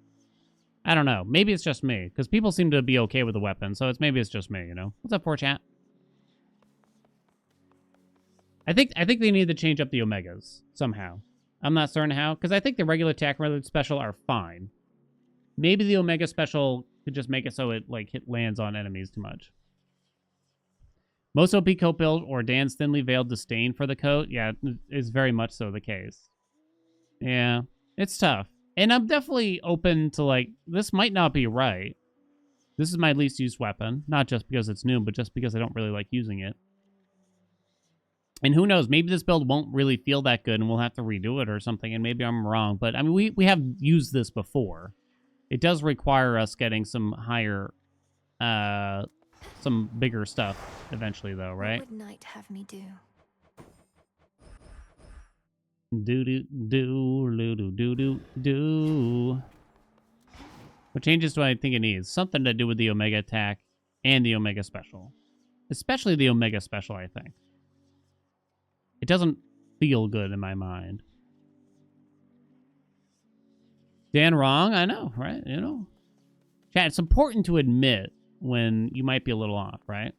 I don't know. Maybe it's just me, because people seem to be okay with the weapon, so maybe it's just me, you know? What's up, 4chat? I think they need to change up the Omegas somehow. I'm not certain how, because I think the regular attack and regular special are fine. Maybe the Omega special could just make it so it, like, lands on enemies too much. Most OP coat build or Dan's thinly veiled disdain for the coat. Yeah, is very much so the case. Yeah, it's tough. And I'm definitely open to, like, this might not be right. This is my least used weapon. Not just because it's new, but just because I don't really like using it. And who knows, maybe this build won't really feel that good and we'll have to redo it or something, and maybe I'm wrong. But, I mean, we have used this before. It does require us getting some higher, some bigger stuff eventually, though, right? What would Knight have me do? Do. What changes do I think it needs? Something to do with the Omega attack and the Omega special. Especially the Omega special, I think. It doesn't feel good in my mind. Dan wrong? I know, right? You know. Chat, it's important to admit when you might be a little off, right?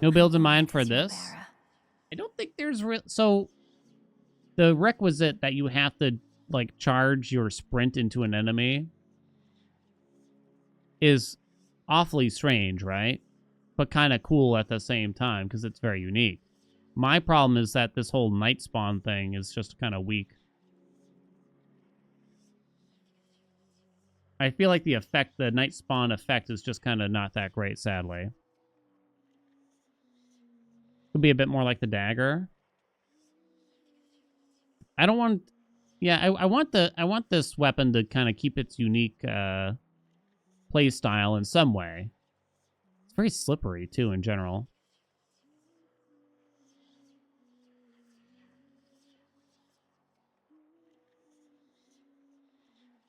No builds in mind for this? I don't think there's so the requisite that you have to, like, charge your sprint into an enemy is awfully strange, right? But kind of cool at the same time because it's very unique. My problem is that this whole night spawn thing is just kind of weak. I feel like the night spawn effect is just kind of not that great, sadly. Could be a bit more like the dagger. I don't want... Yeah, I want this weapon to kind of keep its unique play style in some way. It's very slippery, too, in general.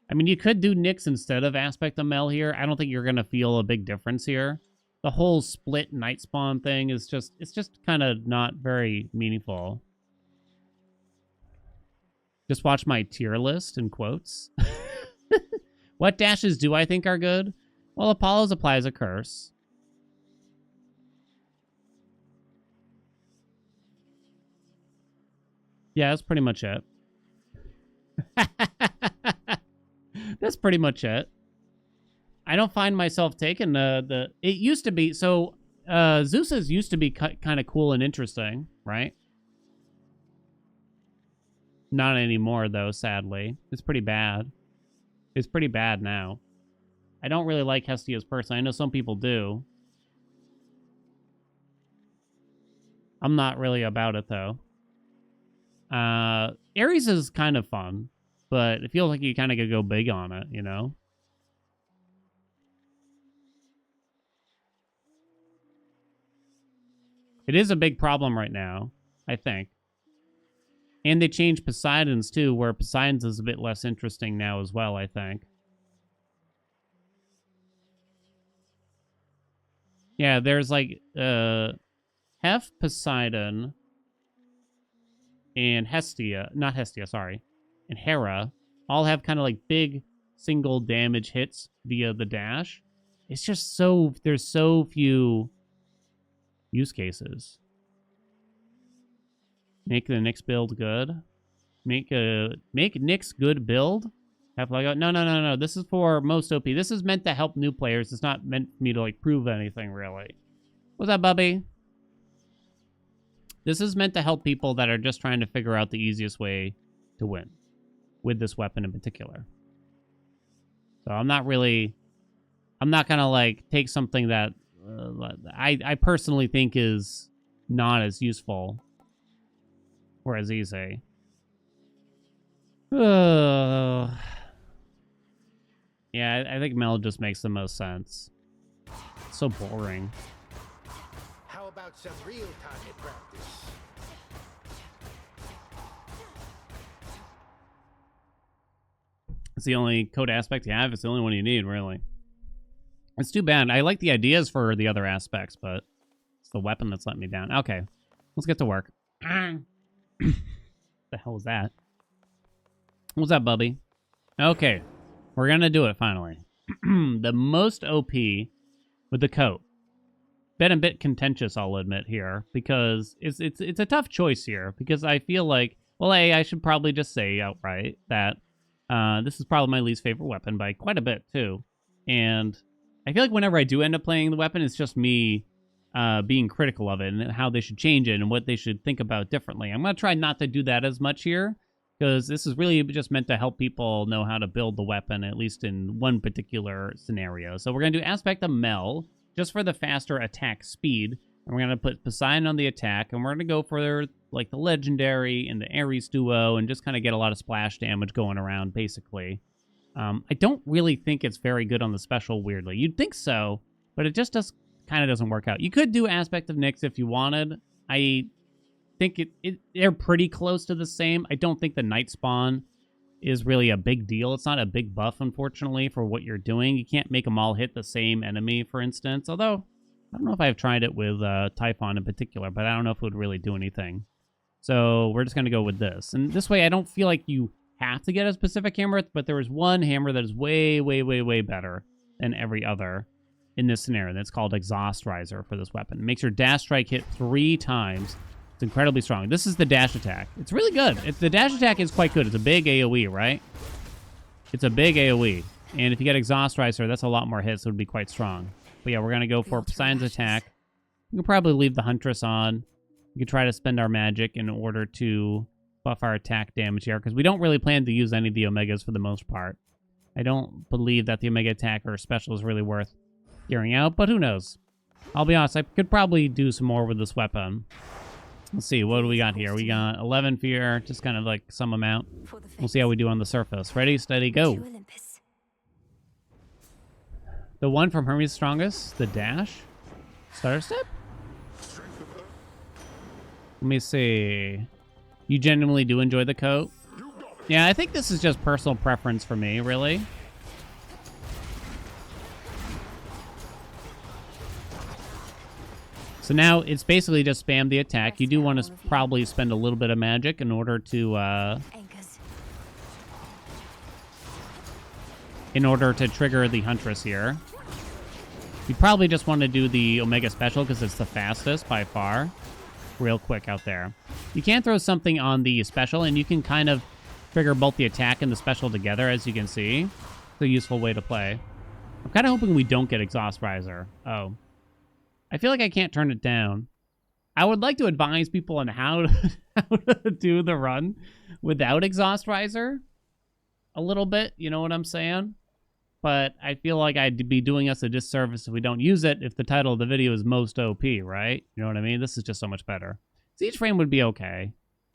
I mean, you could do Nyx instead of Aspect of Mel here. I don't think you're going to feel a big difference here. The whole split night spawn thing is just... It's just kind of not very meaningful. Just watch my tier list, in quotes. What dashes do I think are good? Well, Apollo's applies a curse. Yeah, that's pretty much it. That's pretty much it. I don't find myself taking the... It used to be... So, Zeus's used to be kind of cool and interesting, right? Not anymore, though, sadly. It's pretty bad. It's pretty bad now. I don't really like Hestia's person. I know some people do. I'm not really about it, though. Ares is kind of fun, but it feels like you kind of could go big on it, you know? It is a big problem right now, I think. And they changed Poseidon's, too, where Poseidon's is a bit less interesting now as well, I think. Yeah, there's, like, Hef, Poseidon, and Hestia, not Hestia, sorry, and Hera all have kind of like big single damage hits via the dash. It's just so, there's so few use cases. Make the Nyx build good. Make Nyx good build. Have like, no. This is for most OP. This is meant to help new players. It's not meant for me to like prove anything really. What's up, Bubby? This is meant to help people that are just trying to figure out the easiest way to win with this weapon in particular. So I'm not gonna like take something that I personally think is not as useful or as easy. Yeah, I think Mel just makes the most sense. It's so boring. How about some real target practice? It's the only code aspect you have. It's the only one you need, really. It's too bad. I like the ideas for the other aspects, but it's the weapon that's letting me down. Okay, let's get to work. The hell was that? What's up, Bubby? Okay, we're gonna do it finally. The most OP with the coat. Been a bit contentious, I'll admit here, because it's a tough choice here. Because I feel like, well, I should probably just say outright that this is probably my least favorite weapon by quite a bit too, and I feel like whenever I do end up playing the weapon, it's just me being critical of it and how they should change it and what they should think about differently. I'm going to try not to do that as much here, because this is really just meant to help people know how to build the weapon, at least in one particular scenario. So we're going to do Aspect of Mel, just for the faster attack speed. And we're going to put Poseidon on the attack, and we're going to go for like the Legendary and the Ares duo, and just kind of get a lot of splash damage going around, basically. I don't really think it's very good on the special, weirdly. You'd think so, but it just kind of doesn't work out. You could do Aspect of Nyx if you wanted. I think they're pretty close to the same. I don't think the Night Spawn is really a big deal. It's not a big buff, unfortunately, for what you're doing. You can't make them all hit the same enemy, for instance. Although, I don't know if I've tried it with Typhon in particular, but I don't know if it would really do anything. So we're just going to go with this. And this way, I don't feel like you have to get a specific hammer, but there is one hammer that is way, way, way, way better than every other in this scenario. That's called Exhaust Riser for this weapon. It makes your dash strike hit 3 times. It's incredibly strong. This is the dash attack. It's really good. The dash attack is quite good. It's a big AoE, right? It's a big AoE. And if you get Exhaust Riser, that's a lot more hits, so it would be quite strong. But yeah, we're going to go for Poseidon's attack. We can probably leave the Huntress on. We can try to spend our magic in order to buff our attack damage here, because we don't really plan to use any of the Omegas for the most part. I don't believe that the Omega attack or special is really worth gearing out, but who knows? I'll be honest, I could probably do some more with this weapon. Let's see, what do we got here? We got 11 fear, just kind of like some amount. We'll see how we do on the surface. Ready, steady, go. The one from Hermes Strongest, the dash? Stutter step? Let me see. You genuinely do enjoy the coat? Yeah, I think this is just personal preference for me, really. So now it's basically just spam the attack. You do want to probably spend a little bit of magic in order to trigger the Huntress here. You probably just want to do the Omega Special because it's the fastest by far. Real quick out there. You can throw something on the special, and you can kind of trigger both the attack and the special together, as you can see. It's a useful way to play. I'm kind of hoping we don't get Exhaust Riser. Oh. I feel like I can't turn it down. I would like to advise people on how to do the run without Exhaust Riser. A little bit, you know what I'm saying? But I feel like I'd be doing us a disservice if we don't use it if the title of the video is most OP, right? You know what I mean? This is just so much better. Siege Frame would be okay.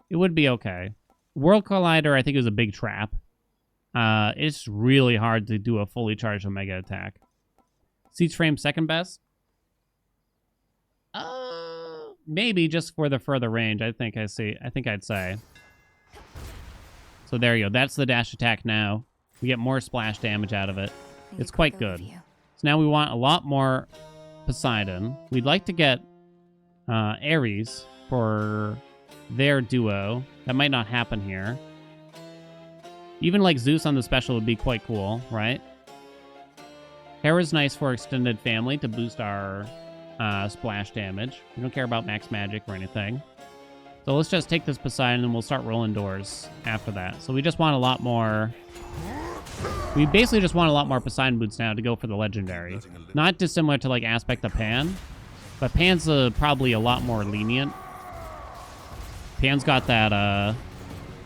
It would be okay. World Collider, I think, is a big trap. It's really hard to do a fully charged Omega attack. Siege Frame second best? Maybe just for the further range, I think I'd say. So there you go. That's the dash attack now. We get more splash damage out of it. It's quite good. So now we want a lot more Poseidon. We'd like to get Ares for their duo. That might not happen here. Even like Zeus on the special would be quite cool, right? Hera's nice for extended family to boost our splash damage. We don't care about max magic or anything. So let's just take this Poseidon and we'll start rolling doors after that. So we just want a lot more... We basically just want a lot more Poseidon boots now to go for the Legendary. Not dissimilar to like Aspect of Pan, but Pan's probably a lot more lenient. Pan's got that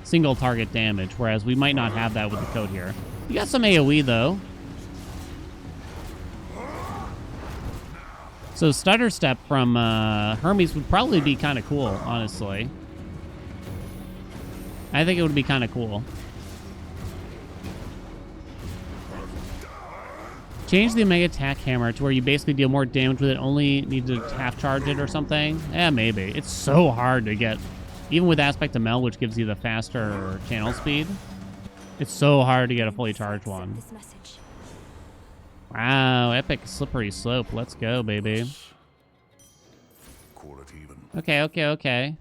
single target damage, whereas we might not have that with the code here. You got some AoE though. So Stutter Step from Hermes would probably be kind of cool, honestly. I think it would be kind of cool. Change the Omega Attack Hammer to where you basically deal more damage with it, only need to half charge it or something. Yeah, maybe. It's so hard to get, even with Aspect of Mel, which gives you the faster channel speed. It's so hard to get a fully charged one. Wow, epic slippery slope. Let's go, baby. Call it even. Okay.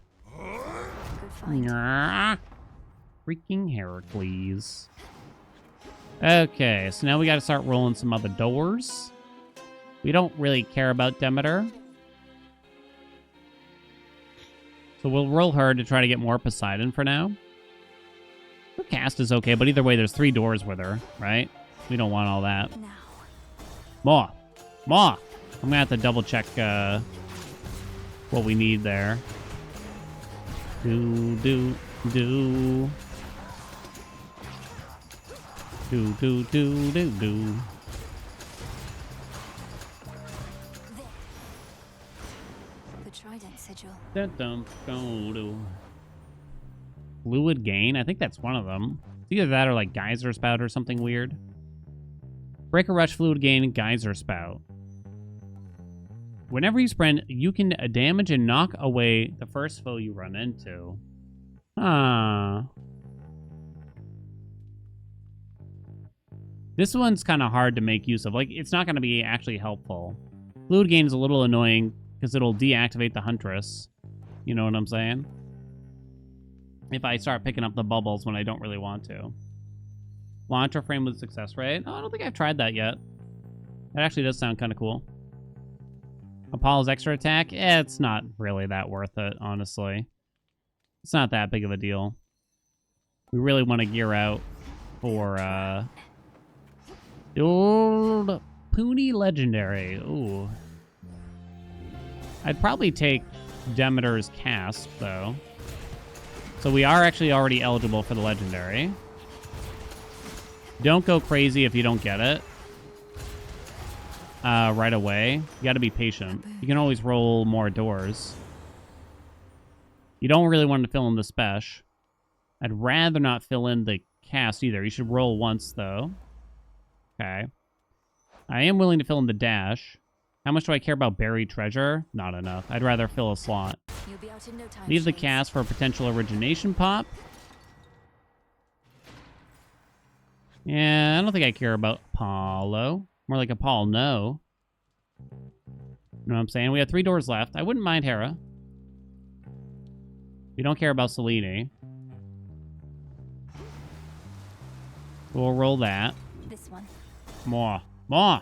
Nyah. Freaking Heracles. Okay, so now we got to start rolling some other doors. We don't really care about Demeter. So we'll roll her to try to get more Poseidon for now. Her cast is okay, but either way, there's 3 doors with her, right? We don't want all that. Now. More. Maw! I'm gonna have to double check what we need there. Do. Do. The Trident sigil. Do. Fluid gain? I think that's one of them. It's either that or like geyser spout or something weird. Breaker rush, fluid gain, geyser spout. Whenever you sprint, you can damage and knock away the first foe you run into. This one's kind of hard to make use of. Like, it's not going to be actually helpful. Fluid gain is a little annoying because it'll deactivate the Huntress. You know what I'm saying? If I start picking up the bubbles when I don't really want to. Launcher frame with success rate. Oh, I don't think I've tried that yet. That actually does sound kind of cool. Apollo's extra attack? It's not really that worth it, honestly. It's not that big of a deal. We really want to gear out for, the old Puny Legendary. Ooh. I'd probably take Demeter's Cast, though. So we are actually already eligible for the Legendary. Don't go crazy if you don't get it right away. You gotta be patient. You can always roll more doors. You don't really want to fill in the Spesh. I'd rather not fill in the Cast either. You should roll once, though. Okay. I am willing to fill in the Dash. How much do I care about buried treasure? Not enough. I'd rather fill a slot. You'll be out in no time. Leave the Shades. Cast for a potential origination pop. Yeah, I don't think I care about Apollo. More like Apollo, no. You know what I'm saying? We have 3 doors left. I wouldn't mind Hera. We don't care about Selene. We'll roll that. This one. More. More!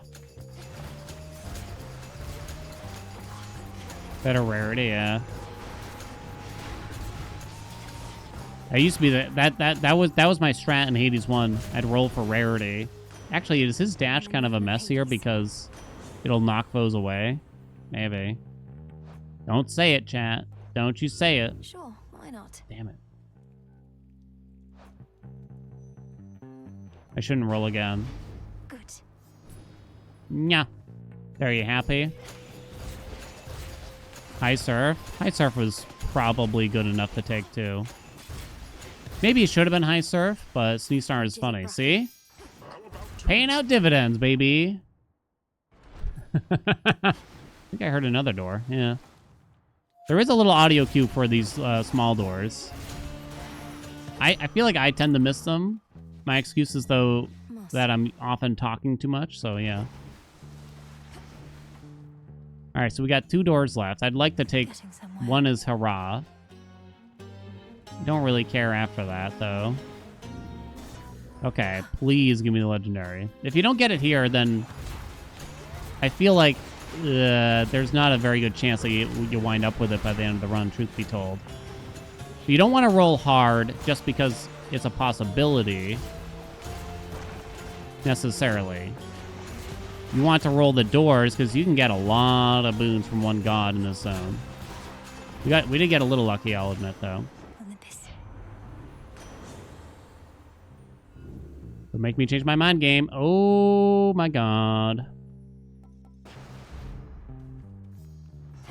Better rarity, yeah. I used to be that was my strat in Hades 1. I'd roll for rarity. Actually, is his dash kind of a mess here because it'll knock foes away? Maybe. Don't say it, chat. Don't you say it. Sure, why not? Damn it. I shouldn't roll again. Good. Yeah. Are you happy? High Surf? High Surf was probably good enough to take too. Maybe it should have been High Surf, but Sneeze Star is funny. See? Paying out dividends, baby. I think I heard another door. Yeah. There is a little audio cue for these small doors. I feel like I tend to miss them. My excuse is, though, that I'm often talking too much, so yeah. All right, so we got 2 doors left. I'd like to take one as Hurrah. Don't really care after that, though. Okay, please give me the Legendary. If you don't get it here, then I feel like there's not a very good chance that you wind up with it by the end of the run, truth be told. But you don't want to roll hard just because it's a possibility, necessarily. You want to roll the doors because you can get a lot of boons from one god in this zone. We did get a little lucky, I'll admit, though. Olympus. Don't make me change my mind, game. Oh my god.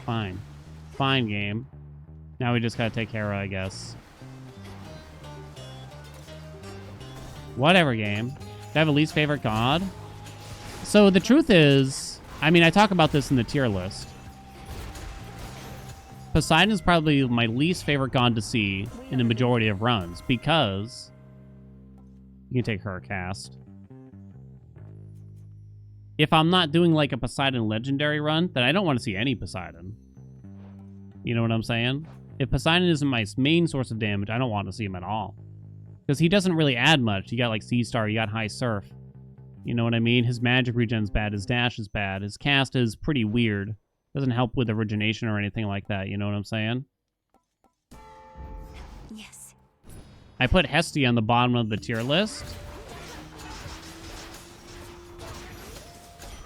Fine. Fine, game. Now we just gotta take Hera, I guess. Whatever, game. Do I have a least favorite god? So the truth is, I mean, I talk about this in the tier list. Poseidon is probably my least favorite god to see in the majority of runs because you can take her cast. If I'm not doing like a Poseidon legendary run, then I don't want to see any Poseidon. You know what I'm saying? If Poseidon isn't my main source of damage, I don't want to see him at all. Because he doesn't really add much. You got like Sea Star, you got High Surf. You know what I mean? His magic regen's bad, his dash is bad, his cast is pretty weird. Doesn't help with origination or anything like that, you know what I'm saying? Yes. I put Hestia on the bottom of the tier list.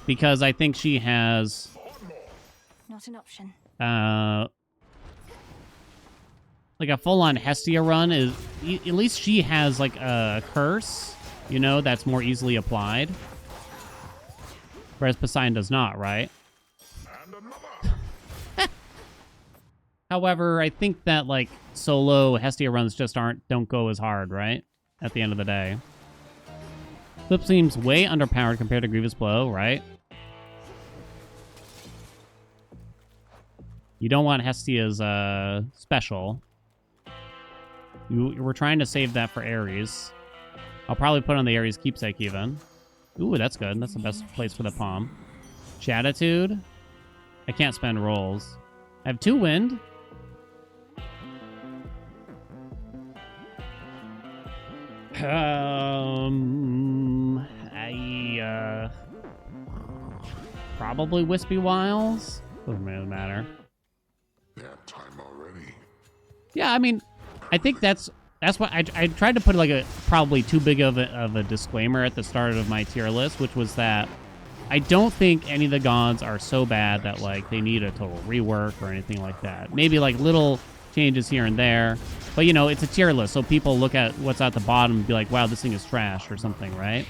because I think she has Not an option. like a full-on Hestia run is at least she has like a curse, you know, that's more easily applied. Whereas Poseidon does not, right? And another. However, I think that like solo Hestia runs just don't go as hard, right? At the end of the day. Flip seems way underpowered compared to Grievous Blow, right? You don't want Hestia's special. We're trying to save that for Ares. I'll probably put on the Ares keepsake even. Ooh, that's good. That's the best place for the palm. Shatitude. I can't spend rolls. I have 2 wind. Probably Wispy Wiles. Doesn't really matter. Damn time already. Yeah, I mean, I think that's what I tried to put like a probably too big of a disclaimer at the start of my tier list, which was that I don't think any of the gods are so bad that like they need a total rework or anything like that. Maybe like little changes here and there, but you know, it's a tier list, so people look at what's at the bottom and be like, wow, this thing is trash or something, right?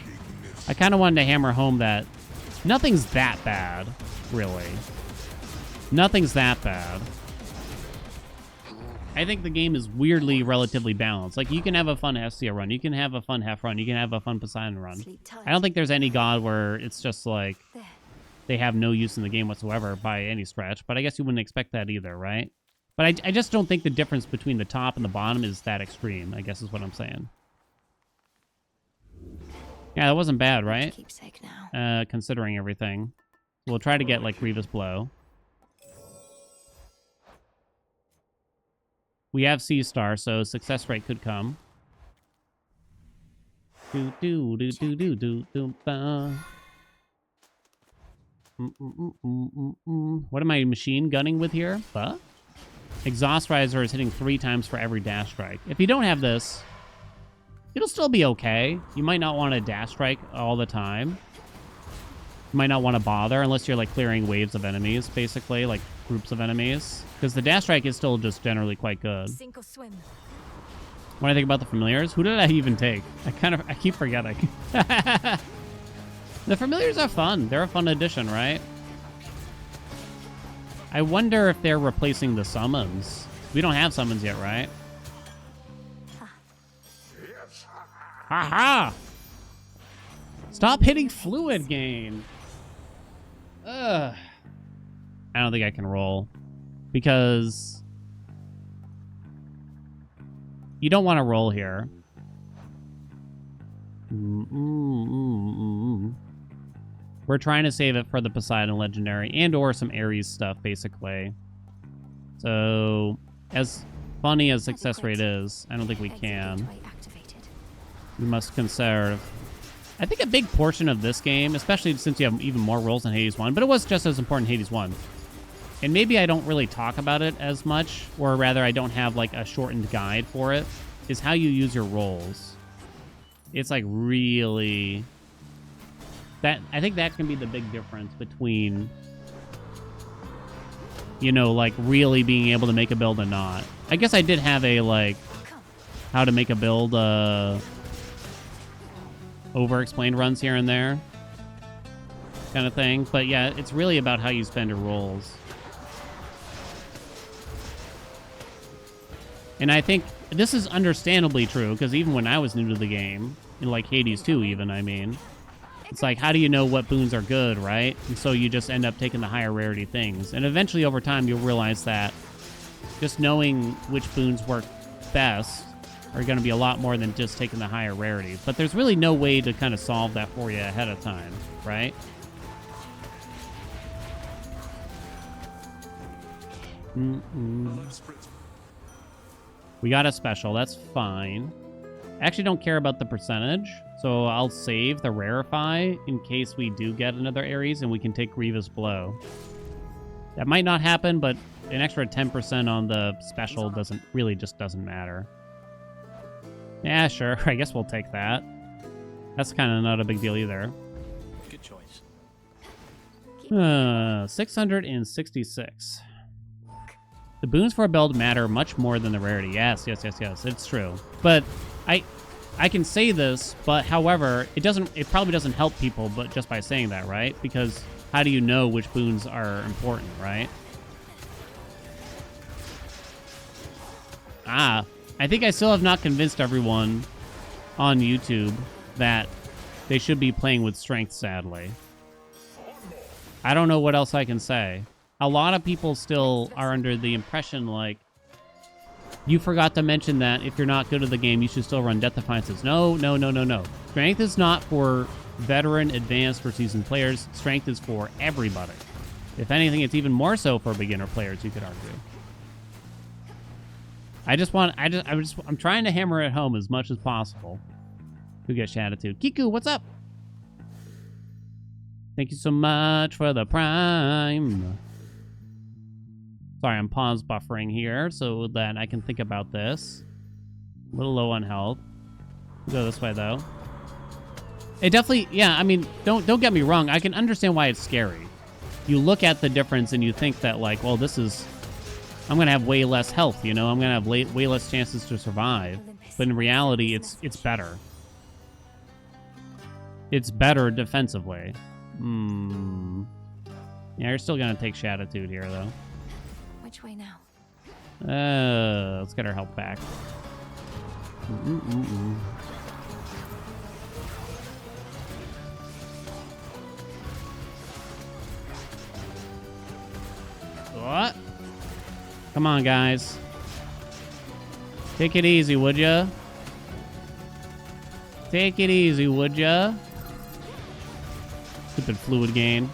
I kind of wanted to hammer home that nothing's that bad, really. Nothing's that bad. I think the game is weirdly relatively balanced. Like, you can have a fun Hestia run, you can have a fun Hef run, you can have a fun Poseidon run. Sleep tight. I don't think there's any god where it's just like There. they have no use in the game whatsoever by any stretch, but I guess you wouldn't expect that either, right? But I just don't think the difference between the top and the bottom is that extreme, I guess is what I'm saying. Yeah, that wasn't bad, right? Keepsake now. Considering everything. We'll try to get, like, Grievous Blow. We have Sea Star, so success rate could come. Do do do do do do do ba. What am I machine gunning with here? Huh? Exhaust Riser is hitting 3 times for every dash strike. If you don't have this, it'll still be okay. You might not want to dash strike all the time. You might not want to bother unless you're like clearing waves of enemies, basically, like groups of enemies. Because the dash strike is still just generally quite good. Sink or swim. When I think about the familiars, who did I even take? I keep forgetting. The familiars are fun. They're a fun addition, right? I wonder if they're replacing the summons. We don't have summons yet, right? Yes. Haha! Stop hitting fluid gain. Ugh. I don't think I can roll. Because you don't want to roll here. We're trying to save it for the Poseidon Legendary and or some Ares stuff, basically. So, as funny as success rate is, I don't think we can. Gateway activated. We must conserve. I think a big portion of this game, especially since you have even more rolls than Hades 1, but it was just as important in Hades 1. And maybe I don't really talk about it as much, or rather I don't have like a shortened guide for it, is how you use your rolls. It's like really... I think that can be the big difference between, you know, like really being able to make a build and not. I guess I did have a like how to make a build over-explained runs here and there kind of thing. But yeah, it's really about how you spend your rolls. And I think this is understandably true, because even when I was new to the game, in like Hades 2 even, I mean, it's like, how do you know what boons are good, right? And so you just end up taking the higher rarity things. And eventually over time you'll realize that just knowing which boons work best are going to be a lot more than just taking the higher rarity. But there's really no way to kind of solve that for you ahead of time, right? We got a special, that's fine. I actually don't care about the percentage, so I'll save the Rarefy in case we do get another Ares and we can take Grievous Blow. That might not happen, but an extra 10% on the special doesn't matter. Yeah, sure, I guess we'll take that. That's kind of not a big deal either. Good choice. 666. The boons for a build matter much more than the rarity. Yes, it's true. But I can say this, but however, it probably doesn't help people but just by saying that, right? Because how do you know which boons are important, right? I think I still have not convinced everyone on YouTube that they should be playing with strength, sadly. I don't know what else I can say. A lot of people still are under the impression, like, you forgot to mention that if you're not good at the game, you should still run Death Defiances. No. Strength is not for veteran, advanced, or seasoned players. Strength is for everybody. If anything, it's even more so for beginner players, you could argue. I'm trying to hammer it home as much as possible. Who gets attitude? Kiku, what's up? Thank you so much for the prime. Sorry, I'm pause buffering here so that I can think about this. A little low on health. We'll go this way though. It definitely, yeah, I mean, don't get me wrong. I can understand why it's scary. You look at the difference and you think that, like, well, I'm gonna have way less health, you know? I'm gonna have way less chances to survive. But in reality, it's better. It's better defensively. Yeah, you're still gonna take Shatitude here, though. Which way now? Let's get our health back. What? Come on, guys. Take it easy, would ya? Take it easy, would ya? Stupid fluid gain.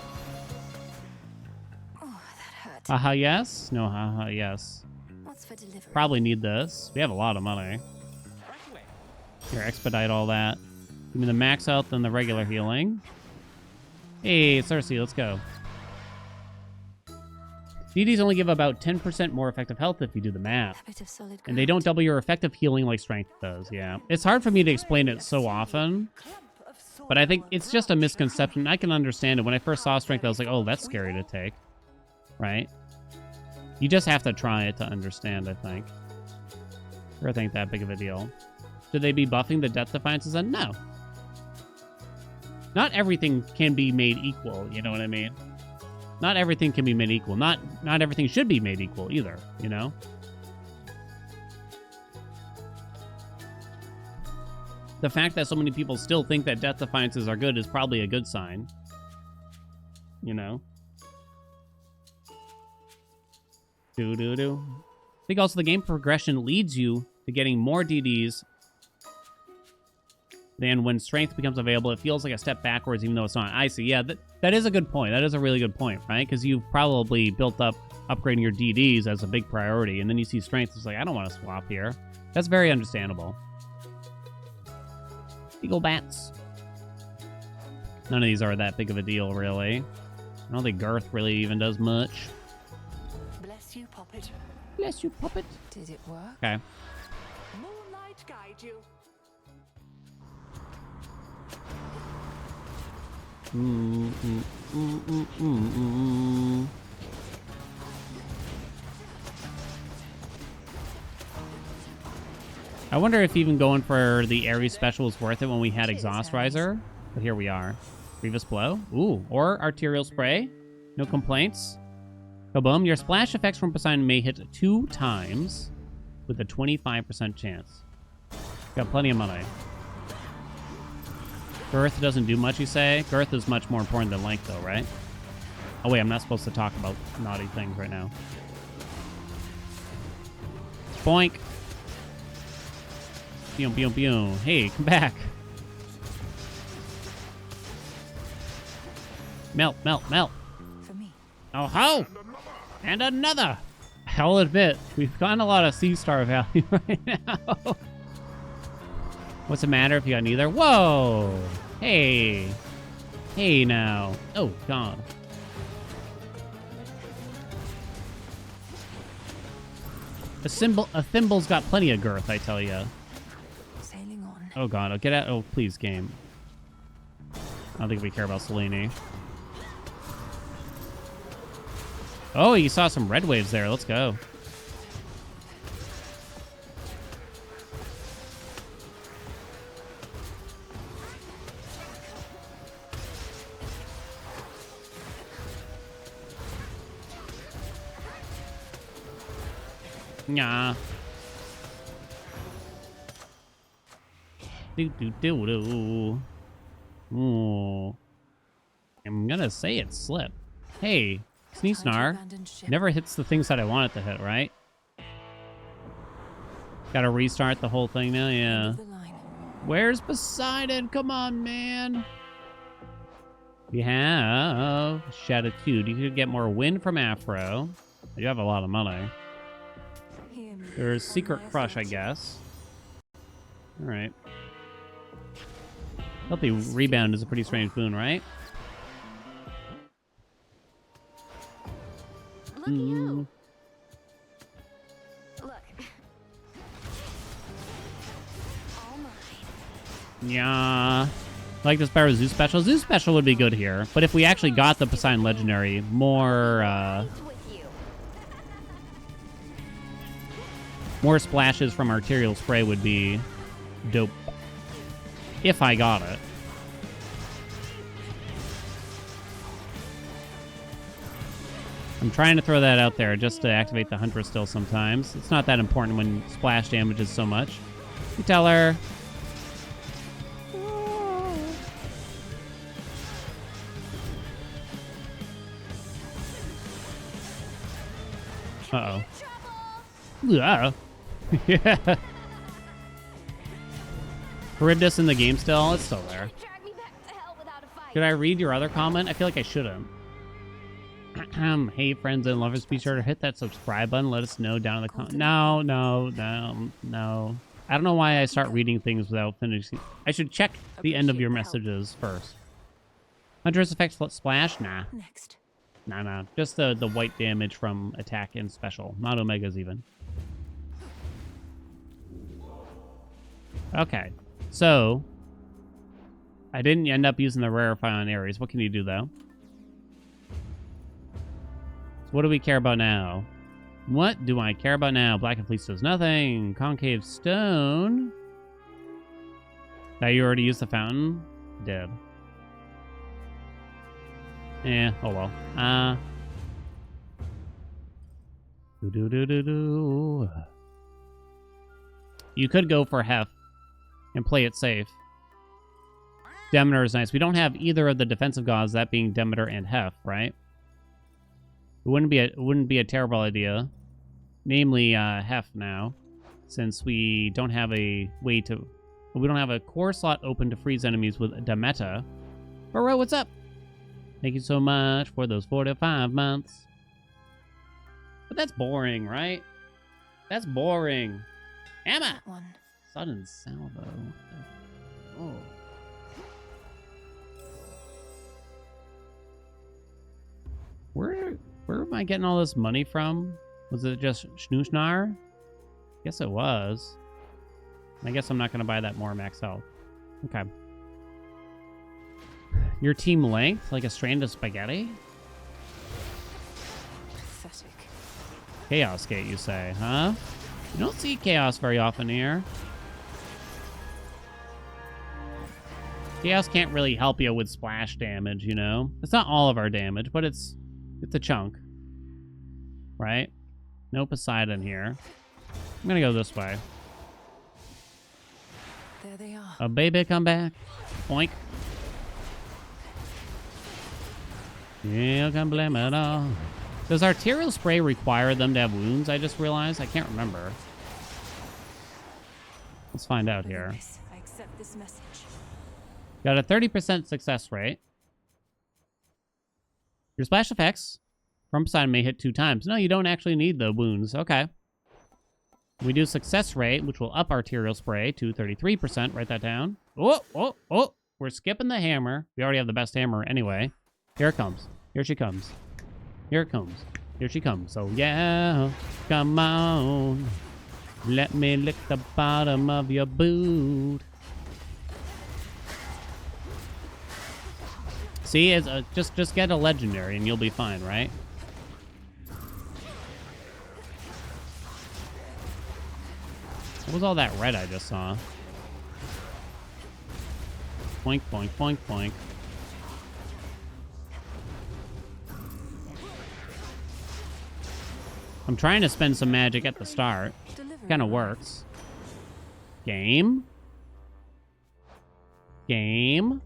Oh, that hurt. Haha, yes? No, haha, yes. What's for delivery? Probably need this. We have a lot of money. Here, expedite all that. Give me the max health and the regular healing. Hey, Cersei, let's go. DDs only give about 10% more effective health if you do the math. A bit of solid And they don't double your effective healing like strength does, yeah. It's hard for me to explain it so often, but I think it's just a misconception. I can understand it. When I first saw strength, I was like, oh, that's scary to take, right? You just have to try it to understand, I think. Or I think that big of a deal. Should they be buffing the Death Defiances? And no. Not everything can be made equal, you know what I mean? Not everything can be made equal. Not everything should be made equal either, you know? The fact that so many people still think that Death Defiances are good is probably a good sign. You know? I think also the game progression leads you to getting more DDs than when strength becomes available. It feels like a step backwards, even though it's not. I see. Yeah, that is a good point. That is a really good point, right? Because you've probably built up upgrading your DDs as a big priority, and then you see strength. It's like, I don't want to swap here. That's very understandable. Eagle bats. None of these are that big of a deal, really. I don't think Girth really even does much. Bless you, Poppet. Bless you, puppet. Did it work? Okay. Moonlight guide you. I wonder if even going for the Ares special was worth it when we had Exhaust Riser. But here we are. Grievous Blow. Ooh, or Arterial Spray. No complaints. Kaboom. Your splash effects from Poseidon may hit 2 times with a 25% chance. Got plenty of money. Girth doesn't do much, you say? Girth is much more important than length, though, right? Oh, wait, I'm not supposed to talk about naughty things right now. Boink. Boom, boom, boom. Hey, come back. Melt, melt, melt. For me. Oh, ho! And another! I'll admit, we've gotten a lot of C-star value right now. What's the matter if you got neither? Whoa! Hey! Hey now. Oh, God. A thimble's got plenty of girth, I tell ya. Sailing on. Oh, God. Oh, get out. Oh, please, game. I don't think we care about Selene. Oh, you saw some red waves there. Let's go. Nah. Do. Ooh. I'm gonna say it slipped. Hey, Sneesnar never hits the things that I want it to hit, right? Gotta restart the whole thing now, yeah. Where's Poseidon? Come on, man. You have Shatitude. You could get more wind from Afro. You have a lot of money. There's Secret Crush, I guess. Alright. Healthy Rebound is a pretty strange boon, right? Look at you. Look. All mine. Yeah. Like this better Zoo Special. Zoo Special would be good here. But if we actually got the Poseidon Legendary, more splashes from Arterial Spray would be dope. If I got it. I'm trying to throw that out there just to activate the Huntress still sometimes. It's not that important when splash damages so much. You tell her. Uh-oh. Yeah. Yeah. Charybdis in the game still? It's still there. Drag me back to hell without a fight. Should I read your other comment? I feel like I shouldn't. Hey, friends and lovers, be sure to hit that subscribe button. Let us know down in the comments. No. I don't know why I start reading things without finishing. I should check the end of your messages first. Huntress effects splash? Nah. Next. Nah. Just the white damage from attack and special. Not Omegas even. Okay. So, I didn't end up using the Rarefy on Ares. What can you do, though? So what do we care about now? What do I care about now? Black and Fleece does nothing. Concave Stone. Now you already used the fountain? Did. Oh well. You could go for Hef and play it safe. Demeter is nice. We don't have either of the defensive gods, that being Demeter and Hef, right? It wouldn't be a terrible idea. Namely, Hef now, since we don't have a way to... We don't have a core slot open to freeze enemies with Demeter. Bro, what's up? Thank you so much for those 45 months. But that's boring, right? That's boring. Emma! One. Sudden salvo. Oh. Where am I getting all this money from? Was it just Schnoosnar? Guess it was. I guess I'm not going to buy that more max health. Okay. Your team length? Like a strand of spaghetti? Pathetic. Chaos Gate, you say, huh? You don't see Chaos very often here. Chaos can't really help you with splash damage, you know? It's not all of our damage, but it's a chunk. Right? No Poseidon here. I'm gonna go this way. There they are. A baby come back. Boink. You can blame it all. Does Arterial Spray require them to have wounds? I just realized. I can't remember. Let's find out here. I accept this message. Got a 30% success rate. Your splash effects from Poseidon may hit 2 times. No, you don't actually need the wounds. Okay. We do success rate, which will up Arterial Spray to 33%. Write that down. Oh. We're skipping the hammer. We already have the best hammer anyway. Here it comes. Here she comes. Here it comes. Here she comes. So yeah, come on. Let me lick the bottom of your boot. See, just get a legendary and you'll be fine, right? What was all that red I just saw? Boink, boink, boink, boink. I'm trying to spend some magic at the start. Kind of works. Game. Game.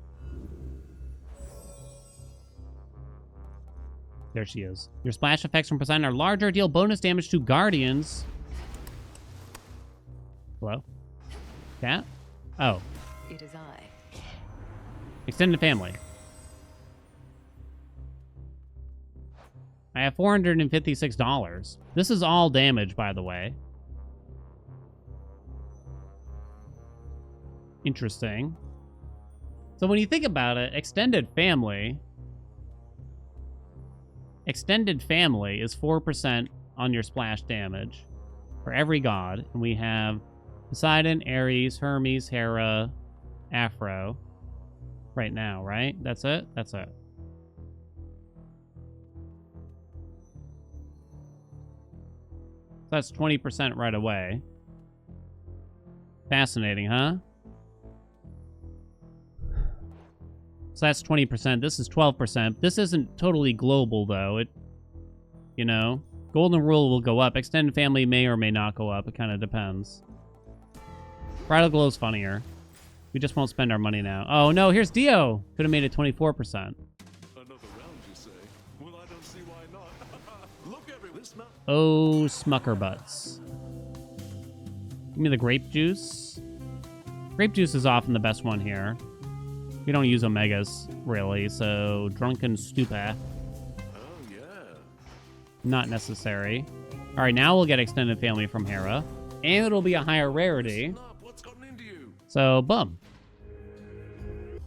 There she is. Your splash effects from Poseidon are larger, deal bonus damage to guardians. Hello? Cat? Oh. It is I. Extended family. I have $456. This is all damage, by the way. Interesting. So when you think about it, extended family is 4% on your splash damage for every god. And we have Poseidon, Ares, Hermes, Hera, Aphro right now, right? That's it? That's it. So that's 20% right away. Fascinating, huh? So that's 20%. This is 12%. This isn't totally global, though. It, you know, golden rule will go up. Extended family may or may not go up. It kind of depends. Bridal glow's funnier. We just won't spend our money now. Oh, no, here's Dio. Could have made it 24%. Another round, you say? Well, I don't see why not. Look, this map. Oh, smucker butts. Give me the grape juice. Grape juice is often the best one here. We don't use omegas, really, so drunken stupa. Oh, yeah. Not necessary. All right, now we'll get extended family from Hera, and it'll be a higher rarity. What's gotten into you? So, boom.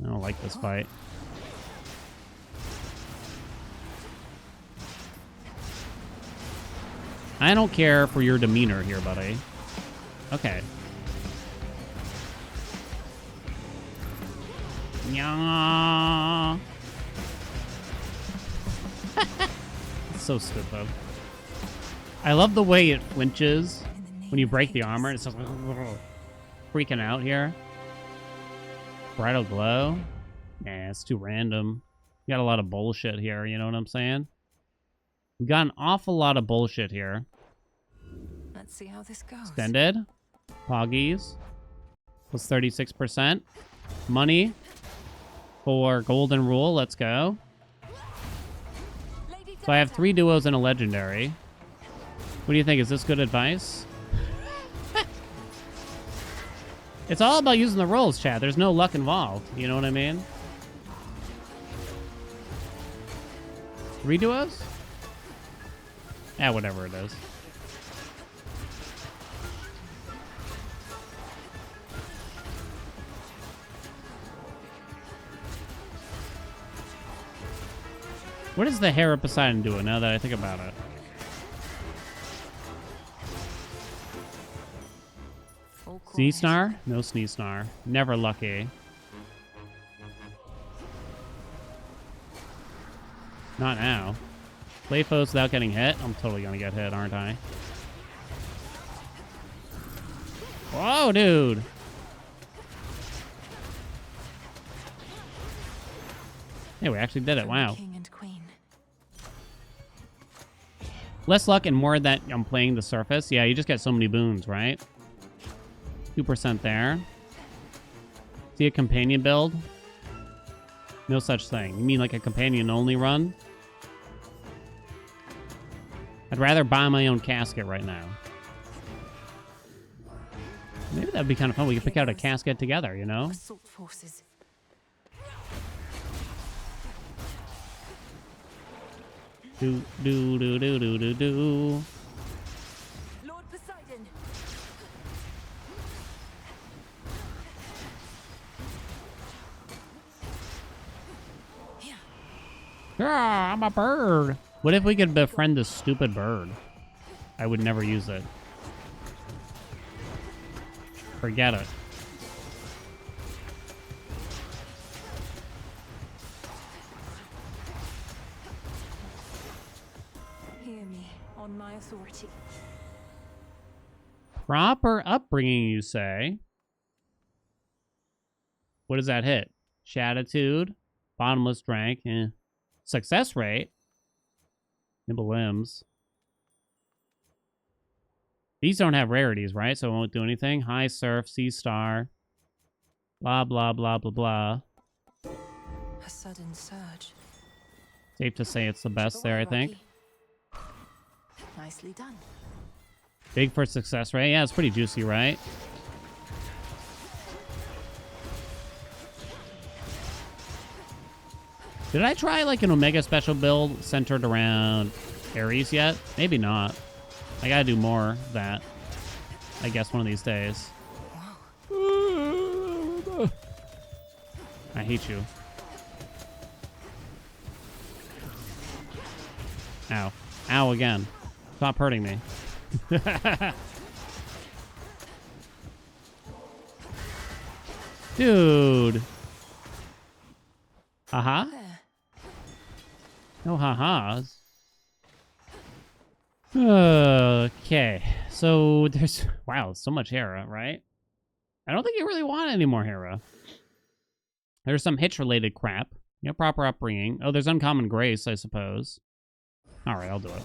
I don't like this fight. I don't care for your demeanor here, buddy. Okay. Yeah. So stupid. I love the way it flinches when you break the armor. It's just like freaking out here. Bridal glow? Nah, it's too random. We got a lot of bullshit here, you know what I'm saying? We got an awful lot of bullshit here. Let's see how this goes. Extended. Poggies. Plus 36%. Money. For golden rule, let's go. So I have 3 duos and a legendary. What do you think? Is this good advice? It's all about using the rolls, chat. There's no luck involved. You know what I mean? 3 duos? Yeah, whatever it is. What is the Hera Poseidon doing now that I think about it? Sneeznar? No Sneeznar. Never lucky. Not now. Play foes without getting hit? I'm totally gonna get hit, aren't I? Whoa, dude! Hey, we actually did it. Wow. King and queen. Less luck and more that I'm playing the surface. Yeah, you just get so many boons, right? 2% there. See a companion build? No such thing. You mean like a companion-only run? I'd rather buy my own casket right now. Maybe that'd be kind of fun. We could pick out a casket together, you know? Assault forces. Do, do, do, do, do, do, do. Lord Poseidon. Ah, I'm a bird. What if we could befriend this stupid bird? I would never use it. Forget it. Hear me on my authority. Proper upbringing, you say? What does that hit? Shatitude, bottomless drank, success rate, nimble limbs. These don't have rarities, right? So it won't do anything. High surf, sea star, blah, blah, blah, blah, blah. A sudden surge. Safe to say it's the best there, I think. Nicely done. Big for success rate. Yeah, it's pretty juicy, right? Did I try like an Omega special build centered around Ares yet? Maybe not. I gotta do more of that, I guess, one of these days. I hate you. Ow. Ow again. Stop hurting me. Dude. Haha. No ha-has. Okay. So there's... Wow, so much Hera, right? I don't think you really want any more Hera. There's some hitch-related crap. You know, proper upbringing. Oh, there's Uncommon Grace, I suppose. Alright, I'll do it.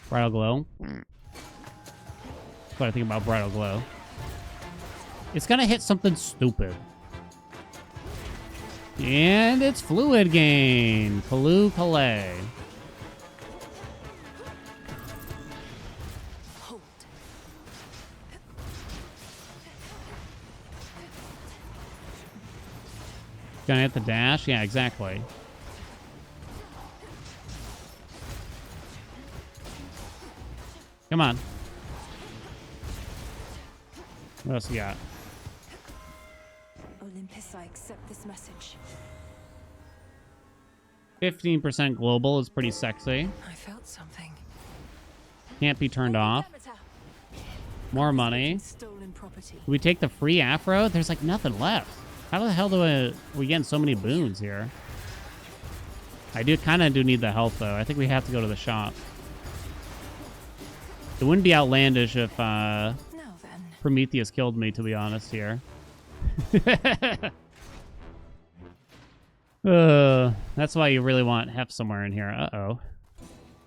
Bridal Glow. That's what I think about Bridal Glow. It's gonna hit something stupid. And it's Fluid Gain. Kalu Calais. Hold. Gonna hit the dash? Yeah, exactly. Come on. What else you got? Olympus, I accept this message. 15% global is pretty sexy. I felt something. Can't be turned off. More money. Stolen property. Do we take the free afro? There's like nothing left. How the hell do we get so many boons here? I kind of do need the health though. I think we have to go to the shop. It wouldn't be outlandish if Now then. Prometheus killed me, to be honest here. That's why you really want Hef somewhere in here. Uh-oh.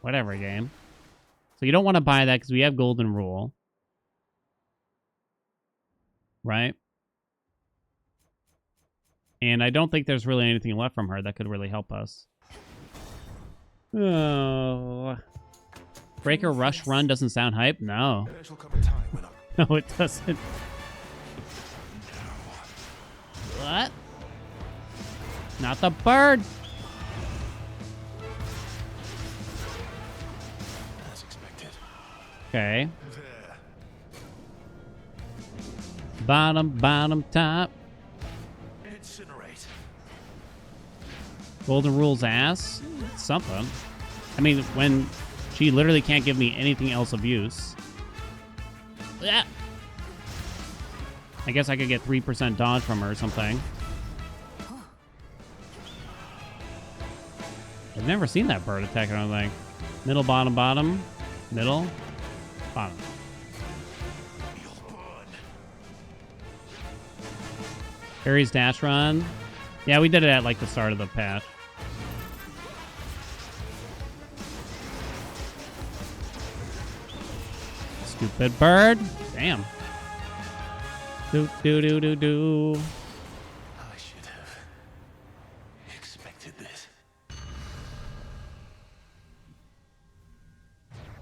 Whatever, game. So you don't want to buy that because we have Golden Rule. Right? And I don't think there's really anything left from her that could really help us. Oh. Breaker Rush Run doesn't sound hype? No. No, it doesn't. What? Not the bird. As expected. Okay. There. Bottom, top. Incinerate. Golden Rule's ass. It's something. I mean, when she literally can't give me anything else of use. Yeah. I guess I could get 3% dodge from her or something. I've never seen that bird attack, I don't think. Middle, bottom, middle, bottom. Ares dash run. Yeah, we did it at like the start of the patch. Stupid bird. Damn. Do. I should have expected this.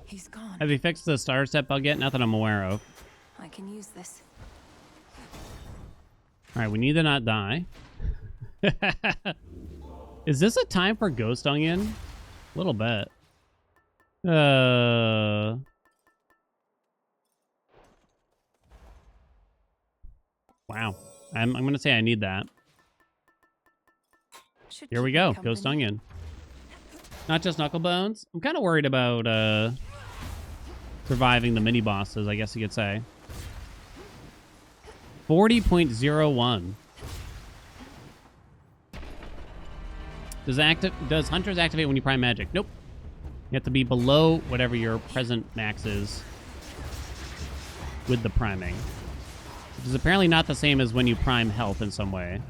He's gone. Have you fixed the starter set bug yet? Not that I'm aware of. I can use this. Alright, we need to not die. Is this a time for Ghost Onion? A little bit. Wow. I'm gonna say I need that. Should Here we keep me go. company. Ghost Onion. Not just Knucklebones. I'm kind of worried about surviving the mini bosses, I guess you could say. 40.01. Does Hunters activate when you prime magic? Nope. You have to be below whatever your present max is. with the priming. Which is apparently not the same as when you prime health in some way.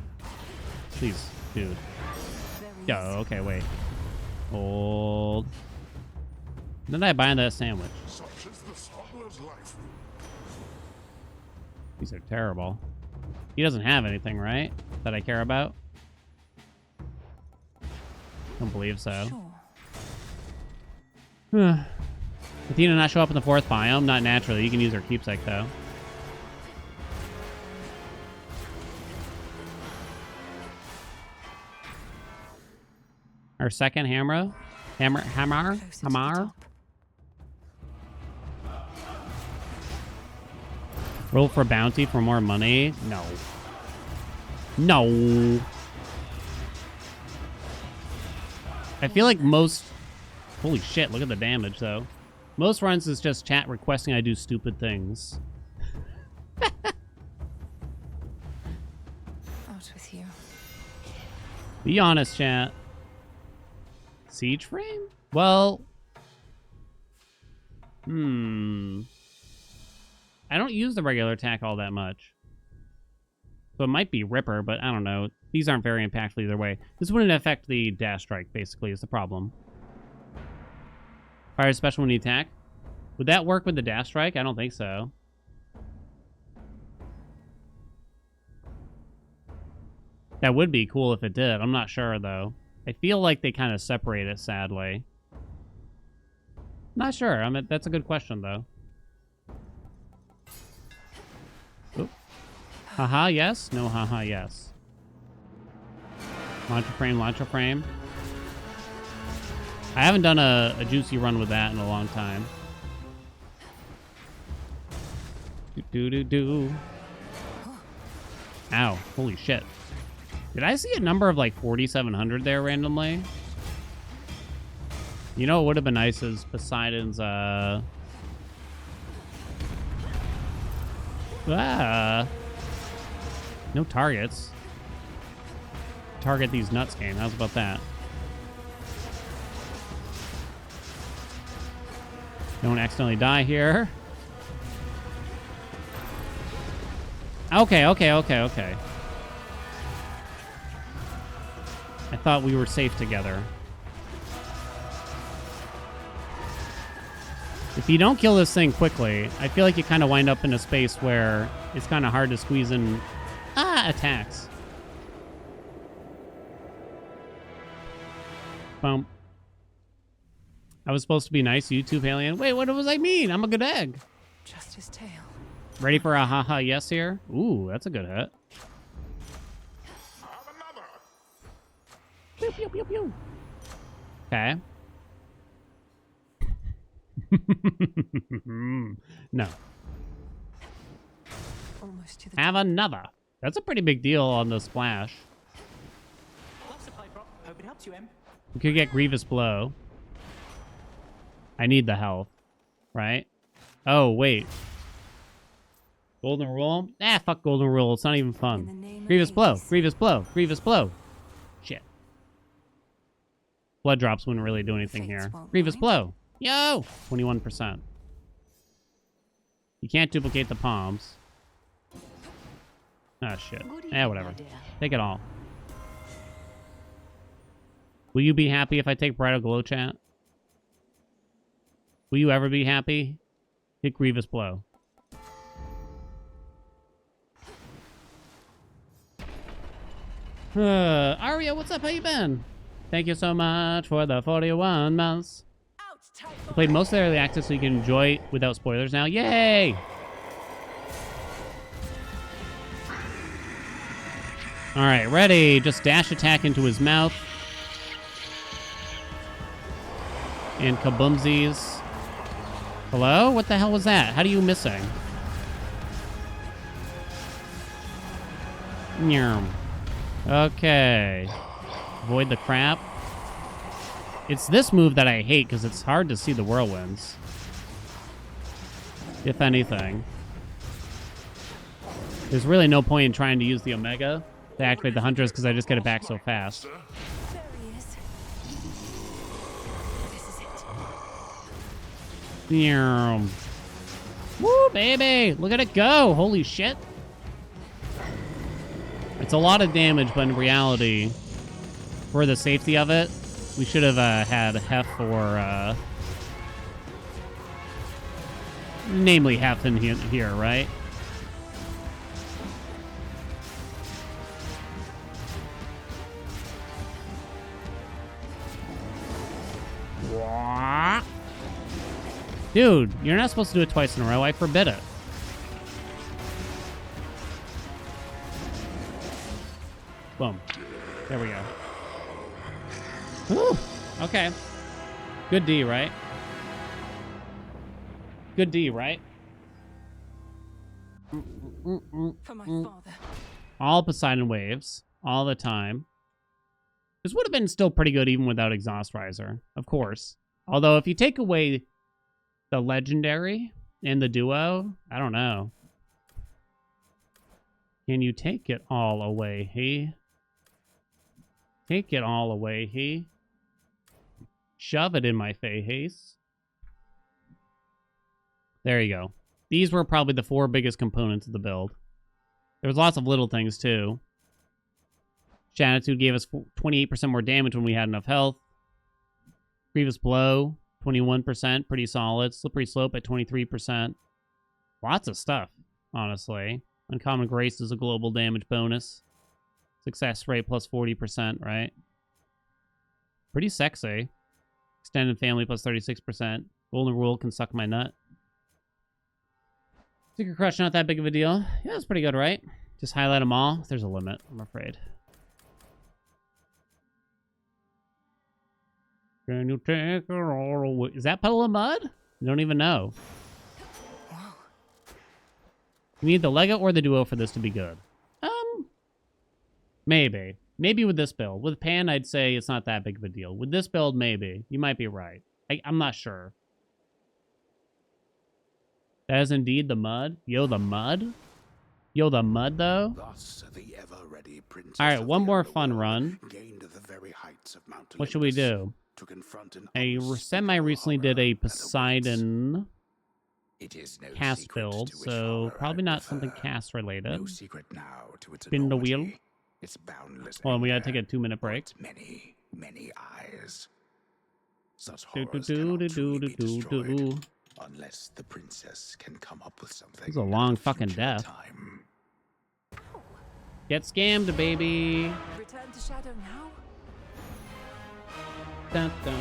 Please, dude. Very Oh, okay, wait. Hold. When did I buy that sandwich? Such is the smuggler's life. These are terrible. He doesn't have anything, right? That I care about? Don't believe so. Sure. Athena not show up in the 4th biome? Not naturally. You can use her keepsake, though. Our second hammer? Hammer? Closer to the top. Roll for bounty for more money? No. No. I feel like most... Holy shit, look at the damage, though. Most runs is just chat requesting I do stupid things. Out with you. Be honest, chat. Siege frame? Well... I don't use the regular attack all that much. So it might be Ripper, but I don't know. These aren't very impactful either way. This wouldn't affect the dash strike, basically, is the problem. Fire special when you attack? Would that work with the dash strike? I don't think so. That would be cool if it did. I'm not sure, though. I feel like they kind of separate it, sadly. Not sure. I mean, that's a good question, though. Oop. Haha, yes? No, haha, yes. Launcher frame, launcher frame. I haven't done a juicy run with that in a long time. Do-do-do-do. Ow, holy shit. Did I see a number of like 4,700 there randomly? You know what would have been nice is Poseidon's, no targets. Target these nuts game. How's about that? Don't accidentally die here. Okay. I thought we were safe together. If you don't kill this thing quickly, I feel like you kind of wind up in a space where it's kind of hard to squeeze in attacks. Boom. I was supposed to be nice, YouTube Haelian. Wait, what was I mean? I'm a good egg. Just his tail. Ready for a haha yes here? Ooh, that's a good hit. Have another. Pew, pew, pew, pew. Okay. No. Almost to the Have another. That's a pretty big deal on the splash. Hope it helps you, Em. We could get Grievous Blow. I need the health. Right? Oh, wait. Golden Rule? Ah, fuck Golden Rule. It's not even In the fun. name of Grievous Blow. Hades. Grievous Blow. Grievous Blow. Shit. Blood drops wouldn't really do anything Fates here. won't Grievous mind. Blow. Yo! 21%. You can't duplicate the palms. Ah, shit. Good Eh, evening, whatever. my dear. Take it all. Will you be happy if I take Bridal Glow, chat? Will you ever be happy? Hit Grievous Blow. Aria, what's up? How you been? Thank you so much for the 41 months. I played most of the early access so you can enjoy it without spoilers now. Yay! Alright, ready. Just dash attack into his mouth. And kaboomsies. Hello? What the hell was that? How are you missing? Nyarm. Okay. Avoid the crap. It's this move that I hate because it's hard to see the whirlwinds. If anything. There's really no point in trying to use the Omega to activate the Huntress because I just get it back so fast. There he is. This is it. Nyarm. Woo, baby! Look at it go! Holy shit! It's a lot of damage, but in reality, for the safety of it, we should have had Hef or, namely Hef in here, right? Dude, you're not supposed to do it twice in a row. I forbid it. Boom. There we go. Whew. Okay. Good D, right? Good D, right? For my father. All Poseidon waves. All the time. This would have been still pretty good even without Exhaust Riser. Of course. Although if you take away the legendary and the duo, I don't know. Can you take it all away, he? Take it all away, he. Shove it in my face. There you go. These were probably the 4 biggest components of the build. There was lots of little things, too. Shanitude gave us 28% more damage when we had enough health. Grievous Blow, 21%, pretty solid. Slippery Slope at 23%. Lots of stuff, honestly. Uncommon Grace is a global damage bonus. Success rate plus 40%, right? Pretty sexy. Extended Family plus 36%. Golden Rule can suck my nut. Secret Crush, not that big of a deal. Yeah, it's pretty good, right? Just highlight them all. There's a limit, I'm afraid. Can you take it all away? Is that Puddle of Mud? I don't even know. You need the Lego or the Duo for this to be good. Maybe. Maybe with this build. With Pan, I'd say it's not that big of a deal. With this build, maybe. You might be right. I'm not sure. That is indeed the mud. Yo, the mud? Yo, the mud, though? Thus, the ever-ready princess All right, of one the more fun underworld run. gained the very heights of Mount What should we Olympus do? to confront an I unspeakable semi-recently did horror a that awaits. Poseidon It is no cast secret build, to which so horror probably not not something cast related. No secret now to its Spin the wheel. enormity, its boundless Hold on, we gotta anger, take a 2-minute break. its many, many eyes. Such Do, horrors do, cannot do, truly do, be do, destroyed do. unless the princess can come up with something. This is a long at fucking future death. Time. Get scammed, baby. Return to Shadow now? Dun, dun.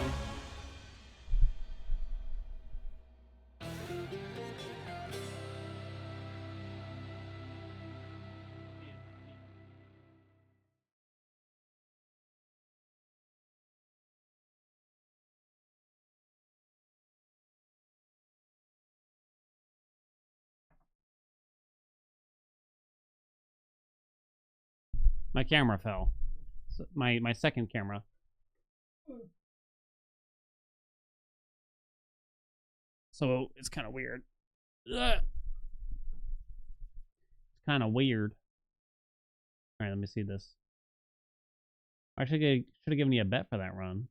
My camera fell. My second camera. So it's kind of weird. Ugh. It's kind of weird. All right, let me see this. I should have given you a bet for that run.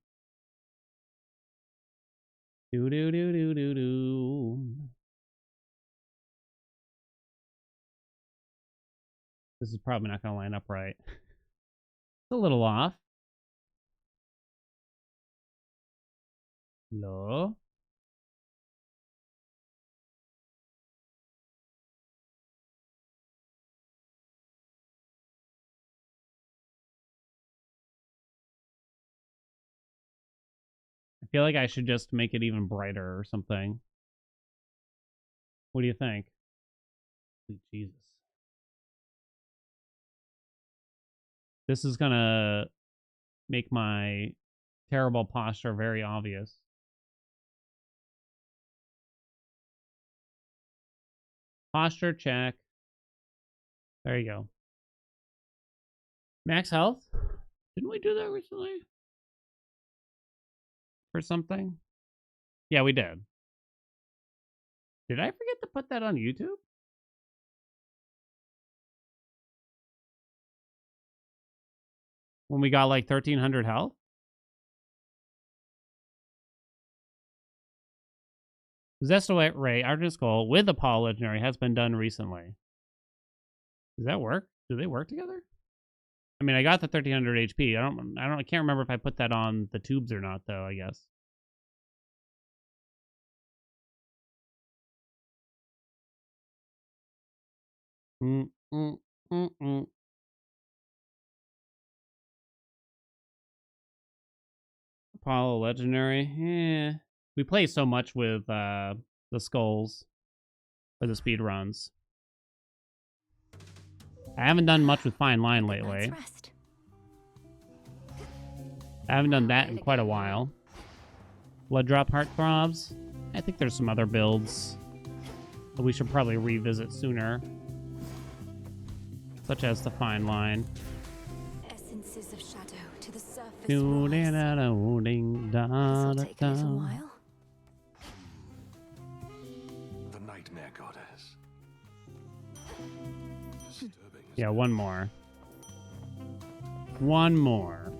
Do do do do do do. This is probably not going to line up right. It's a little off. Hello? I feel like I should just make it even brighter or something. What do you think? Sweet Jesus. This is gonna make my terrible posture very obvious. Posture check. There you go. Max health? Didn't we do that recently? For something? Yeah, we did. Did I forget to put that on YouTube? When we got like 1300 health? Zestaway Ray, Argent Skull with a Paul Legendary has been done recently. Does that work? Do they work together? I mean, I got the 1300 HP. I can't remember if I put that on the tubes or not, though, I guess. Apollo Legendary. Eh. We play so much with the skulls for the speed runs. I haven't done much with Fine Line lately. Night's rest. I haven't done that in quite a while. Blood Drop Heartthrobs. I think there's some other builds that we should probably revisit sooner. Such as the Fine Line. Essences of shadow to the surface. This'll This'll take a little while. The Nightmare Goddess. Disturbing. Yeah, one more. One more.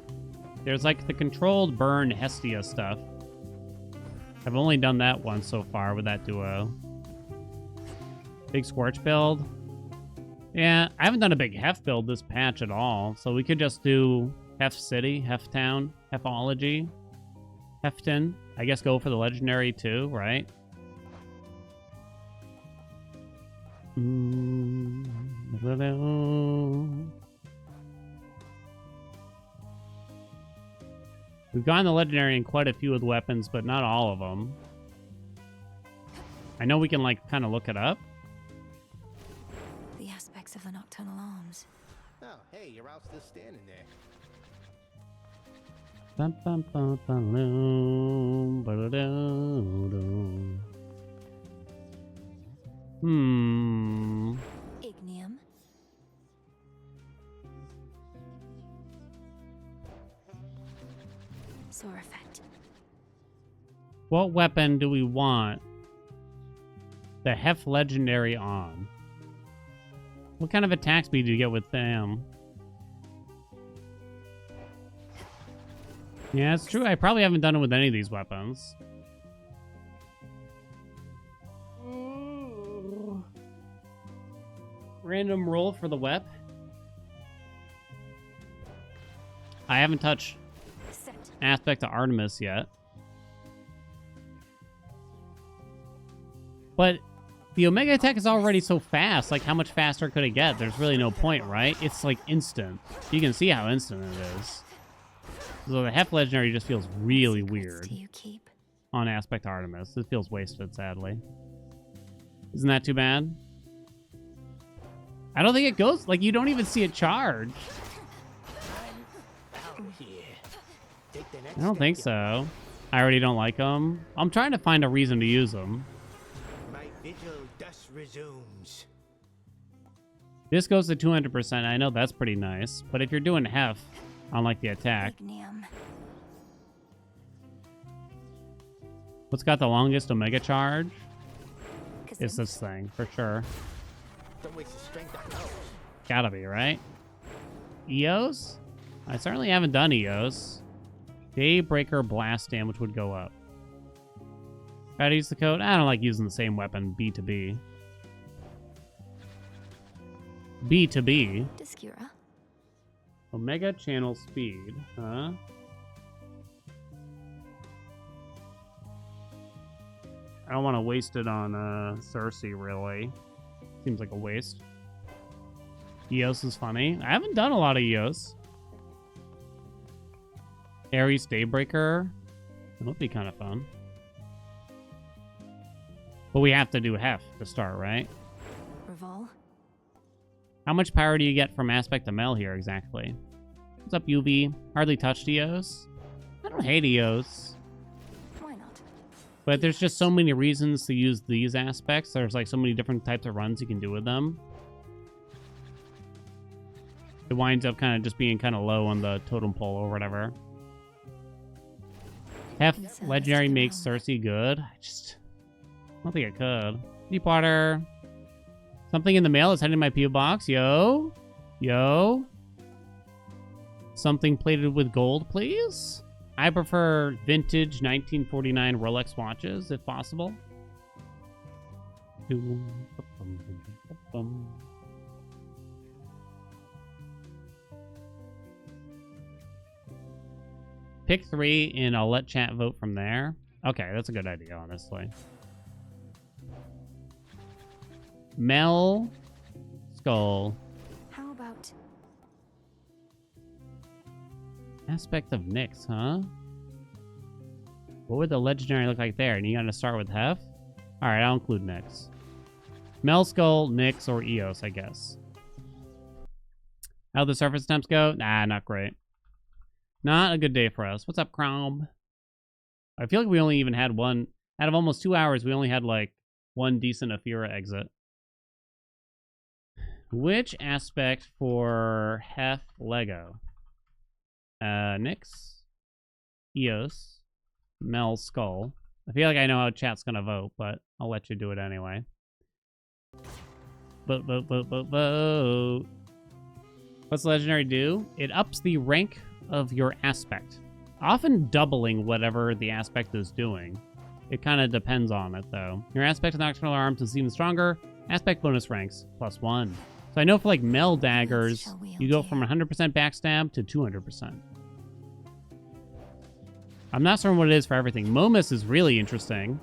There's like the controlled burn Hestia stuff. I've only done that once so far with that duo. Big Scorch build. Yeah, I haven't done a big Hef build this patch at all, so we could just do Hef City, Hef Town, Hefology, Hefton. I guess go for the Legendary too, right? We've gotten the Legendary in quite a few of the weapons, but not all of them. I know we can, like, kind of look it up. The aspects of the nocturnal arms. Oh, hey, you're out still standing there. Bum, bum, bum, bum, loom, ba-da-da-da. Ignium. Sore effect. What weapon do we want the Hef Legendary on? What kind of attack speed do you get with them? Yeah, it's true. I probably haven't done it with any of these weapons. Random roll for the wep. I haven't touched Set. Aspect of Artemis yet. But the Omega attack is already so fast. Like, how much faster could it get? There's really no point, right? It's like instant. You can see how instant it is. So the Hef Legendary just feels really weird Do you keep? on Aspect Artemis. It feels wasted, sadly. Isn't that too bad? I don't think it goes... Like, you don't even see it charge. Out here. Take the next I don't step think to- so. I already don't like them. I'm trying to find a reason to use them. My vigil thus resumes. This goes to 200%. I know that's pretty nice. But if you're doing Hef on, like, the attack... Ignium. What's got the longest Omega charge? It's Kazim. this thing, for sure. Don't waste your strength on those. Gotta be, right? EOS? I certainly haven't done EOS. Daybreaker Blast damage would go up. Gotta use the code? I don't like using the same weapon, B to B. B to B. Discura. Omega channel speed, huh? I don't want to waste it on Cersei, really. Seems like a waste. EOS is funny. I haven't done a lot of EOS. Ares Daybreaker. That would be kind of fun. But we have to do Hef to start, right? Revol. How much power do you get from Aspect of Mel here, exactly? What's up, UV? Hardly touched EOS. I don't hate EOS. Why not? But there's just so many reasons to use these aspects. There's like so many different types of runs you can do with them. It winds up kind of just being kind of low on the totem pole or whatever. Hef Legendary makes Cersei good. I don't think it could. Deepwater. Something in the mail is heading to my PO box. Yo. Yo. Something plated with gold, please. I prefer vintage 1949 Rolex watches, if possible. Pick 3 and I'll let chat vote from there. Okay, that's a good idea, honestly. Mel, Skull. How about Aspect of Nyx, huh? What would the legendary look like there? And you gotta start with Hef? Alright, I'll include Nyx. Mel, Skull, Nyx, or Eos, I guess. How'd the surface attempts go? Nah, not great. Not a good day for us. What's up, Crom? I feel like we only even had one. Out of almost 2 hours, we only had like one decent Aphira exit. Which aspect for Hef Lego? Nyx, Eos, Mel, Skull. I feel like I know how chat's gonna vote, but I'll let you do it anyway. Vote. What's legendary do? It ups the rank of your aspect, often doubling whatever the aspect is doing. It kind of depends on it, though. Your aspect of nocturnal arms is even stronger. Aspect bonus ranks +1. So I know for like Mel daggers, you go from 100% backstab to 200%. I'm not certain what it is for everything. Momus is really interesting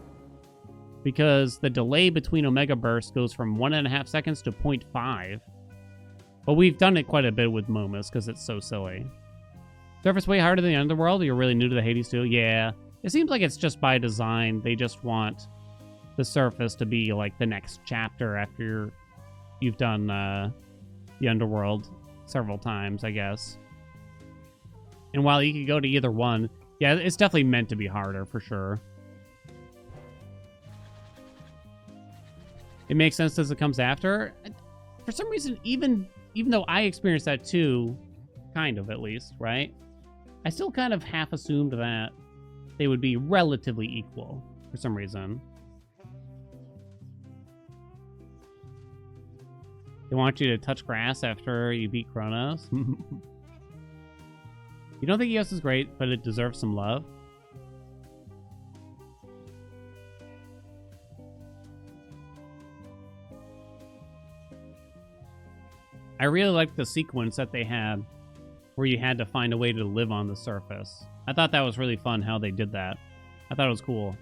because the delay between Omega Burst goes from 1.5 seconds to 0.5. But we've done it quite a bit with Momus because it's so silly. Surface way harder than the Underworld? You're really new to the Hades too? Yeah. It seems like it's just by design. They just want the surface to be like the next chapter after you've done the Underworld several times, I guess. And while you could go to either one, yeah, it's definitely meant to be harder for sure. It makes sense as it comes after. For some reason, even though I experienced that too, kind of at least, right? I still kind of half assumed that they would be relatively equal for some reason. They want you to touch grass after you beat Kronos. You don't think Eos is great, but it deserves some love? I really liked the sequence that they had where you had to find a way to live on the surface. I thought that was really fun how they did that. I thought it was cool.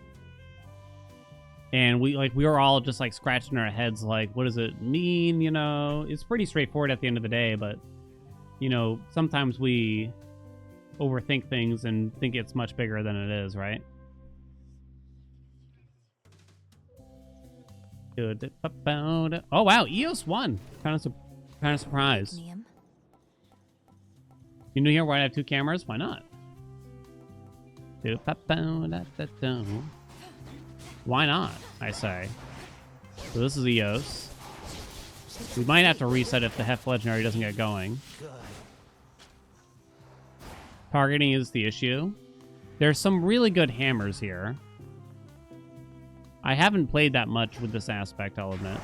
And we were all just like scratching our heads like, what does it mean, you know? It's pretty straightforward at the end of the day, but you know, sometimes we overthink things and think it's much bigger than it is, right? Good. Oh wow, Eos won. Kind of surprised. Liam? You new here? Why do I have 2 cameras? Why not? Why not, I say. So this is Eos. We might have to reset if the Hef Legendary doesn't get going. Targeting is the issue. There's some really good hammers here. I haven't played that much with this aspect, I'll admit.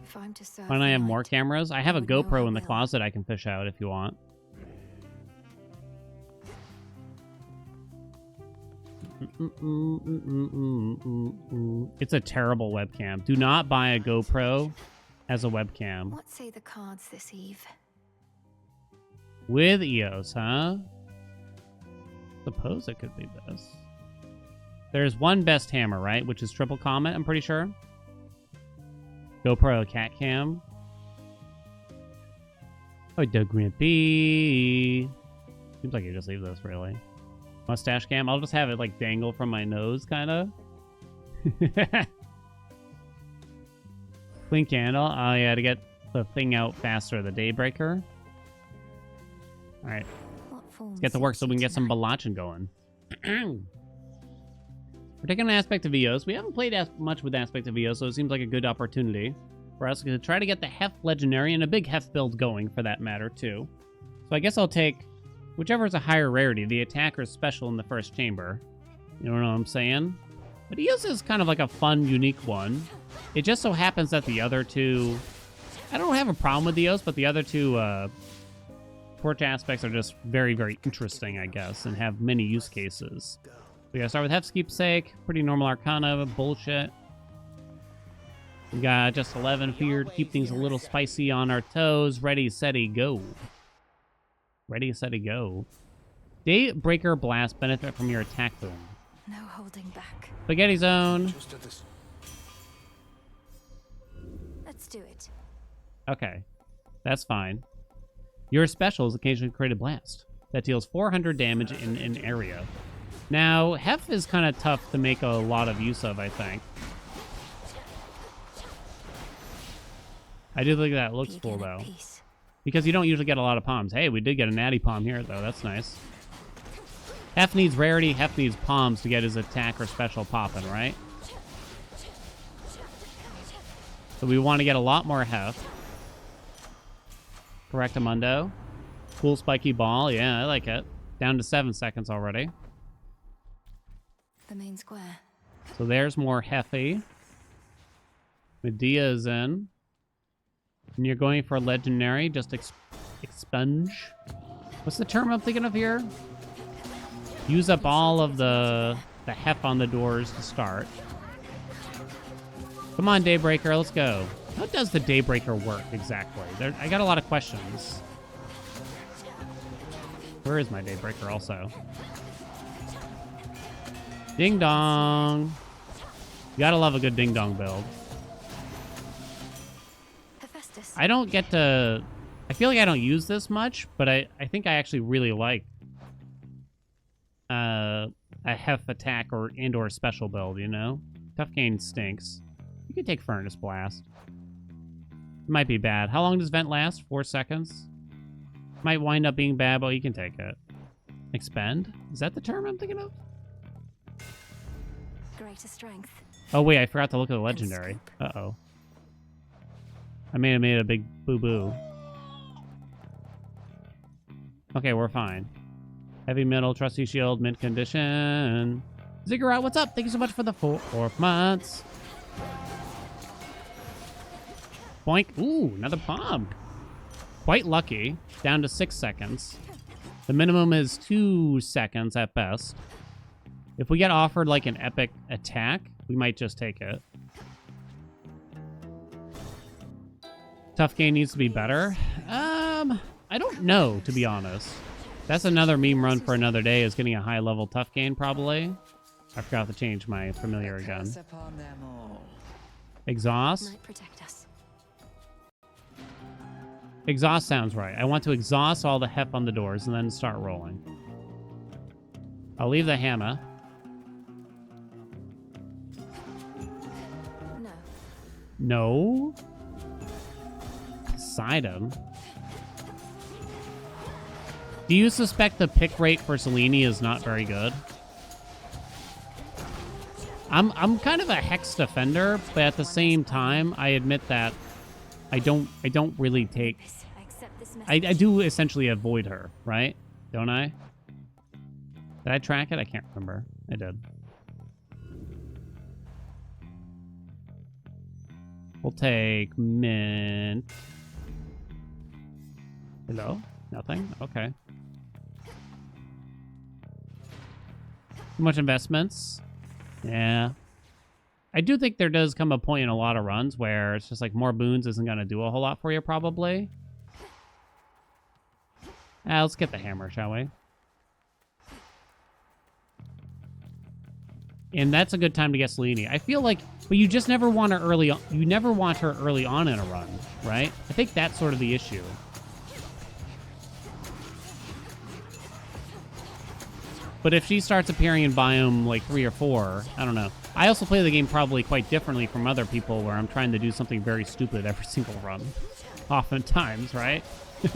If I'm to serve Why don't I have the more night, cameras? I have a would know GoPro I in the will. closet I can fish out if you want. It's a terrible webcam. Do not buy a GoPro as a webcam. What say the cards this eve? With Eos, huh? Suppose it could be this. There's one best hammer, right? Which is Triple Comet, I'm pretty sure. GoPro Cat Cam. Oh, Doug Grimpy. Seems like you just leave this, really. Mustache cam. I'll just have it like dangle from my nose, kind of. Clean candle. Oh yeah, to get the thing out faster. The Daybreaker. All right, let's get to work so we can get some Balachin going. We're taking an aspect of Eos. We haven't played as much with aspect of Eos, so it seems like a good opportunity for us to try to get the Hef Legendary and a big Hef build going, for that matter, too. So I guess I'll take whichever is a higher rarity. The attacker's special in the first chamber. You know what I'm saying? But Eos is kind of like a fun, unique one. It just so happens that the other two... I don't have a problem with Eos, but the other two torch aspects are just very, very interesting, I guess, and have many use cases. We gotta start with Hef's keepsake. Pretty normal arcana, bullshit. We got just 11 fear to keep things a little spicy on our toes. Ready, steady, go. Ready, steady, go. Daybreaker Blast benefit from your attack boom. No holding back. Spaghetti Zone. Just at this. Let's do it. Okay, that's fine. Your specials occasionally create a blast that deals 400 damage in an area. Now, Hef is kind of tough to make a lot of use of, I think. I do think that looks cool, Begin at though. peace. Because you don't usually get a lot of palms. Hey, we did get a natty palm here, though. That's nice. Hef needs rarity. Hef needs palms to get his attack or special popping, right? So we want to get a lot more Hef. Correctamundo. Cool spiky ball. Yeah, I like it. Down to 7 seconds already. The main square. So there's more Heffy. Medea is in. And you're going for a legendary. Just expunge. What's the term I'm thinking of here? Use up all of the Hef on the doors to start. Come on, Daybreaker. Let's go. How does the Daybreaker work exactly? I got a lot of questions. Where is my Daybreaker also? Ding dong. You gotta love a good ding dong build. Hephaestus. I don't get to... I feel like I don't use this much, but I think I actually really like a Hef attack or special build, you know? Tough Gain stinks. You can take Furnace Blast. It might be bad. How long does Vent last? 4 seconds? Might wind up being bad, but you can take it. Expend? Is that the term I'm thinking of? Greater strength. Oh, wait, I forgot to look at the legendary. Uh-oh. I may have made a big boo-boo. Okay, we're fine. Heavy metal, trusty shield, mint condition. Ziggurat, what's up? Thank you so much for the 4 months. Boink. Ooh, another palm. Quite lucky. Down to 6 seconds. The minimum is 2 seconds at best. If we get offered like an epic attack, we might just take it. Tough Gain needs to be better. I don't know, to be honest. That's another meme run for another day, is getting a high level Tough Gain probably. I forgot to change my familiar again. Curse upon them all. Exhaust. Might protect us. Exhaust sounds right. I want to exhaust all the Hef on the doors and then start rolling. I'll leave the hammer. No. No. Poseidon. Do you suspect the pick rate for Selene is not very good? I'm kind of a Hex defender, but at the same time, I admit that I don't really take... I accept this message. I do essentially avoid her, right? Don't I? Did I track it? I can't remember. I did. We'll take mint. Hello? Nothing? Okay. Too much investments. Yeah. I do think there does come a point in a lot of runs where it's just like more boons isn't going to do a whole lot for you, probably. Let's get the hammer, shall we? And that's a good time to get Selene. I feel like, but you just never want her early on. You never want her early on in a run, right? I think that's sort of the issue. But if she starts appearing in biome like 3 or 4, I don't know. I also play the game probably quite differently from other people where I'm trying to do something very stupid every single run. Oftentimes, right? Now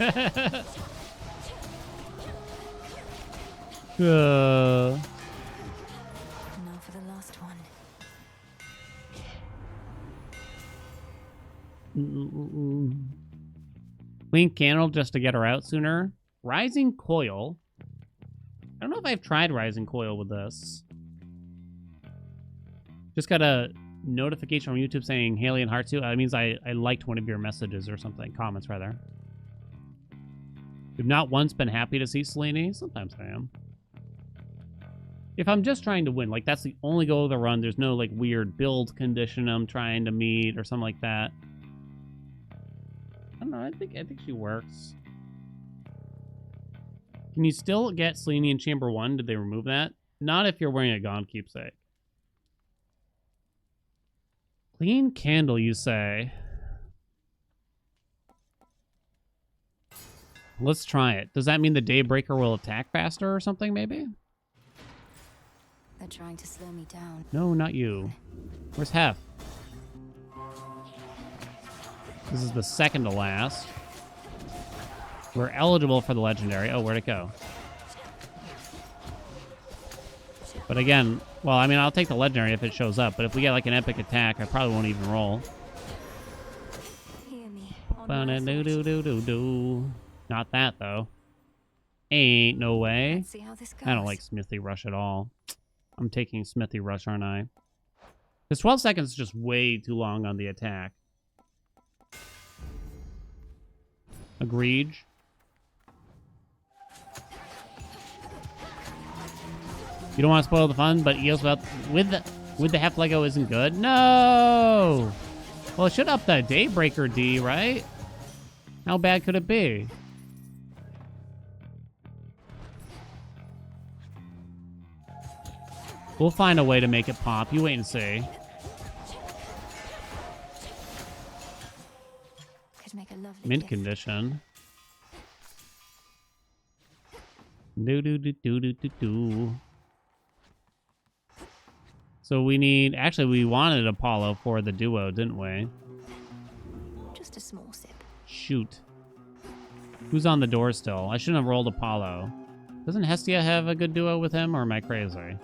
for the last one. Clean candle just to get her out sooner. Rising Coil. I don't know if I've tried Rising Coil with this. Just got a notification from YouTube saying Haelian Heart 2. That means I liked one of your messages or something. Comments, rather. You've not once been happy to see Selene? Sometimes I am. If I'm just trying to win, like that's the only goal of the run, there's no like weird build condition I'm trying to meet or something like that. I don't know, I think she works. Can you still get Selene in Chamber 1? Did they remove that? Not if you're wearing a Gone Keepsake. Clean candle, you say? Let's try it. Does that mean the Daybreaker will attack faster or something, maybe? They're trying to slow me down. No, not you. Where's Hef? This is the second to last. We're eligible for the legendary. Oh, where'd it go? But again, well, I mean, I'll take the legendary if it shows up. But if we get like an epic attack, I probably won't even roll. Hear me on my authority. Not that, though. Ain't no way. Let's see how this goes. I don't like Smithy Rush at all. I'm taking Smithy Rush, aren't I? Because 12 seconds is just way too long on the attack. Agreed. You don't want to spoil the fun, but EOS with the Hef Lego isn't good. No! Well, it should up the Daybreaker D, right? How bad could it be? We'll find a way to make it pop. You wait and see. Could make a lovely Mint gift. condition. Do. So we need... Actually, we wanted Apollo for the duo, didn't we? Just a small sip. Shoot. Who's on the door still? I shouldn't have rolled Apollo. Doesn't Hestia have a good duo with him, or am I crazy?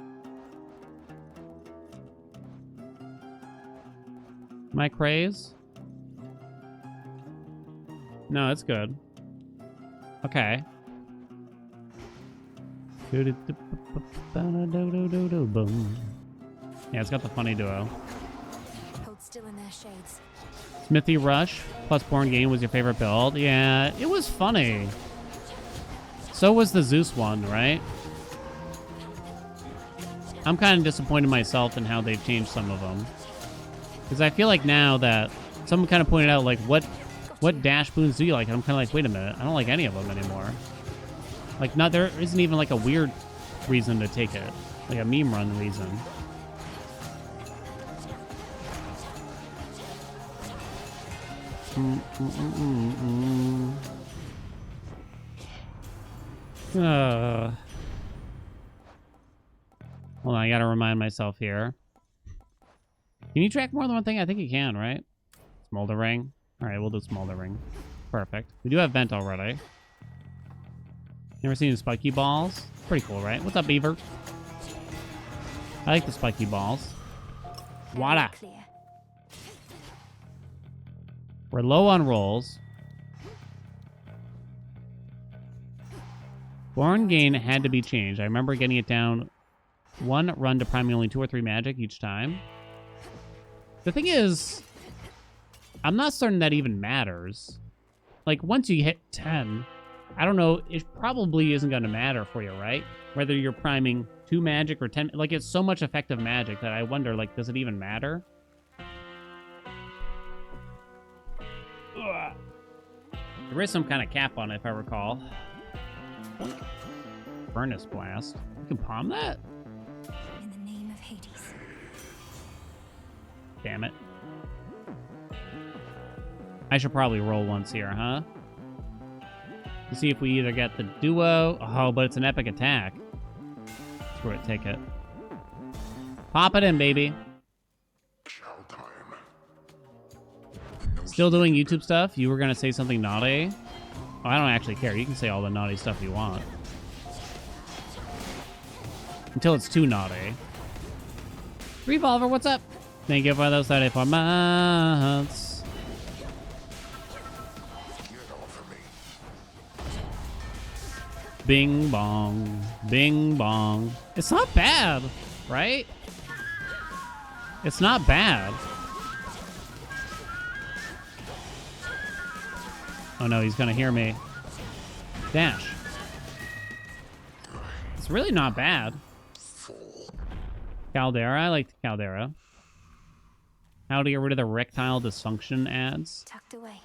Am I crazy? No, it's good. Okay. Yeah, it's got the funny duo. Hold still in their shades. Smithy Rush plus Born Game was your favorite build. Yeah, it was funny. So was the Zeus one, right? I'm kind of disappointed myself in how they've changed some of them. Because I feel like now that someone kind of pointed out, like, what dash boons do you like? And I'm kind of like, wait a minute, I don't like any of them anymore. Like, there isn't even like a weird reason to take it, like a meme run reason. Hold on, I gotta remind myself here. Can you track more than one thing? I think you can, right? Smoldering. All right, we'll do Smoldering. Perfect. We do have Vent already. Never seen spiky balls? Pretty cool, right? What's up, Beaver? I like the spiky balls. Wada. Clear. We're low on rolls. Born Gain had to be changed. I remember getting it down one run to priming only 2 or 3 magic each time. The thing is, I'm not certain that even matters. Like, once you hit 10, I don't know, it probably isn't going to matter for you, right? Whether you're priming 2 magic or 10, like, it's so much effective magic that I wonder, like, does it even matter? Ugh. There is some kind of cap on it, if I recall. Furnace Blast. You can palm that? In the name of Hades. Damn it. I should probably roll once here, huh? To see if we either get the duo... Oh, but it's an epic attack. Screw it, take it. Pop it in, baby. Still doing YouTube stuff? You were going to say something naughty? Oh, I don't actually care. You can say all the naughty stuff you want. Until it's too naughty. Revolver, what's up? Thank you for those 34 months. Bing bong. Bing bong. It's not bad, right? It's not bad. Oh no, he's gonna hear me. Dash. It's really not bad. Fall Caldera. I like the Caldera. How to get rid of the erectile dysfunction ads. Tucked away.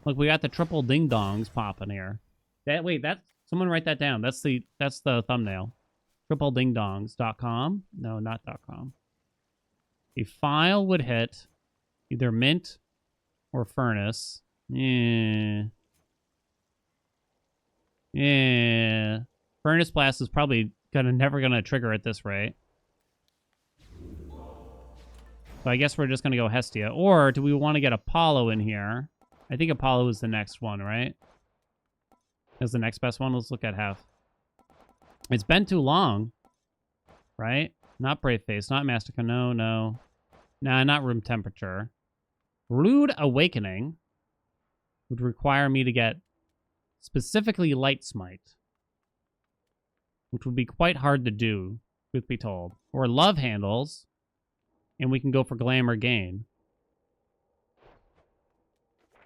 Look, we got the triple ding dongs popping here. That's someone write that down. That's the thumbnail. Tripledingdongs.com? No, not .com. A file would hit either Mint or Furnace. Yeah. Furnace Blast is probably never gonna trigger at this rate. So I guess we're just gonna go Hestia. Or do we want to get Apollo in here? I think Apollo is the next one, right? Is the next best one? Let's look at half. It's been too long, right? Not Brave Face, not Mastica. No. Nah, not Room Temperature. Rude Awakening would require me to get specifically Light Smite, which would be quite hard to do, truth be told. Or Love Handles, and we can go for Glamour Gain.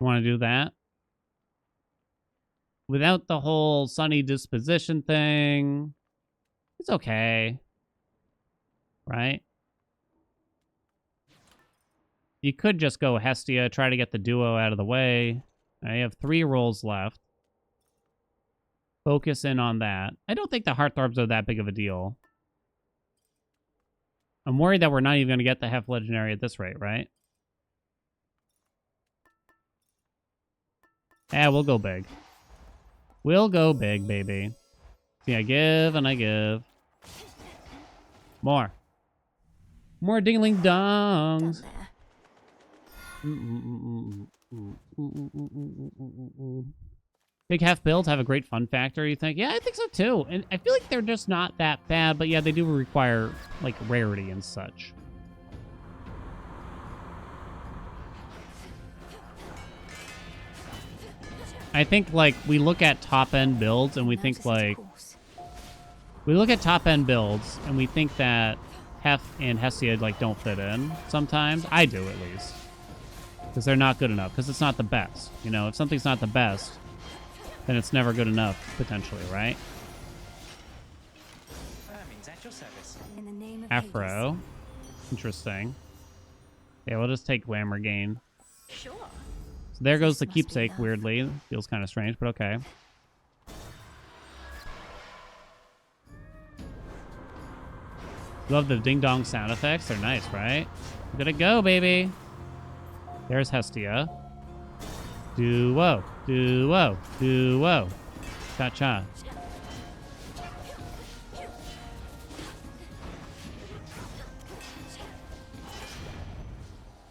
You want to do that? Without the whole sunny disposition thing, it's okay. Right? You could just go Hestia, try to get the duo out of the way. I have 3 rolls left. Focus in on that. I don't think the Heartthrobs are that big of a deal. I'm worried that we're not even going to get the Hef Legendary at this rate, right? Yeah, we'll go big. We'll go big, baby. See, I give and I give. More. More dingling dongs. Big Hef builds have a great fun factor, you think? Yeah, I think so too. And I feel like they're just not that bad, but yeah, they do require, like, rarity and such. I think, like, we look at top-end builds and we think, like... We look at top-end builds and we think that Hef and Hestia, like, don't fit in sometimes. I do, at least. Because they're not good enough. Because it's not the best. You know, if something's not the best, then it's never good enough, potentially, right? In the name of Afro. Interesting. Yeah, we'll just take Glamour Gain. Sure. So there goes the This must be keepsake, love. weirdly. Feels kind of strange, but okay. Love the ding-dong sound effects. They're nice, right? We're gonna go, baby. There's Hestia. Duo. Duo. Duo. Cha-cha.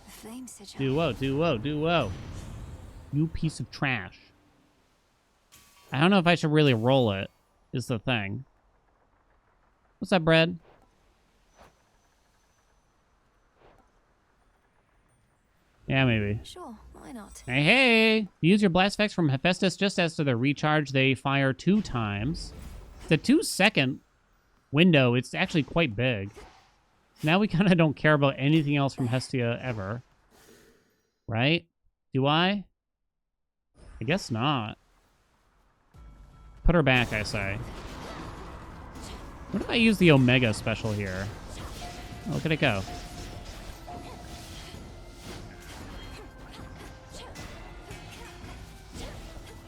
The flame sigil. Duo. Duo. Duo. You piece of trash. I don't know if I should really roll it, is the thing. What's that, bread? Yeah, maybe. Sure, why not? Hey, hey! Use your blast effects from Hephaestus just as to the recharge. They fire 2 times. It's a 2-second window. It's actually quite big. Now we kind of don't care about anything else from Hestia ever. Right? Do I? I guess not. Put her back, I say. What if I use the Omega special here? Oh, look at it go.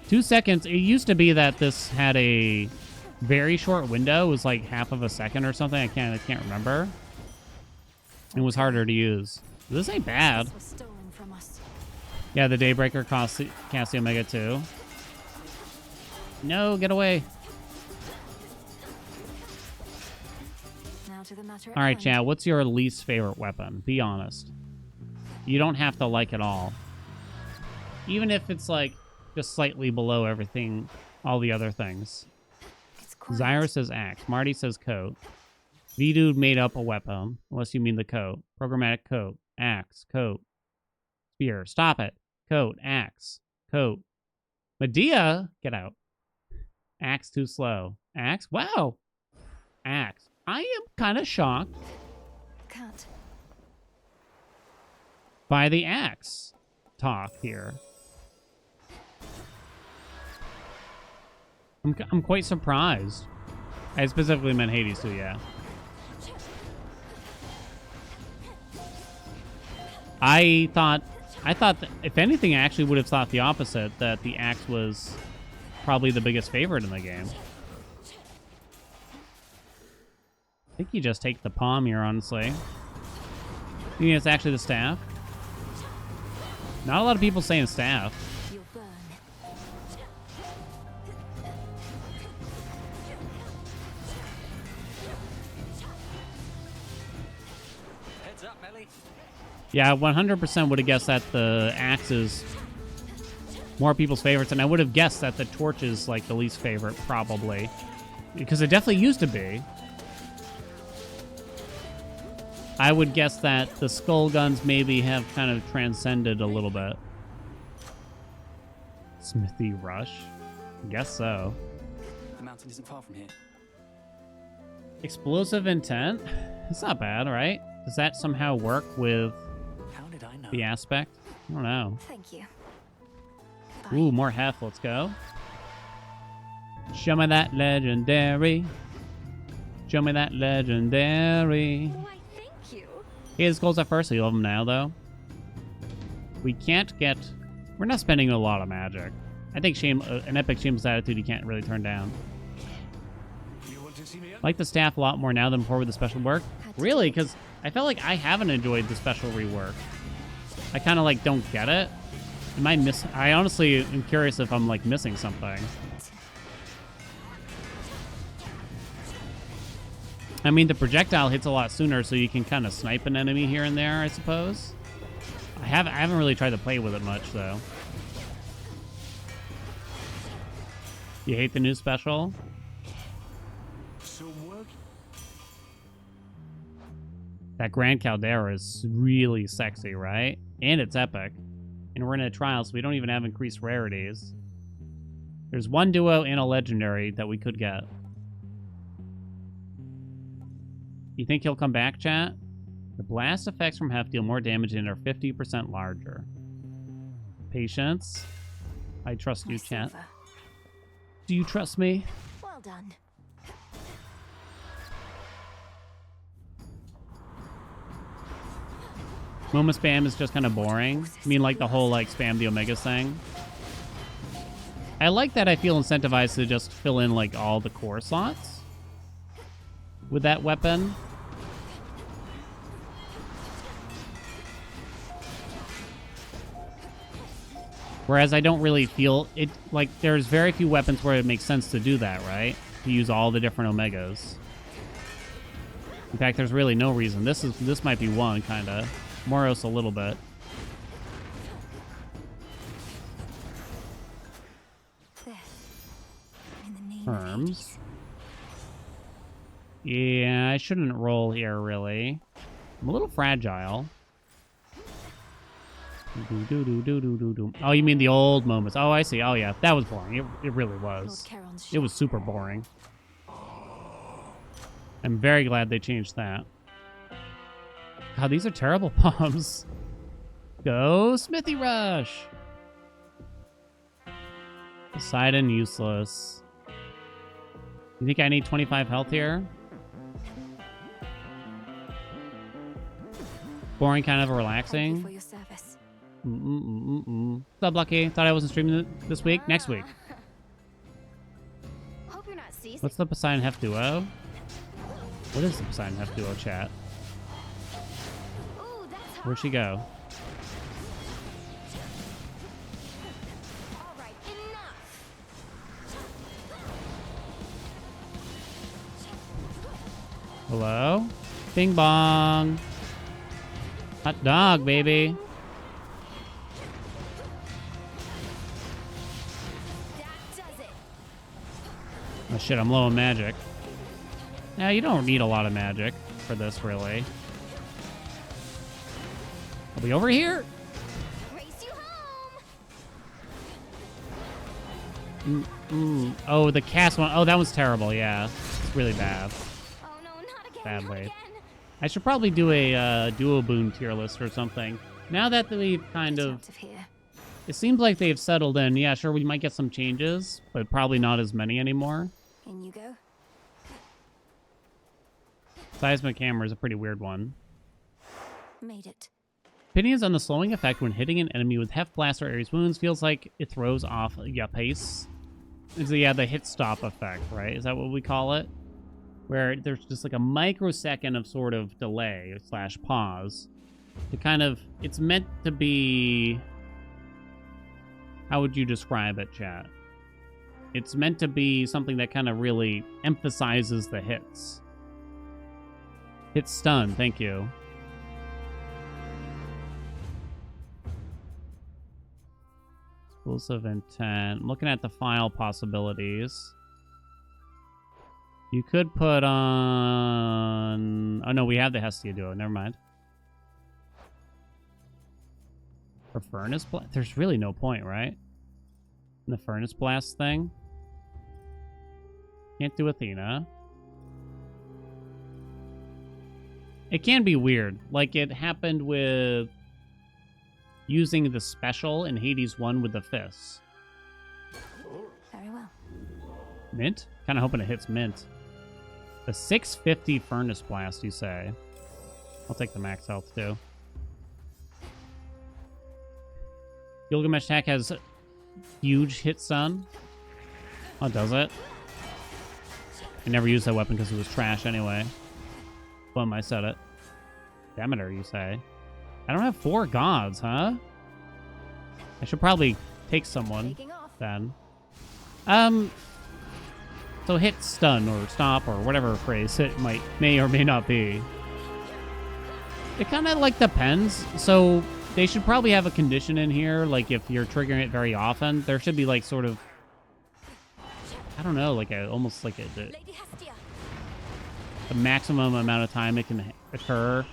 Two seconds. It used to be that this had a very short window. It was like half of a second or something. I can't remember. It was harder to use. This ain't bad. This was stolen from us. Yeah, the Daybreaker casts the Omega too. No, get away. Now to the matter at All right, hand. Chad, what's your least favorite weapon? Be honest. You don't have to like it all. Even if it's like just slightly below everything, all the other things. It's quiet. Zyra says axe. Marty says coat. V-Dude made up a weapon, unless you mean the coat. Programmatic coat. Axe. Coat. Spear. Stop it. Coat. Axe. Coat. Medea? Get out. Axe too slow. Axe? Wow. Axe. I am kind of shocked Can't. by the axe talk here. I'm quite surprised. I specifically meant Hades too, yeah. I thought that, if anything, I actually would have thought the opposite, that the axe was probably the biggest favorite in the game. I think you just take the palm here, honestly. You think it's actually the staff? Not a lot of people saying staff. You'll burn. Heads up, Melly. Yeah, 100% would have guessed that the axe is more people's favorites, and I would have guessed that the torch is like the least favorite, probably. Because it definitely used to be. I would guess that the skull guns maybe have kind of transcended a little bit. Smithy Rush? Guess so. The mountain isn't far from here. Explosive intent? It's not bad, right? Does that somehow work with How did I know? the aspect? I don't know. Thank you. Ooh, more heft. Let's go. Show me that legendary. Show me that legendary. Why, thank you. He has goals at first, so you love him now, though. We can't get... We're not spending a lot of magic. I think an epic shameless attitude you can't really turn down. You want to see me? I like the staff a lot more now than before with the special work. Really? Because I felt like I haven't enjoyed the special rework. I kind of, like, don't get it. Am I I honestly am curious if I'm, like, missing something. I mean, the projectile hits a lot sooner, so you can kind of snipe an enemy here and there, I suppose. I haven't really tried to play with it much, though. You hate the new special? So work. That Grand Caldera is really sexy, right? And it's epic. And we're in a trial, so we don't even have increased rarities. There's one duo and a legendary that we could get. You think he'll come back, chat? The blast effects from Heft deal more damage and are 50% larger. Patience. I trust you, chat. Silver. Do you trust me? Well done. Moment spam is just kind of boring. I mean, like the whole, like, spam the Omegas thing. I like that I feel incentivized to just fill in, like, all the core slots with that weapon. Whereas I don't really feel it, like, there's very few weapons where it makes sense to do that, right? To use all the different Omegas. In fact, there's really no reason. This might be one, kind of. Moros a little bit. There. In the name of Terms. Hades. Yeah, I shouldn't roll here, really. I'm a little fragile. Oh, you mean the old moments. Oh, I see. Oh, yeah. That was boring. It really was. Lord Charon's It was ship. super boring. I'm very glad they changed that. God, these are terrible bombs. Go Smithy Rush! Poseidon, useless. You think I need 25 health here? Boring, kind of Thank you relaxing. for your service. What's up, Lucky? Thought I wasn't streaming this week? Next week. Hope you're not seasick. What's the Poseidon Heft Duo? What is the Poseidon Heft Duo, chat? Ooh, that's hot. Where'd she go? All right, enough. Hello? Bing bong. Hot dog, baby. That does it. Oh shit, I'm low on magic. Yeah, you don't need a lot of magic for this, really. Are we over here? Race you home. Oh, the cast one. Oh, that one's terrible, yeah. It's really bad. Oh no, not again. Bad not wave. again. I should probably do a duo boon tier list or something. Now that we've kind Get of... out of here. It seems like they've settled in. Yeah, sure, we might get some changes, but probably not as many anymore. In you go. Seismic hammer is a pretty weird one. Made it. Opinions on the slowing effect when hitting an enemy with Heft Blast or Ares Wounds feels like it throws off your pace. So yeah, the hit stop effect, right? Is that what we call it? Where there's just like a microsecond of sort of delay / pause. To kind of, it's meant to be, how would you describe it, chat? It's meant to be something that kind of really emphasizes the hits. Hit stun, thank you. Explosive intent. I'm looking at the file possibilities. You could put on... Oh, no, we have the Hestia duo. Never mind. For Furnace Blast? There's really no point, right? In the Furnace Blast thing? Can't do Athena. It can be weird. Like, it happened with using the special in Hades 1 with the fists. Very well. Mint? Kind of hoping it hits Mint. The 650 Furnace Blast, you say? I'll take the max health, too. Gilgamesh attack has huge hit stun. Oh, does it? I never used that weapon because it was trash anyway. Bum, I said it. Demeter, you say? I don't have 4 gods, huh? I should probably take someone then. So hit stun or stop or whatever phrase it may or may not be. It kind of like depends. So they should probably have a condition in here, like if you're triggering it very often, there should be like sort of, I don't know, like almost like the maximum amount of time it can occur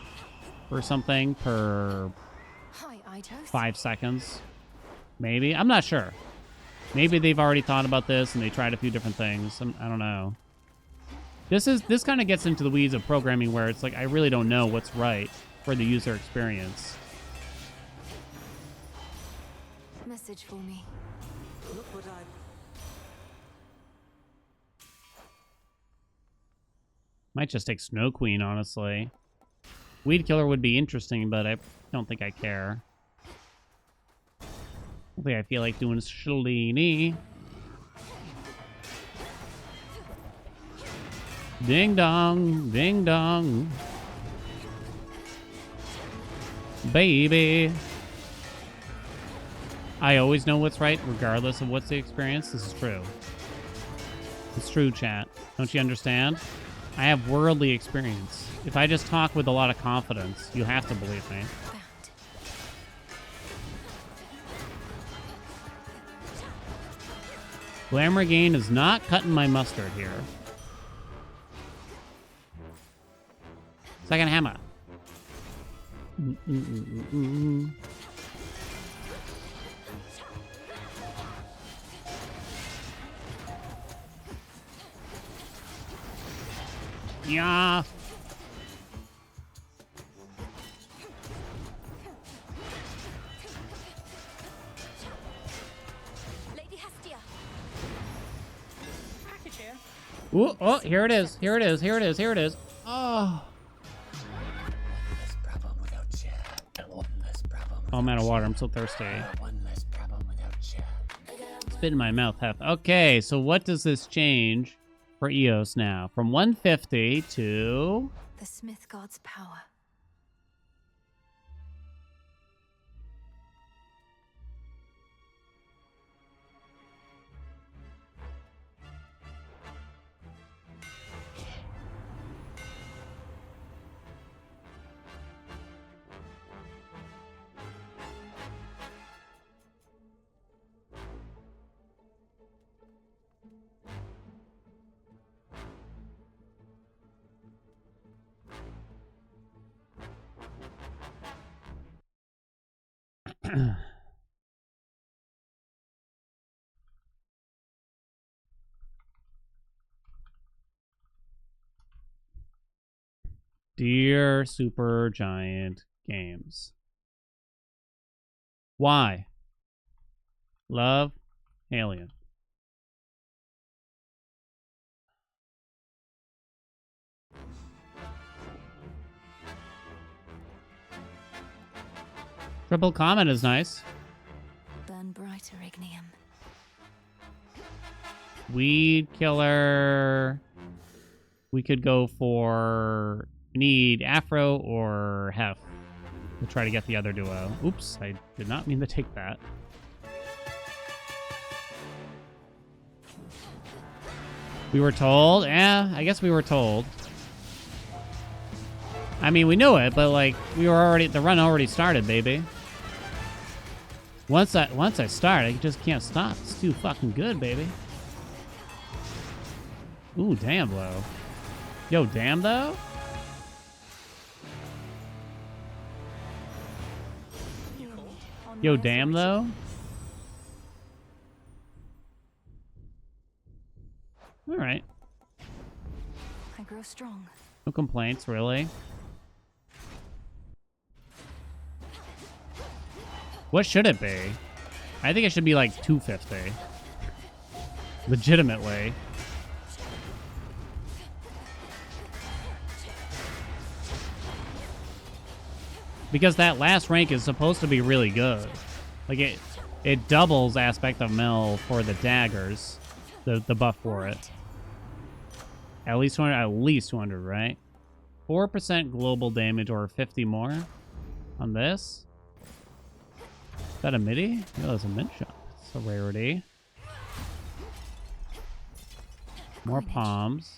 or something per 5 seconds. Maybe. I'm not sure. Maybe they've already thought about this and they tried a few different things. I don't know. This kind of gets into the weeds of programming where it's like I really don't know what's right for the user experience. Message for me. Look what I... Might just take Snow Queen, honestly. Weed Killer would be interesting, but I don't think I care. I think I feel like doing Shalini. Ding dong, ding dong. Baby. I always know what's right, regardless of what's the experience. This is true. It's true, chat. Don't you understand? I have worldly experience. If I just talk with a lot of confidence, you have to believe me. Glamour Gain is not cutting my mustard here. Second hammer. Yeah. Lady Hestia. Package here. Ooh, oh, here it is. Here it is. Here it is. Here it is. Oh. Less problem without chat. One less problem. Oh, I'm out of water. I'm so thirsty. One less problem without chat. Spit in my mouth, Hef. Okay, so what does this change for Eos now? From 150 to... The Smith God's power. Dear Super Giant Games. Why? Love, Haelian. Triple comment is nice. Burn brighter, Ignium. Weed killer. We could go for need Afro or Hef. We'll try to get the other duo. Oops, I did not mean to take that. We were told? Yeah, I guess we were told. I mean, we knew it, but like we were already the run already started, baby. Once I start, I just can't stop. It's too fucking good, baby. Ooh, damn low. Yo, damn though. Yo, damn though. All right. I grow strong. No complaints, really. What should it be? I think it should be like 250. Legitimately. Because that last rank is supposed to be really good. Like it doubles aspect of Mel for the daggers. The buff for it. At least 200, at least 200, right? 4% global damage or 50 more on this. Is that a midi? No, it's a mid shot. It's a rarity. More palms.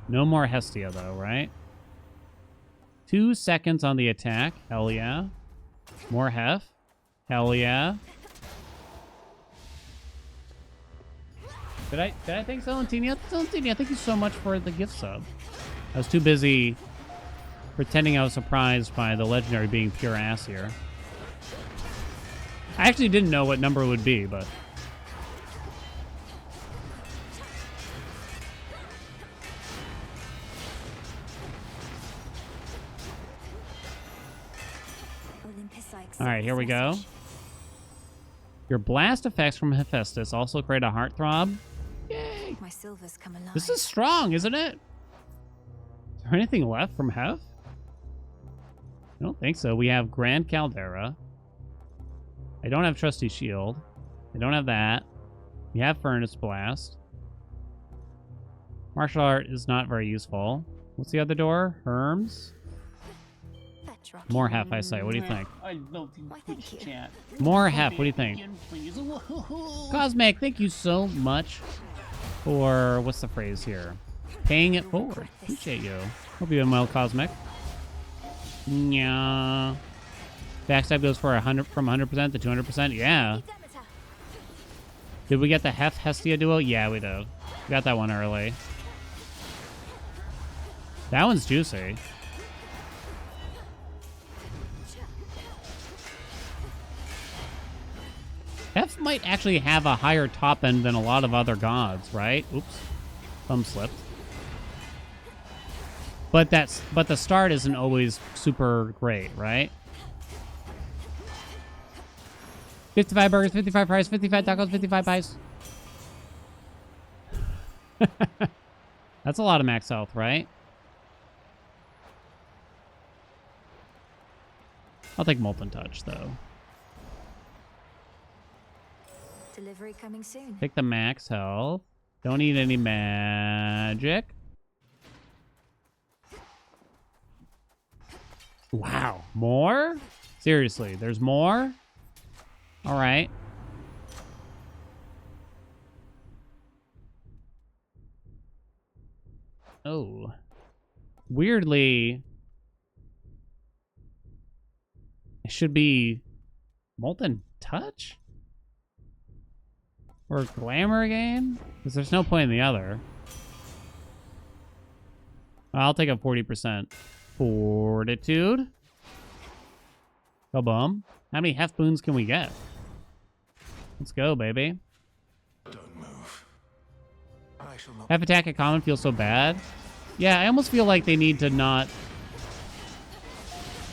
No more Hestia though, right? 2 seconds on the attack. Hell yeah. More Hef. Hell yeah. Did I thank Celentini? Celentini, thank you so much for the gift sub. I was too busy pretending I was surprised by the legendary being pure ass here. I actually didn't know what number it would be, but... Alright, here we go. Your blast effects from Hephaestus also create a heartthrob. Yay! My silvers come alive. This is strong, isn't it? Is there anything left from Hef? I don't think so. We have Grand Caldera. I don't have Trusty Shield. I don't have that. We have Furnace Blast. Martial Art is not very useful. What's the other door? Herms? More Hef, I say. What do you think? Why, thank you. More Hef. What do you think? Cosmic, thank you so much for, what's the phrase here? Paying it forward. Appreciate you. Hope you've been well, Cosmic. Yeah. Backstab goes for 100 from 100% to 200%. Yeah. Did we get the Hef Hestia duo? Yeah, we did. We got that one early. That one's juicy. Hef might actually have a higher top end than a lot of other gods, right? Oops. Thumb slipped. But the start isn't always super great, right? 55 burgers, 55 fries, 55 tacos, 55 pies. That's a lot of max health, right? I'll take Molten Touch, though. Delivery coming soon. Take the max health. Don't need any magic. Wow. More? Seriously, there's more? All right. Oh. Weirdly, it should be Molten Touch? Or Glamour again? Because there's no point in the other. I'll take a 40%. Fortitude. Kabum. How many Hef boons can we get? Let's go, baby. Don't move. I shall not. Hef attack at common feels so bad. Yeah, I almost feel like they need to not...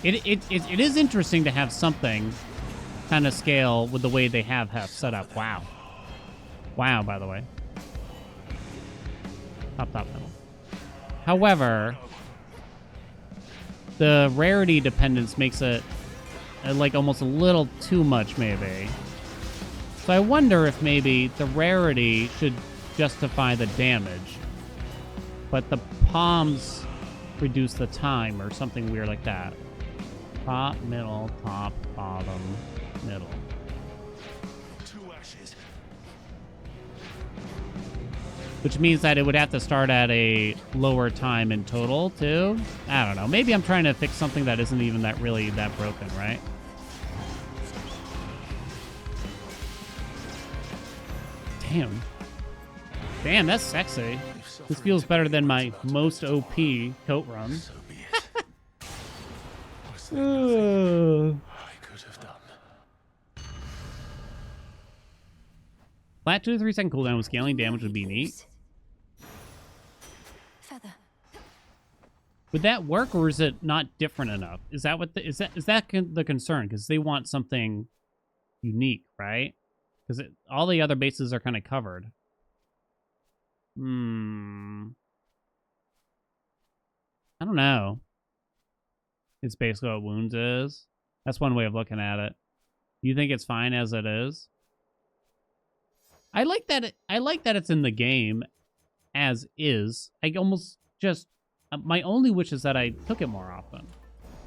It is interesting to have something kind of scale with the way they have Hef set up. Wow. Wow, by the way. Top, middle. However, the rarity dependence makes it like almost a little too much, maybe. So I wonder if maybe the rarity should justify the damage, but the palms reduce the time or something weird like that. Top, middle, top, bottom, middle. 2 ashes. Which means that it would have to start at a lower time in total, too? I don't know. Maybe I'm trying to fix something that isn't even that really that broken, right? Damn. Damn, that's sexy. This feels better than my most OP coat run. So be it. Was there nothing I could have done? Flat 2 to 3 second cooldown with scaling damage would be neat. Feather. Would that work, or is it not different enough? Is that what the, is that the concern? Because they want something unique, right? Because all the other bases are kind of covered. I don't know. It's basically what wounds is. That's one way of looking at it. You think it's fine as it is? I like that. I like that it's in the game as is. I almost just my only wish is that I took it more often,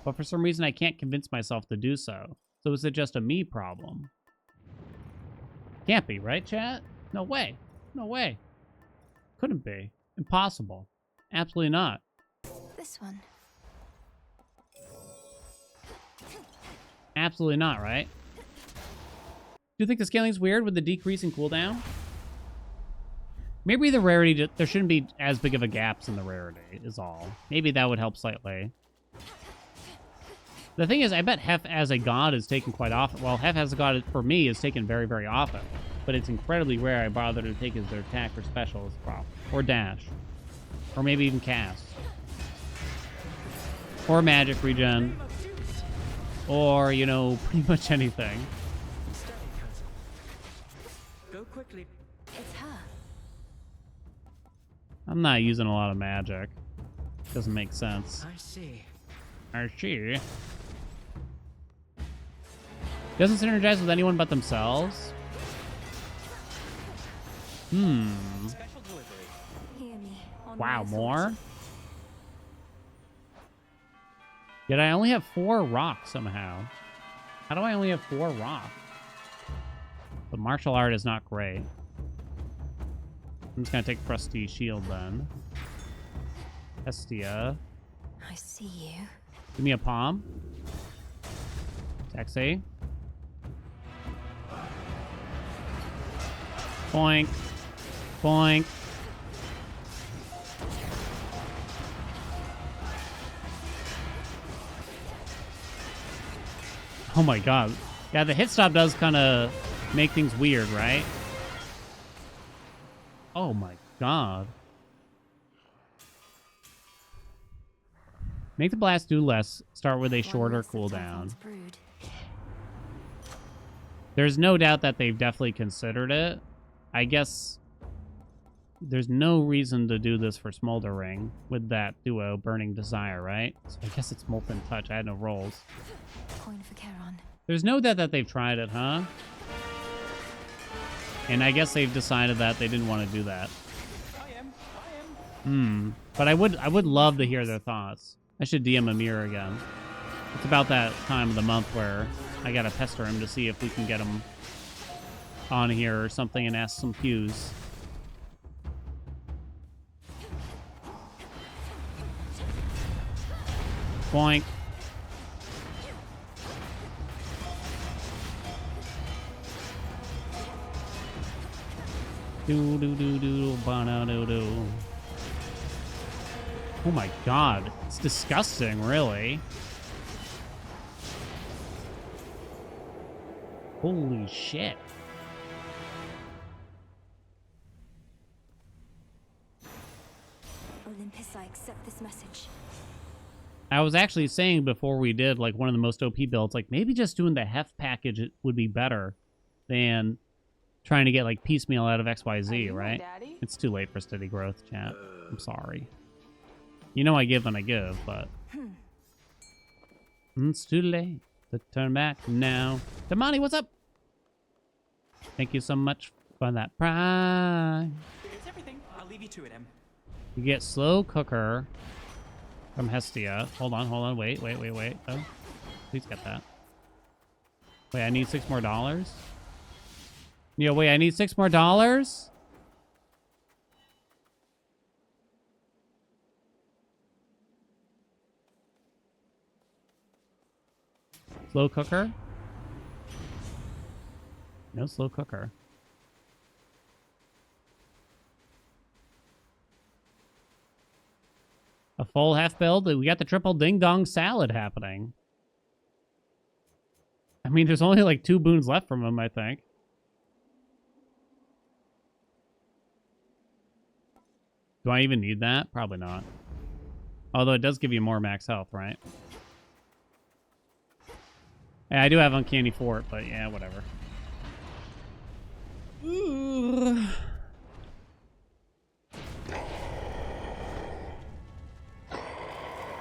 but for some reason I can't convince myself to do so. So is it just a me problem? Can't be, right, chat? No way. No way. Couldn't be. Impossible. Absolutely not. This one. Absolutely not, right? Do you think the scaling's weird with the decrease in cooldown? Maybe the rarity, there shouldn't be as big of a gaps in the rarity, is all. Maybe that would help slightly. The thing is, I bet Hef as a god is taken quite often. Well, Hef as a god, for me, is taken very, very often. But it's incredibly rare I bother to take as their attack or special as prop. Or dash. Or maybe even cast. Or magic regen. Or, you know, pretty much anything. Go quickly. It's her. I'm not using a lot of magic. Doesn't make sense. I see. I see. Doesn't synergize with anyone but themselves? Special delivery. Hear me. On Wow, my more? authority. Yet I only have 4 rocks somehow. How do I only have 4 rocks? The martial art is not great. I'm just gonna take Frosty Shield then. Hestia. I see you. Give me a palm. Sexy. Boink. Boink. Oh my god. Yeah, the hit stop does kind of make things weird, right? Oh my god. Make the blast do less. Start with a shorter cooldown. There's no doubt that they've definitely considered it. I guess there's no reason to do this for Smoldering with that duo, Burning Desire, right? So I guess it's Molten Touch. I had no rolls. Coin for Charon. There's no doubt that they've tried it, huh? And I guess they've decided that they didn't want to do that. But I would love to hear their thoughts. I should DM Amir again. It's about that time of the month where I gotta pester him to see if we can get him on here or something and ask some cues. Boink. Do do do do ba do do. Oh my god, it's disgusting, really. Holy shit. Olympus, I accept this message. I was actually saying before we did like one of the most OP builds, like maybe just doing the Hef package would be better than trying to get like piecemeal out of XYZ, right? It's too late for steady growth, chat. I'm sorry. You know I give when I give, but it's too late to turn back now. Damani, what's up? Thank you so much for that prime. It's everything. I'll leave you to it, Em. You get slow cooker from Hestia. Hold on. Wait. Oh, please get that. Wait, I need $6 more. Yeah, wait, I need $6 more. Slow cooker? No slow cooker. A full half build? We got the triple ding-dong salad happening. I mean, there's only like 2 boons left from him, I think. Do I even need that? Probably not. Although it does give you more max health, right? Yeah, I do have Uncanny Fort, but yeah, whatever.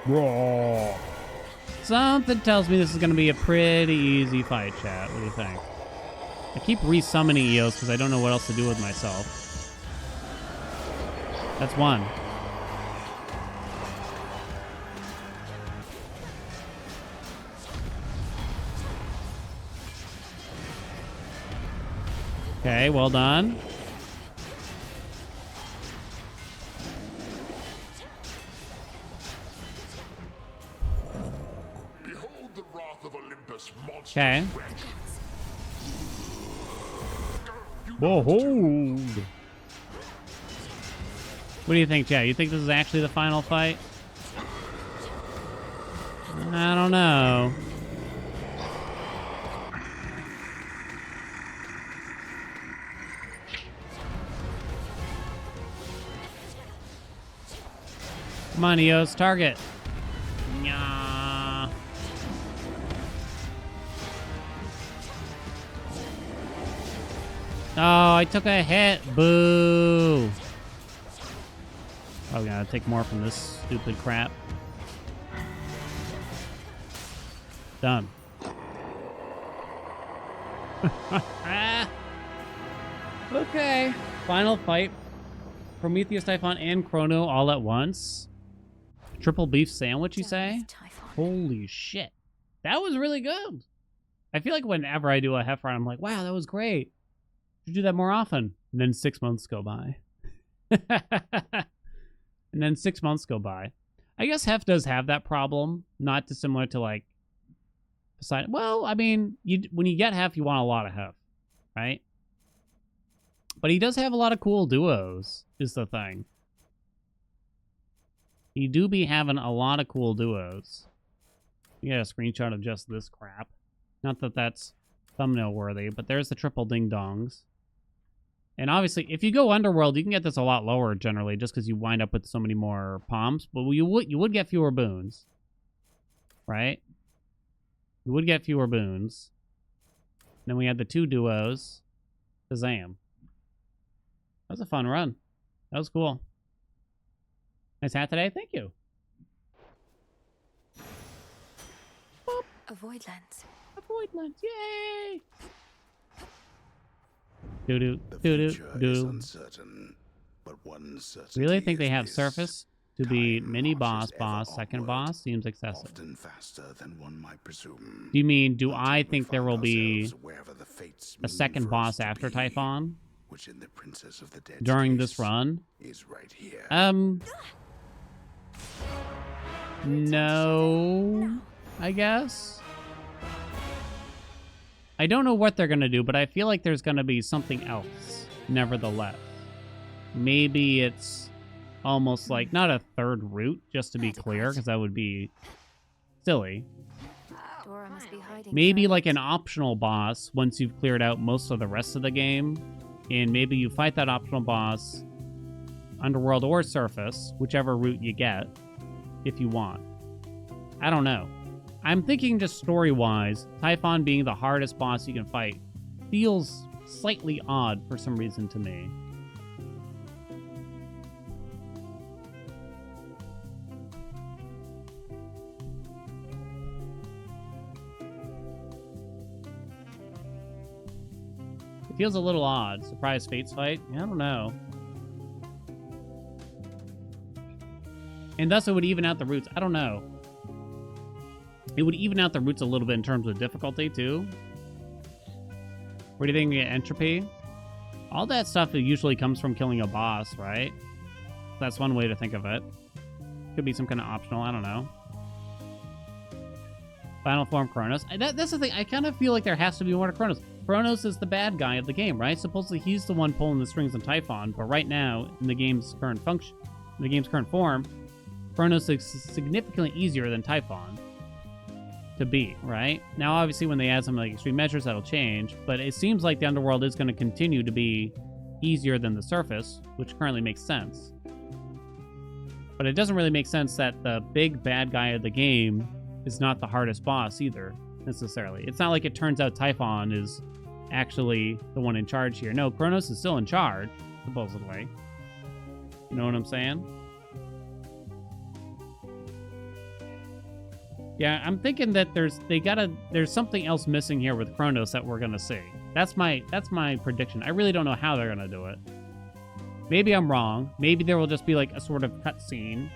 Raw. Something tells me this is going to be a pretty easy fight, chat. What do you think? I keep resummoning EOs because I don't know what else to do with myself. That's one. Okay, well done. Behold the wrath of Olympus, monster. Okay. Behold. What do you think, Chad? You think this is actually the final fight? I don't know. Come on, Eos, target. Nya. Oh, I took a hit. Boo. Probably gotta take more from this stupid crap. Done. Okay. Final fight. Prometheus, Typhon, and Chrono all at once. Triple beef sandwich, you say? Holy shit. That was really good. I feel like whenever I do a Heifer, I'm like, wow, that was great. Should do that more often. And then 6 months go by. And then 6 months go by. I guess Hef does have that problem. Not dissimilar to like Poseidon. Well, I mean, when you get Hef, you want a lot of Hef, right? But he does have a lot of cool duos, is the thing. He do be having a lot of cool duos. You get a screenshot of just this crap. Not that that's thumbnail worthy, but there's the triple ding-dongs. And obviously, if you go Underworld, you can get this a lot lower generally, just because you wind up with so many more palms. But you would get fewer boons, right? You would get fewer boons. Then we had the 2 duos. Shazam. That was a fun run. That was cool. Nice hat today. Thank you. Boop. Avoid lens. Avoid lens. Yay! Do The do future do is do. uncertain, but one certainty Really think they is have this. surface to be Time mini marches boss, ever second onward, boss? Seems excessive. often faster than one might presume. Do you mean, do Until I we think there find will be ourselves wherever the fates a mean second for us boss to after be, Typhon which in the Princess of the Dead during this case run? is right here. No, I guess. I don't know what they're going to do, but I feel like there's going to be something else, nevertheless. Maybe it's almost like, not a third route, just to be clear, because that would be silly. Dora must be hiding. Maybe like an optional boss once you've cleared out most of the rest of the game. And maybe you fight that optional boss, Underworld or Surface, whichever route you get, if you want. I don't know. I'm thinking just story-wise, Typhon being the hardest boss you can fight feels slightly odd for some reason to me. feels a little odd. Surprise Fates fight? I don't know. And thus it would even out the roots. I don't know. It would even out the roots a little bit in terms of difficulty, too. What do you think of entropy? All that stuff usually comes from killing a boss, right? That's one way to think of it. Could be some kind of optional, I don't know. Final form Kronos. That's the thing, I kind of feel like there has to be more to Kronos. Kronos is the bad guy of the game, right? Supposedly he's the one pulling the strings on Typhon, but right now, in the game's current function, in the game's current form, Kronos is significantly easier than Typhon to beat, right? Now, obviously, when they add some like extreme measures, that'll change, but it seems like the Underworld is going to continue to be easier than the surface, which currently makes sense. But it doesn't really make sense that the big bad guy of the game is not the hardest boss either, necessarily. It's not like it turns out Typhon is actually the one in charge here. No, Kronos is still in charge, supposedly. You know what I'm saying? Yeah, I'm thinking that there's something else missing here with Kronos that we're gonna see. That's my prediction. I really don't know how they're gonna do it. Maybe I'm wrong. Maybe there will just be like a sort of cutscene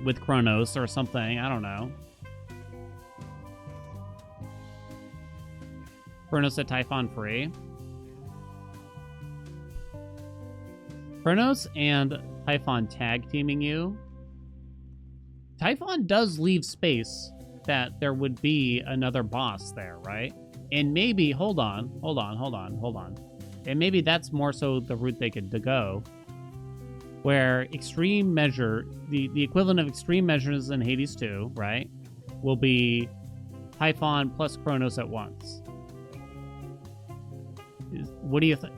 with Kronos or something. I don't know. Kronos set Typhon free. Kronos and Typhon tag teaming you. Typhon does leave space that there would be another boss there, right? And maybe, hold on. And maybe that's more so the route they could go, where extreme measure, the equivalent of extreme measures in Hades 2, right, will be Typhon plus Kronos at once. What do you think?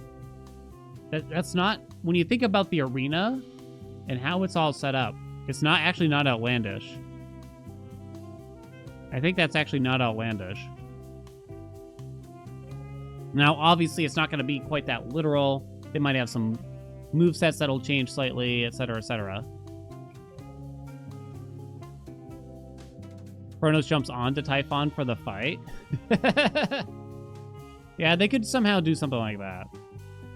That's not, when you think about the arena and how it's all set up, it's not actually not outlandish. I think that's actually not outlandish. Now, obviously, it's not going to be quite that literal. They might have some movesets that'll change slightly, etc., etc. Kronos jumps onto Typhon for the fight. Yeah, they could somehow do something like that.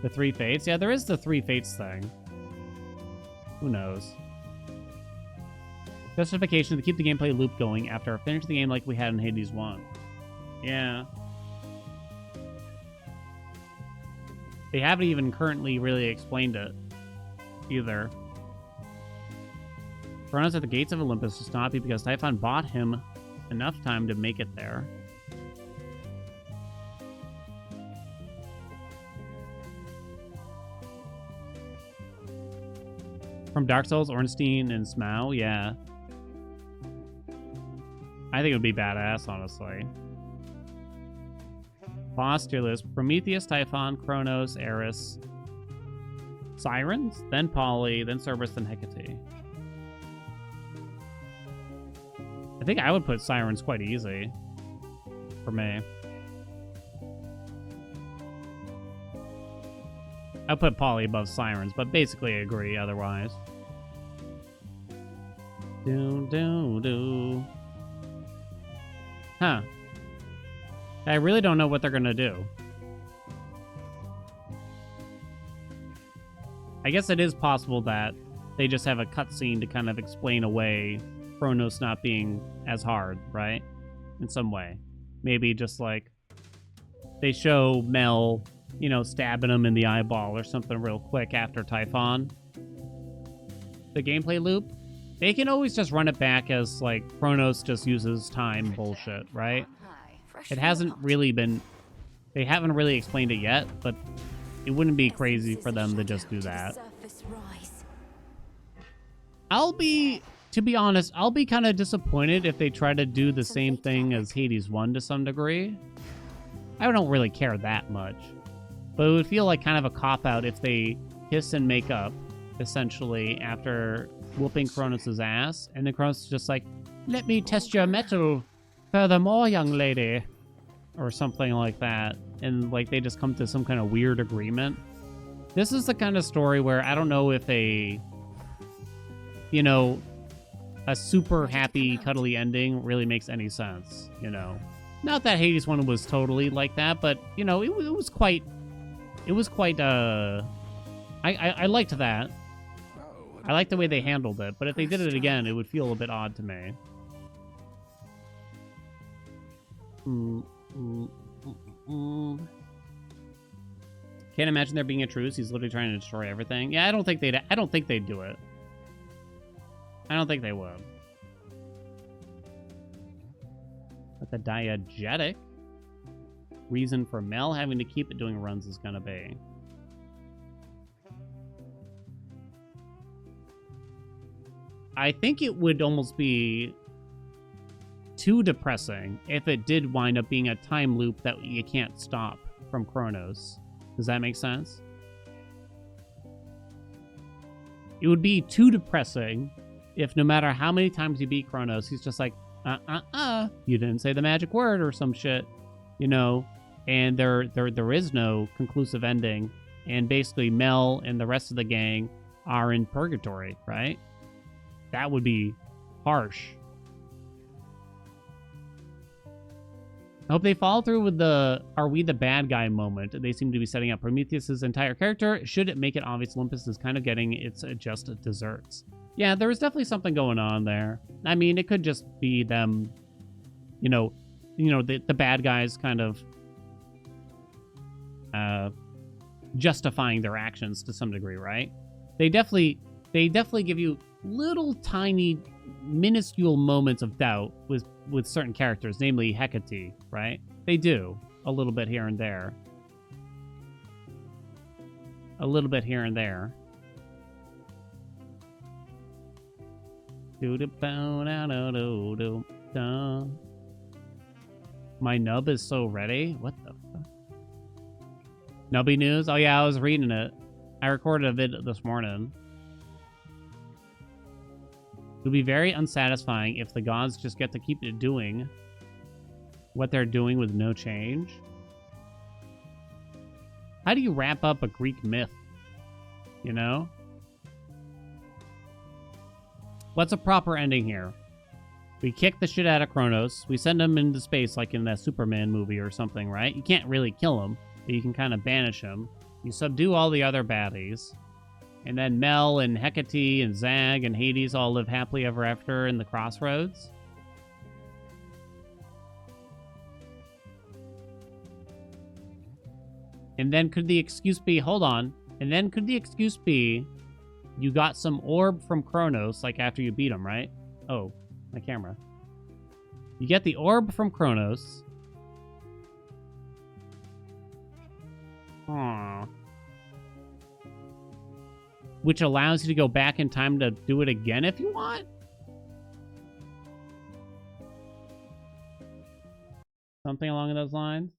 The 3 fates. Yeah, there is the 3 fates thing. Who knows? Justification to keep the gameplay loop going after finishing the game like we had in Hades 1. Yeah. They haven't even currently really explained it either. Kronos at the gates of Olympus does not be because Typhon bought him enough time to make it there. From Dark Souls, Ornstein, and Smough, yeah. I think it would be badass, honestly. Boss tier list: Prometheus, Typhon, Kronos, Eris, Sirens, then Polly, then Cerberus, then Hecate. I think I would put Sirens quite easy for me. I'll put Polly above Sirens, but basically I agree otherwise. Do. Huh. I really don't know what they're gonna do. I guess it is possible that they just have a cutscene to kind of explain away Kronos not being as hard, right? In some way. Maybe just like they show Mel, you know, stabbing him in the eyeball or something real quick after Typhon. The gameplay loop, they can always just run it back as like Kronos just uses time bullshit, right? It hasn't really been, they haven't really explained it yet, but it wouldn't be crazy for them to just do that. To be honest, I'll be kind of disappointed if they try to do the same thing as Hades 1 to some degree. I don't really care that much. But it would feel like kind of a cop-out if they kiss and make up, essentially, after whooping Kronos' ass. And then Kronos is just like, let me test your mettle furthermore, young lady. Or something like that. And, like, they just come to some kind of weird agreement. This is the kind of story where I don't know if a, you know, a super happy, cuddly ending really makes any sense, you know. Not that Hades 1 was totally like that, but, you know, it was quite It was quite, I liked that. I liked the way they handled it, but if they did it again, it would feel a bit odd to me. Can't imagine there being a truce. He's literally trying to destroy everything. Yeah, I don't think they'd do it. I don't think they would. But the diegetic reason for Mel having to keep it doing runs is gonna be. I think it would almost be too depressing if it did wind up being a time loop that you can't stop from Chronos. Does that make sense? It would be too depressing if no matter how many times you beat Chronos, he's just like, you didn't say the magic word or some shit, you know, and there is no conclusive ending, and basically Mel and the rest of the gang are in purgatory, right? That would be harsh. I hope they follow through with the "are we the bad guy" moment they seem to be setting up. Prometheus's entire character should make it obvious Olympus is kind of getting its just desserts. Yeah, there was definitely something going on there. I mean, it could just be them, the bad guys kind of justifying their actions to some degree, right? They definitely give you little tiny minuscule moments of doubt with certain characters, namely Hecate, right? They do a little bit here and there. A little bit here and there. My nub is so ready. What the fuck? Nubby news? Oh yeah, I was reading it. I recorded a vid this morning. It would be very unsatisfying if the gods just get to keep doing what they're doing with no change. How do you wrap up a Greek myth? You know? What's a proper ending here? We kick the shit out of Kronos. We send him into space like in that Superman movie or something, right? You can't really kill him, but you can kind of banish him. You subdue all the other baddies. And then Mel and Hecate and Zag and Hades all live happily ever after in the crossroads. And then could the excuse be, hold on, and then could the excuse be you got some orb from Kronos, like after you beat him, right? Oh, my camera. You get the orb from Kronos. Aww. Which allows you to go back in time to do it again if you want? Something along those lines?